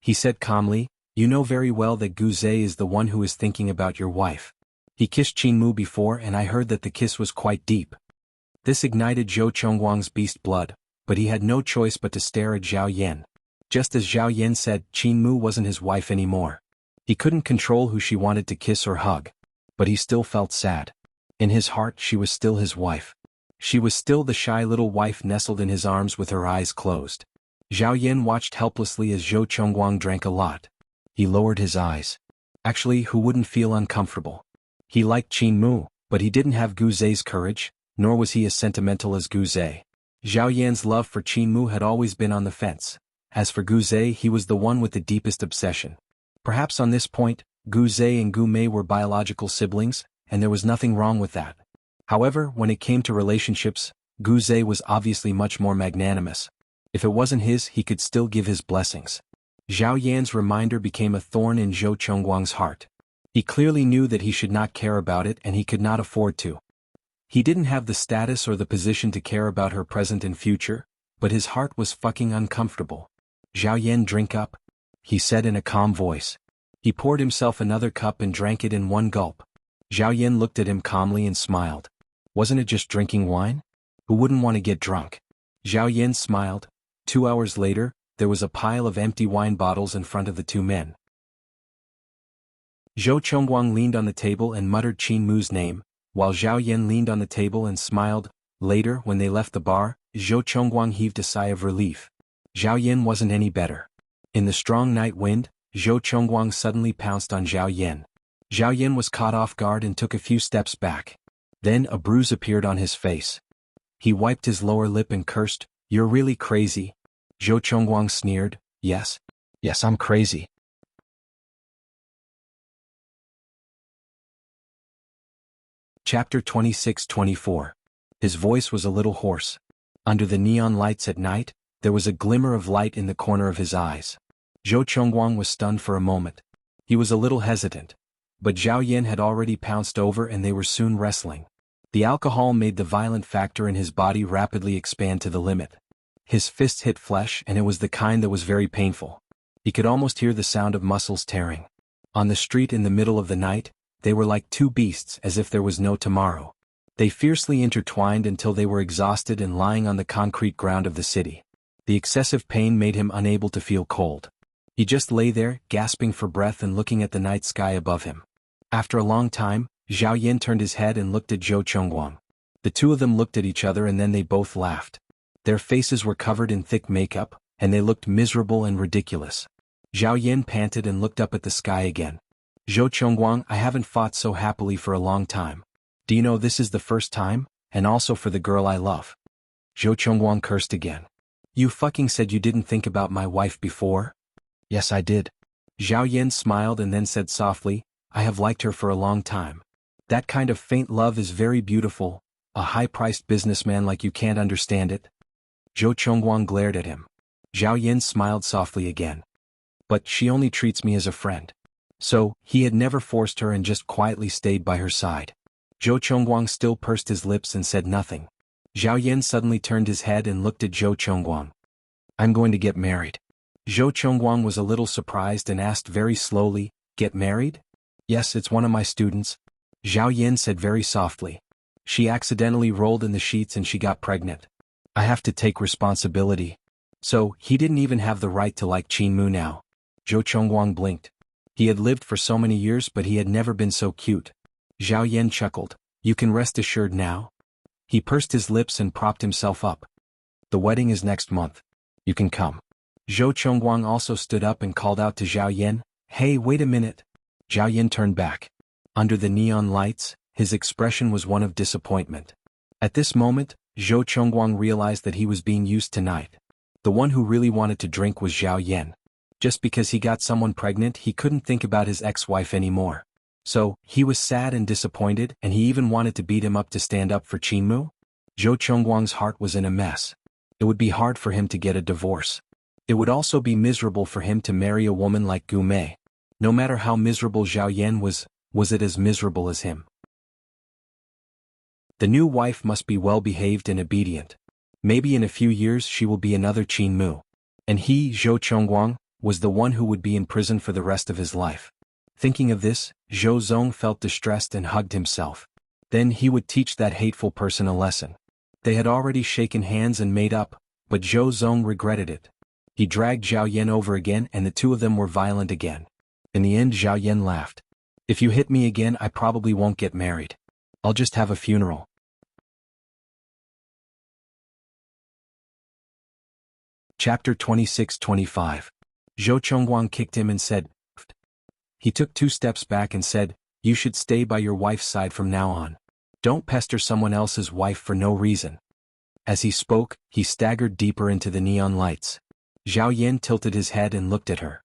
He said calmly, you know very well that Gu Zhe is the one who is thinking about your wife. He kissed Qin Mu before and I heard that the kiss was quite deep. This ignited Zhou Chongguang's beast blood, but he had no choice but to stare at Zhao Yan. Just as Zhao Yan said, Qin Mu wasn't his wife anymore. He couldn't control who she wanted to kiss or hug. But he still felt sad. In his heart she was still his wife. She was still the shy little wife nestled in his arms with her eyes closed. Zhao Yan watched helplessly as Zhou Chongguang drank a lot. He lowered his eyes. Actually, who wouldn't feel uncomfortable? He liked Qin Mu, but he didn't have Gu Zei's courage, nor was he as sentimental as Gu Zei. Zhao Yan's love for Qin Mu had always been on the fence. As for Gu Zei, he was the one with the deepest obsession. Perhaps on this point, Gu Zei and Gu Mei were biological siblings, and there was nothing wrong with that. However, when it came to relationships, Gu Zei was obviously much more magnanimous. If it wasn't his, he could still give his blessings. Zhao Yan's reminder became a thorn in Zhou Chongguang's heart. He clearly knew that he should not care about it and he could not afford to. He didn't have the status or the position to care about her present and future, but his heart was fucking uncomfortable. Zhao Yan, drink up, he said in a calm voice. He poured himself another cup and drank it in one gulp. Zhao Yan looked at him calmly and smiled. Wasn't it just drinking wine? Who wouldn't want to get drunk? Zhao Yan smiled. 2 hours later, there was a pile of empty wine bottles in front of the two men. Zhou Chongguang leaned on the table and muttered Qin Mu's name, while Zhao Yan leaned on the table and smiled. Later, when they left the bar, Zhou Chongguang heaved a sigh of relief. Zhao Yan wasn't any better. In the strong night wind, Zhou Chongguang suddenly pounced on Zhao Yan. Zhao Yan was caught off guard and took a few steps back. Then a bruise appeared on his face. He wiped his lower lip and cursed, "You're really crazy." Zhou Chongguang sneered, Yes, I'm crazy." Chapter 26-24. His voice was a little hoarse. Under the neon lights at night, there was a glimmer of light in the corner of his eyes. Zhou Chongguang was stunned for a moment. He was a little hesitant. But Zhao Yan had already pounced over and they were soon wrestling. The alcohol made the violent factor in his body rapidly expand to the limit. His fists hit flesh and it was the kind that was very painful. He could almost hear the sound of muscles tearing. On the street in the middle of the night, they were like two beasts as if there was no tomorrow. They fiercely intertwined until they were exhausted and lying on the concrete ground of the city. The excessive pain made him unable to feel cold. He just lay there, gasping for breath and looking at the night sky above him. After a long time, Zhao Yan turned his head and looked at Zhou Chongguang. The two of them looked at each other and then they both laughed. Their faces were covered in thick makeup, and they looked miserable and ridiculous. Zhao Yan panted and looked up at the sky again. Zhou Chongguang, I haven't fought so happily for a long time. Do you know this is the first time, and also for the girl I love? Zhou Chongguang cursed again. You fucking said you didn't think about my wife before? Yes, I did. Zhao Yan smiled and then said softly, I have liked her for a long time. That kind of faint love is very beautiful. A high-priced businessman like you can't understand it. Zhou Chongguang glared at him. Zhao Yan smiled softly again. But she only treats me as a friend. So, he had never forced her and just quietly stayed by her side. Zhou Chongguang still pursed his lips and said nothing. Zhao Yan suddenly turned his head and looked at Zhou Chongguang. I'm going to get married. Zhou Chongguang was a little surprised and asked very slowly, Get married? Yes, it's one of my students. Zhao Yan said very softly. She accidentally rolled in the sheets and she got pregnant. I have to take responsibility. So, he didn't even have the right to like Qin Mu now. Zhou Chongguang blinked. He had lived for so many years but he had never been so cute. Zhao Yan chuckled. You can rest assured now. He pursed his lips and propped himself up. The wedding is next month. You can come. Zhou Chongguang also stood up and called out to Zhao Yan, Hey, wait a minute. Zhao Yan turned back. Under the neon lights, his expression was one of disappointment. At this moment, Zhou Chongguang realized that he was being used tonight. The one who really wanted to drink was Zhao Yan. Just because he got someone pregnant he couldn't think about his ex-wife anymore. So, he was sad and disappointed and he even wanted to beat him up to stand up for Qin Mu. Zhou Chongguang's heart was in a mess. It would be hard for him to get a divorce. It would also be miserable for him to marry a woman like Gu Mei. No matter how miserable Zhao Yan was it as miserable as him? The new wife must be well-behaved and obedient. Maybe in a few years she will be another Qin Mu. And he, Zhou Chongguang, was the one who would be in prison for the rest of his life. Thinking of this, Zhou Zong felt distressed and hugged himself. Then he would teach that hateful person a lesson. They had already shaken hands and made up, but Zhou Zong regretted it. He dragged Zhao Yan over again and the two of them were violent again. In the end Zhao Yan laughed. If you hit me again I probably won't get married. I'll just have a funeral. Chapter 26-25. Zhou Chongguang kicked him and said, "Pfft." He took 2 steps back and said, "You should stay by your wife's side from now on. Don't pester someone else's wife for no reason." As he spoke, he staggered deeper into the neon lights. Zhao Yan tilted his head and looked at her.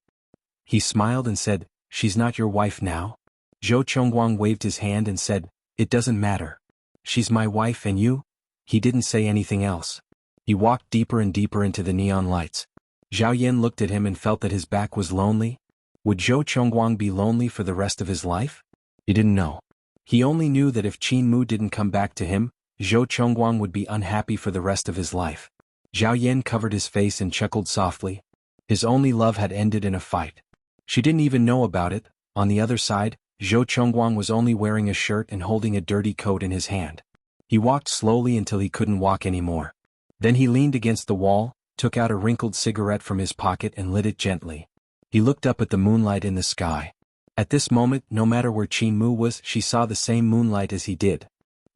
He smiled and said, "She's not your wife now?" Zhou Chongguang waved his hand and said, "It doesn't matter. She's my wife and you?" He didn't say anything else. He walked deeper and deeper into the neon lights. Zhao Yan looked at him and felt that his back was lonely. Would Zhou Chongguang be lonely for the rest of his life? He didn't know. He only knew that if Qin Mu didn't come back to him, Zhou Chongguang would be unhappy for the rest of his life. Zhao Yan covered his face and chuckled softly. His only love had ended in a fight. She didn't even know about it. On the other side, Zhou Chongguang was only wearing a shirt and holding a dirty coat in his hand. He walked slowly until he couldn't walk anymore. Then he leaned against the wall, took out a wrinkled cigarette from his pocket and lit it gently. He looked up at the moonlight in the sky. At this moment, no matter where Qin Mu was, she saw the same moonlight as he did.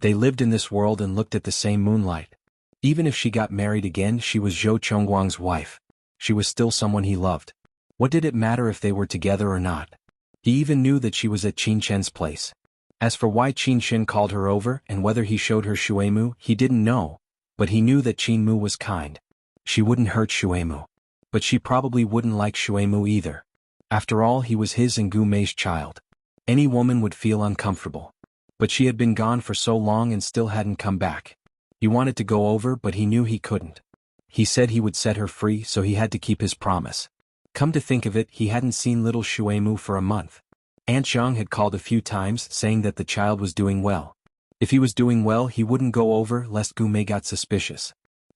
They lived in this world and looked at the same moonlight. Even if she got married again, she was Zhou Chongguang's wife. She was still someone he loved. What did it matter if they were together or not? He even knew that she was at Qin Shen's place. As for why Qin Shen called her over and whether he showed her Shuemu, he didn't know, but he knew that Qin Mu was kind. She wouldn't hurt Shuemu. But she probably wouldn't like Shuemu either. After all, he was his and Gu Mei's child. Any woman would feel uncomfortable. But she had been gone for so long and still hadn't come back. He wanted to go over, but he knew he couldn't. He said he would set her free, so he had to keep his promise. Come to think of it, he hadn't seen little Shuemu for a month. Aunt Zhang had called a few times, saying that the child was doing well. If he was doing well, he wouldn't go over lest Gu Mei got suspicious.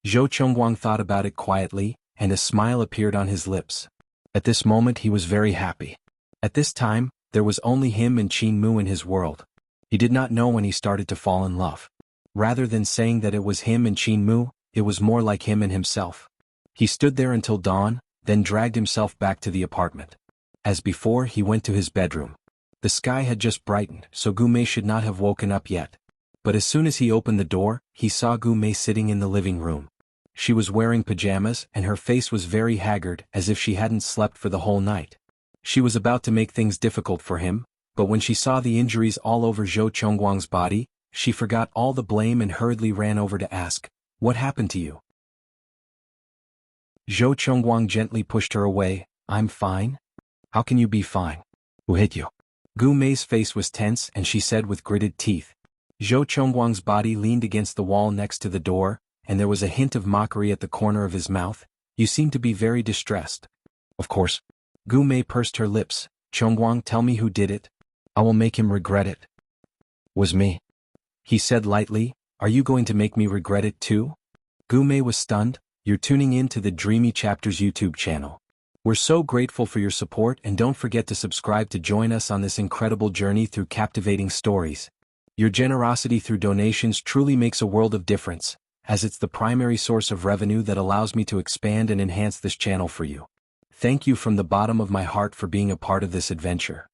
Zhou Chongguang thought about it quietly, and a smile appeared on his lips. At this moment he was very happy. At this time, there was only him and Qin Mu in his world. He did not know when he started to fall in love. Rather than saying that it was him and Qin Mu, it was more like him and himself. He stood there until dawn, then dragged himself back to the apartment. As before, he went to his bedroom. The sky had just brightened, so Gu Mei should not have woken up yet. But as soon as he opened the door, he saw Gu Mei sitting in the living room. She was wearing pajamas and her face was very haggard, as if she hadn't slept for the whole night. She was about to make things difficult for him, but when she saw the injuries all over Zhou Chongguang's body, she forgot all the blame and hurriedly ran over to ask, "What happened to you?" Zhou Chongguang gently pushed her away. "I'm fine." "How can you be fine? Who hit you?" Gu Mei's face was tense and she said with gritted teeth. Zhou Chongguang's body leaned against the wall next to the door, and there was a hint of mockery at the corner of his mouth. "You seem to be very distressed." "Of course." Gu Mei pursed her lips. "Chongguang, tell me who did it. I will make him regret it." "Was me," he said lightly. "Are you going to make me regret it too?" Gu Mei was stunned. "You're tuning in to the Dreamy Chapters YouTube channel. We're so grateful for your support, and don't forget to subscribe to join us on this incredible journey through captivating stories. Your generosity through donations truly makes a world of difference, as it's the primary source of revenue that allows me to expand and enhance this channel for you. Thank you from the bottom of my heart for being a part of this adventure.